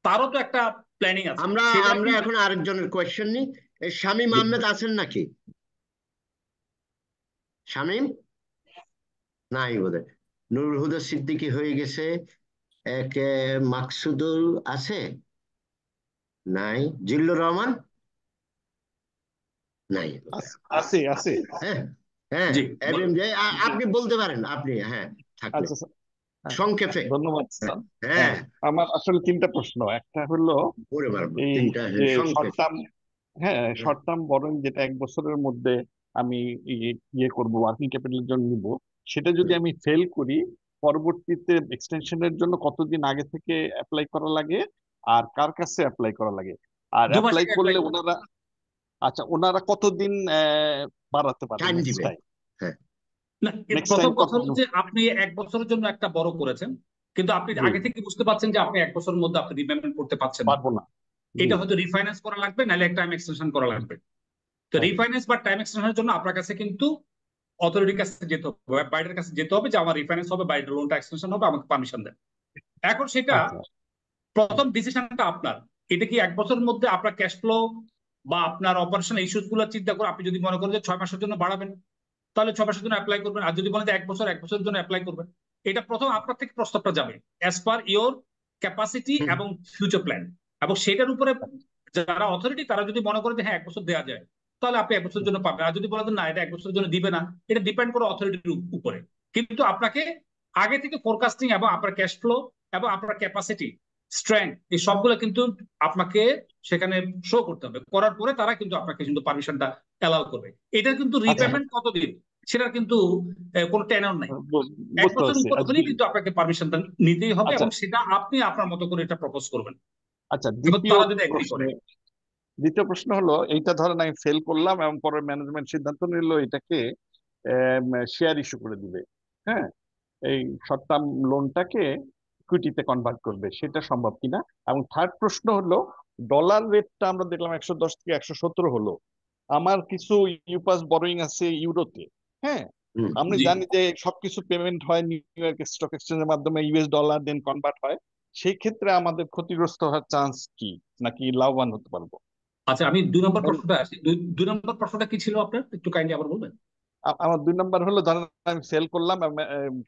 তারও তো একটা প্ল্যানিং আছে আমরা সেটা আমরা কিন্তু। এখন আরেকজনের কোয়েশ্চেন নিই। এই শামীম আহমেদ আছেন নাকি? শামীম নাই বোধহয়। নুরুল হুদা সিদ্দিকী হয়ে গেছে। এক মাকসুদুল আছে? নাই। জিল্লুর রহমান নাই বোধহয়। আছে আছে। হ্যাঁ হ্যাঁ, জি এবিএম বলেন। আপনি বলতে পারেন, আপনি হ্যাঁ থাকলে আচ্ছা স্যার, হ্যাঁ, সংক্ষেপে। ধন্যবাদ স্যার। হ্যাঁ, আমার আসলে তিনটা প্রশ্ন। একটা হলো ওরে বাবা, এই তিনটা যে শর্ট সংক্ষেপ। টার্ম, হ্যাঁ শর্ট টার্ম বরং যেটা 1 বছরের মধ্যে আমি ইয়ে করব ওয়ার্কিং ক্যাপিটালের জন্য নিব, সেটা যদি আমি ফেল করি পরবর্তীতে এক্সটেনশনের জন্য কতদিন আগে থেকে অ্যাপ্লাই করা লাগে আর কার কাছে অ্যাপ্লাই করা লাগে? আর 2 মাস অ্যাপ্লাই আগে অ্যাপ্লাই করলে করুন। ওনারা, আচ্ছা ওনারা কতদিন বাড়াতে পারে টাইম নেক্সট দিবে। টাইম? হ্যাঁ, না, নেক্সট প্রথম টাইম কথা হলো কতদিন? যে আপনি 1 বছরের জন্য একটা বড় করেছেন, কিন্তু আপনি জি, আগে থেকে বুঝতে পারছেন যে আপনি 1 বছরের মধ্যে আপনি রিপেমেন্ট করতে পারছেন না। পারবো না। জি, এটা হয়তো রিফাইন্যান্স করা লাগবে, নাহলে টাইম এক্সটেনশন করা লাগবে। তো হ্যাঁ, রিফাইন্যান্স বা টাইম এক্সটেনশনের জন্য আপনার কাছে কিন্তু অথরিটির কাছে যেতে হবে, বাইরের কাছে যেতে হবে যে আমার রিফাইন্যান্স হবে, বাইরের লোনটা এক্সটেনশন হবে, আমাকে পারমিশন দেন। এখন সেটা আচ্ছা, প্রথম ডিসিশনটা আপনার। এটা কি 1 বছরের মধ্যে আপনার ক্যাশ ফ্লো বা আপনার অপারেশন ইস্যুস গুলো চিন্তা করে আপনি যদি মনে করেন যে 6 মাসের জন্য বাড়াবেন, তাহলে 6 মাসের জন্য অ্যাপ্লাই করবেন। আর যদি বলেন যে 1 বছরের জন্য অ্যাপ্লাই করবেন, এটা প্রথম আপনার থেকে প্রস্তাবটা যাবে অ্যাজ পার ইওর ক্যাপাসিটি এবং ফিউচার প্ল্যান। এবং সেটার উপরে যারা অথরিটি তারা যদি মনে করে যে হ্যাঁ 1 বছর দেওয়া যায়, তাহলে আপনি 1 বছরের জন্য পাবেন। আর যদি বলেন না এটা 1 বছরের জন্য দিবে না, এটা ডিপেন্ড করে অথরিটির উপরে। কিন্তু আপনাকে আগে থেকে ফোরকাস্টিং এবং আপনার ক্যাশ ফ্লো এবং আপনার ক্যাপাসিটি স্ট্রেংথ এই সবগুলো কিন্তু আপনাকে সেখানে শো করতে হবে। করার পরে তারা কিন্তু আপনাকে কিন্তু পারমিশনটা অ্যালাউ করবে। এটা কিন্তু আচ্ছা, রিপেমেন্ট কতদিন সেটার কিন্তু কোনো টেনর নাই। এক বুঝতে বছরের পারছি। উপর আর হলেই কিন্তু আপনাকে পারমিশনটা নিতেই হবে, আচ্ছা এবং সেটা আপনি আপনার মতো করে এটা প্রপোজ করবেন আচ্ছা, এবং তারা যদি এগ্রি করে। দ্বিতীয় প্রশ্ন হলো এইটা, ধরেন আমি ফেল করলাম এবং পরে ম্যানেজমেন্ট সিদ্ধান্ত নিল এটাকে শেয়ার ইস্যু করে দিবে, হ্যাঁ, এই শর্ট টার্ম লোনটাকে ইকুইটিতে কনভার্ট করবে, সেটা সম্ভব কিনা? এবং থার্ড প্রশ্ন হলো ডলার রেটটা আমরা দেখলাম 110 থেকে 117 হলো, আমার কিছু ইউপাস বরোইং আছে ইউরোতে, হ্যাঁ, আমরা জি জানি যে সবকিছু পেমেন্ট হয় নিউ ইয়র্ক স্টক এক্সচেঞ্জের মাধ্যমে, ইউএস ডলার দেন কনভার্ট হয়, সেই ক্ষেত্রে আমাদের ক্ষতিগ্রস্ত হওয়ার চান্স কি নাকি লাভবান হতে পারবো? আচ্ছা, আমি 2 নম্বর প্রশ্নটা আসি। 2 নম্বর প্রশ্নটা কি ছিল আপনার, একটু কাইন্ডলি আবার বলবেন? আমার 2 নম্বর হলো, ধরেন আমি সেল করলাম,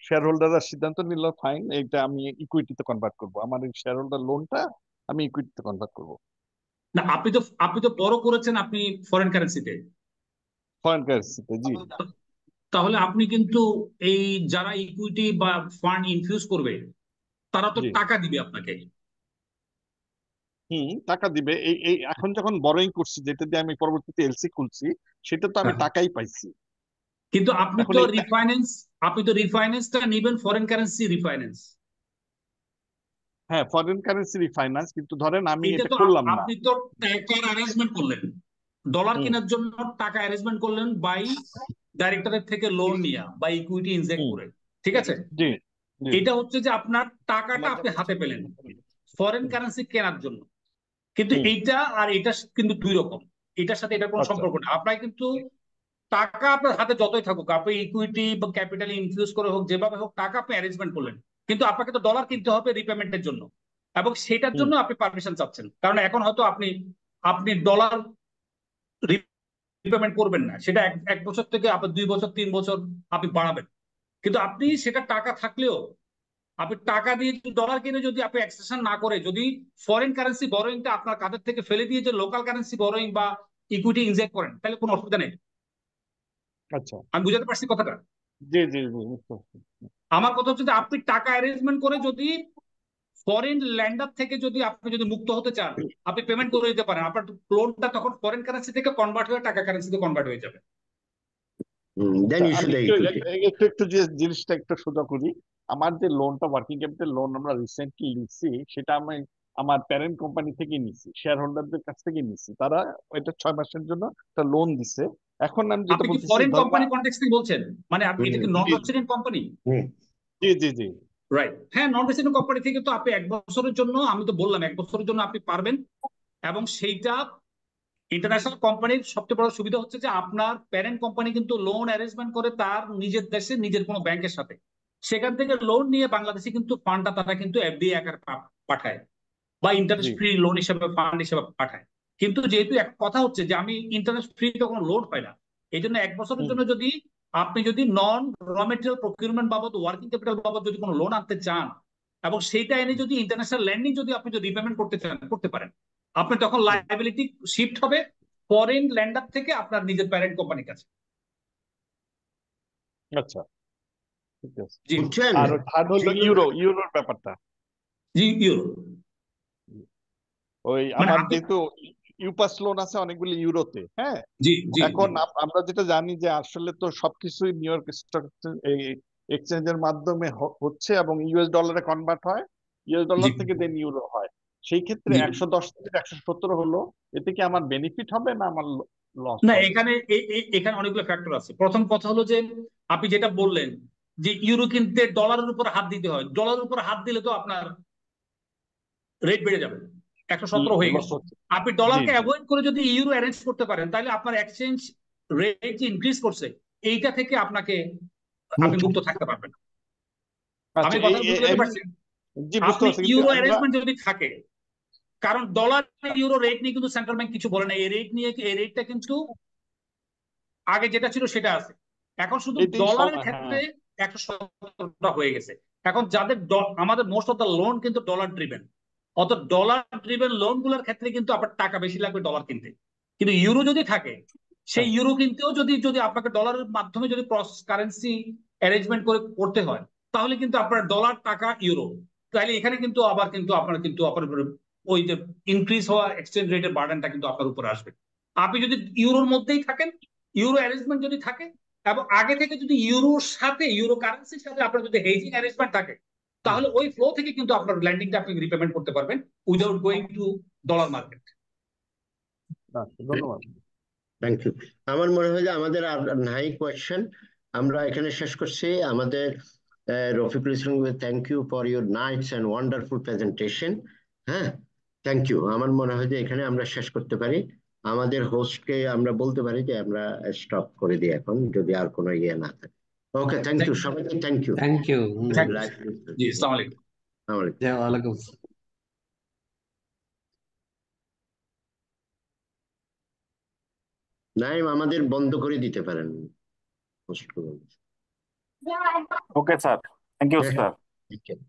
শেয়ার হোল্ডাররা সিদ্ধান্ত নিল ফাইন এইটা আমি ইকুইটিতে কনভার্ট করব, আমার এই শেয়ার হোল্ডার লোনটা আমি ইকুইটিতে কনভার্ট করব না, আপনি তো বড় করেছেন আপনি ফরেন কারেন্সিতে। ফরেন কারেন্সিতে। জি, তাহলে আপনি কিন্তু এই যারা ইকুইটি বা ফান্ড ইনফিউজ করবে তারা তো জি, টাকা দিবে আপনাকে। টাকা দিবে। এই এই এখন যখন বরোইং করছি যেটা দিয়ে আমি পরবর্তীতে এলসি খুলছি, সেটা তো আমি টাকাই পাইছি। কিন্তু আপনি এখন তো এই, রিফাইন্যান্সটা নিবেন ফরেন কারেন্সি রিফাইন্যান্স। হ্যাঁ ফরেন কারেন্সি রিফাইন্যান্স, কিন্তু ধরেন আমি এটা এটা তো করলাম না। আপনি তো টাকার অ্যারেঞ্জমেন্ট করলেন, ডলার হুম কেনার জন্য টাকা অ্যারেঞ্জমেন্ট করলেন বাই ডাইরেক্টরের থেকে লোন নিয়ে বা ইকুইটি ইনজেক্ট হুম করে, ঠিক আছে? জি, জি, এটা হচ্ছে যে আপনার টাকাটা আপনি হাতে পেলেন ফরেন কারেন্সি কেনার জন্য। কিন্তু হুম এইটা আর এটা কিন্তু 2 রকম। এটার সাথে এটা কোনো আচ্ছা, সম্পর্ক না। আপনার কিন্তু টাকা আপনার হাতে যতই থাকুক, আপনি ইকুইটি বা ক্যাপিটাল ইনফিউজ করে হোক যেভাবে হোক, টাকা আপনি অ্যারেঞ্জমেন্ট করলেন, কিন্তু আপনাকে তো ডলার কিনতে হবে রিপেমেন্টের জন্য, এবং সেটার হুম জন্য আপনি পারমিশন চাচ্ছেন। কারণ এখন হয়তো আপনি ডলার রিপেমেন্ট করবেন না, সেটা 1 বছর থেকে আপনি 2 বছর 3 বছর আপনি বাড়াবেন। কিন্তু আপনি সেটা টাকা থাকলেও আপনি টাকা দিয়ে ডলার কিনে যদি আপনি এক্সটেনশন না করে যদি ফরেন কারেন্সি বরোইংটা আপনার কাঁধের থেকে ফেলে দিয়ে যে লোকাল কারেন্সি বরোইং বা ইকুইটি ইনজেক্ট করেন, তাহলে কোনো অসুবিধা নেই। আচ্ছা, আমি বুঝাতে পারছি কথাটা? জি জি জি, বুঝতে পারছি। আমার কথা হচ্ছে যে আপনি টাকা অ্যারেঞ্জমেন্ট করে যদি ফরেন ল্যান্ডার থেকে আপনি যদি মুক্ত হতে চান, আপনি পেমেন্ট করে দিতে পারেন। আপনার লোনটা তখন ফরেন কারেন্সি থেকে কনভার্ট হয়ে টাকা কারেন্সিতে কনভার্ট হয়ে যাবে। দেন আচ্ছা, ইস্যু আমি দ্য একটু ইকুইটি। একটু একটু যে জিনিসটা একটু সোজা করি। আমার যে লোনটা ওয়ার্কিং ক্যাপিটাল লোন আমরা রিসেন্টলি নিচ্ছি, সেটা আমি আমার প্যারেন্ট কোম্পানি থেকে নিচ্ছি, শেয়ার হোল্ডারদের কাছ থেকে নিচ্ছি, তারা এটা 6 মাসের জন্য একটা লোন দিছে। এখন আমি যেটা আপনি কি বলতেছি, ফরেন ধর না, কোম্পানি কনটেক্সট থেকে বলছেন? মানে আপনি এটা কি নন জি রেসিডেন্ট কোম্পানি? জি জি জি, রাইট, হ্যাঁ, নন রেসিডেন্ট কোম্পানি থেকে তো আপনি 1 বছরের জন্য, আমি তো বললাম 1 বছরের জন্য আপনি পারবেন। এবং সেইটা ইন্টারন্যাশনাল কোম্পানির সবচেয়ে বড় সুবিধা হচ্ছে যে আপনার প্যারেন্ট কোম্পানি কিন্তু লোন অ্যারেঞ্জমেন্ট করে তার নিজের দেশে নিজের কোনো ব্যাংকের সাথে, সেখান থেকে লোন নিয়ে বাংলাদেশে কিন্তু ফান্ডটা তারা কিন্তু এফডিআই আকারে পাঠায় বা জি, ইন্টারেস্ট ফ্রি লোন হিসেবে ফান্ড হিসেবে পাঠায়। কিন্তু যেহেতু এক কথা হচ্ছে যে আমি ইন্টারেস্ট ফ্রি তো কোনো লোন হয় না, এই জন্য 1 বছরের জন্য যদি আপনি যদি নন র মেটেরিয়াল প্রকিউরমেন্ট বাবদ ওয়ার্কিং ক্যাপিটাল বাবদ যদি কোনো লোন আনতে চান এবং সেইটা এনে যদি ইন্টারন্যাশনাল ল্যান্ডিং যদি আপনি যদি রিপেমেন্ট করতে চান করতে পারেন, আপনি তখন লায়াবিলিটি শিফট হবে ফরেন ল্যান্ডার থেকে আপনার নিজের প্যারেন্ট কোম্পানির কাছে। আচ্ছা, ঠিক আছে। জি বুঝছেন? আর থার্ড হলো ইউরোর ব্যাপারটা। জি ইউরো ওই মানে আমার আপনি যেহেতু ইউপাস লোন আছে অনেকগুলি ইউরোতে, হ্যাঁ, জি জি এখন আমরা যেটা জানি যে আসলে তো সবকিছুই নিউ ইয়র্ক স্টক এক্সচেঞ্জের মাধ্যমে হচ্ছে এবং ইউএস ডলারে কনভার্ট হয়, ইউএস জি ডলার থেকে দেন ইউরো হয়। সেই ক্ষেত্রে জি 110 থেকে 117 হলো, এতে কি আমার বেনিফিট হবে না আমার লস না, হবে? এখানে এখানে অনেকগুলো ফ্যাক্টর আছে। প্রথম কথা হলো যে আপনি যেটা বললেন যে ইউরো কিনতে ডলারের উপর হাত দিতে হয়, ডলারের উপর হাত দিলে তো আপনার রেট বেড়ে যাবে, 117 হয়ে লস গেছে। হচ্ছে। আপনি জি ডলারকে জি অ্যাভয়েড করে যদি ইউরো অ্যারেঞ্জ করতে পারেন, তাহলে আপনার এক্সচেঞ্জ রেট যে ইনক্রিজ করছে এইটা থেকে আপনাকে আপনি মুক্ত থাকতে পারবেন। আমি আচ্ছা, কথা বুঝতে পারছেন? জি বুঝতে আপনি পারছি, কিন্তু ইউরো আমরা অ্যারেঞ্জমেন্ট যদি থাকে, কারণ ডলার ইউরো রেট নিয়ে কিন্তু সেন্ট্রাল ব্যাংক কিছু বলে না, এই রেট নিয়ে এই রেটটা কিন্তু আগে যেটা ছিল সেটা আছে। এখন শুধু এটাই ডলারের ক্ষেত্রে হ্যাঁ 117টা হয়ে গেছে। এখন যাদের আমাদের মোস্ট অফ দ্য লোন কিন্তু ডলার ড্রিভেন, অত ডলার ড্রিভেন লোন গুলোর ক্ষেত্রে কিন্তু আপনার টাকা বেশি লাগবে ডলার কিনতে। কিন্তু ইউরো যদি থাকে, সেই ইউরো কিনতেও যদি যদি আপনাকে ডলারের মাধ্যমে যদি ক্রস কারেন্সি অ্যারেঞ্জমেন্ট করে করতে হয়, তাহলে কিন্তু আপনার ডলার টাকা ইউরো, তাহলে এখানে কিন্তু আবার কিন্তু আপনার উপরে ওই যে ইনক্রিজ হওয়া এক্সচেঞ্জ রেটের বার্ডেনটা কিন্তু আপনার উপরে আসবে। আপনি যদি ইউরোর মধ্যেই থাকেন, ইউরো অ্যারেঞ্জমেন্ট যদি থাকে এবং আগে থেকে যদি ইউরোর সাথে ইউরো কারেন্সির সাথে আপনার যদি হেজিং অ্যারেঞ্জমেন্ট থাকে, তাহলে ওই ফ্লো থেকে কিন্তু আপনার ল্যান্ডিংটা আপনি রিপেমেন্ট করতে পারবেন without going to dollar market. ধন্যবাদ। Thank you. আমার মনে হয় যে আমাদের আর নাই কোয়েশ্চেন, আমরা এখানে শেষ করছি আমাদের Rafiqul Islam, thank you for your nice and wonderful presentation. হ্যাঁ, থ্যাংক ইউ। আমার মনে হয় যে এখানে আমরা শেষ করতে পারি, আমাদের হোস্টকে আমরা বলতে পারি যে আমরা স্টপ করে দিই এখন, যদি আর কোনো ইয়ে না থাকে। ওকে, থ্যাংক ইউ সবাইকে, থ্যাংক ইউ। Thank you. জি, আসসালামু আলাইকুম। ওয়ালাইকুম। নাইম, আমাদের বন্ধ করে দিতে পারেন হোস্ট করে। ওকে স্যার, থ্যাংক ইউ হ্যাঁ, স্যার। ঠিক আছে।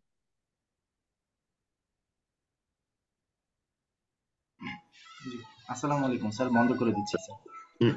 আসসালামু আলাইকুম স্যার, বন্ধ করে দিচ্ছি স্যার। হুম।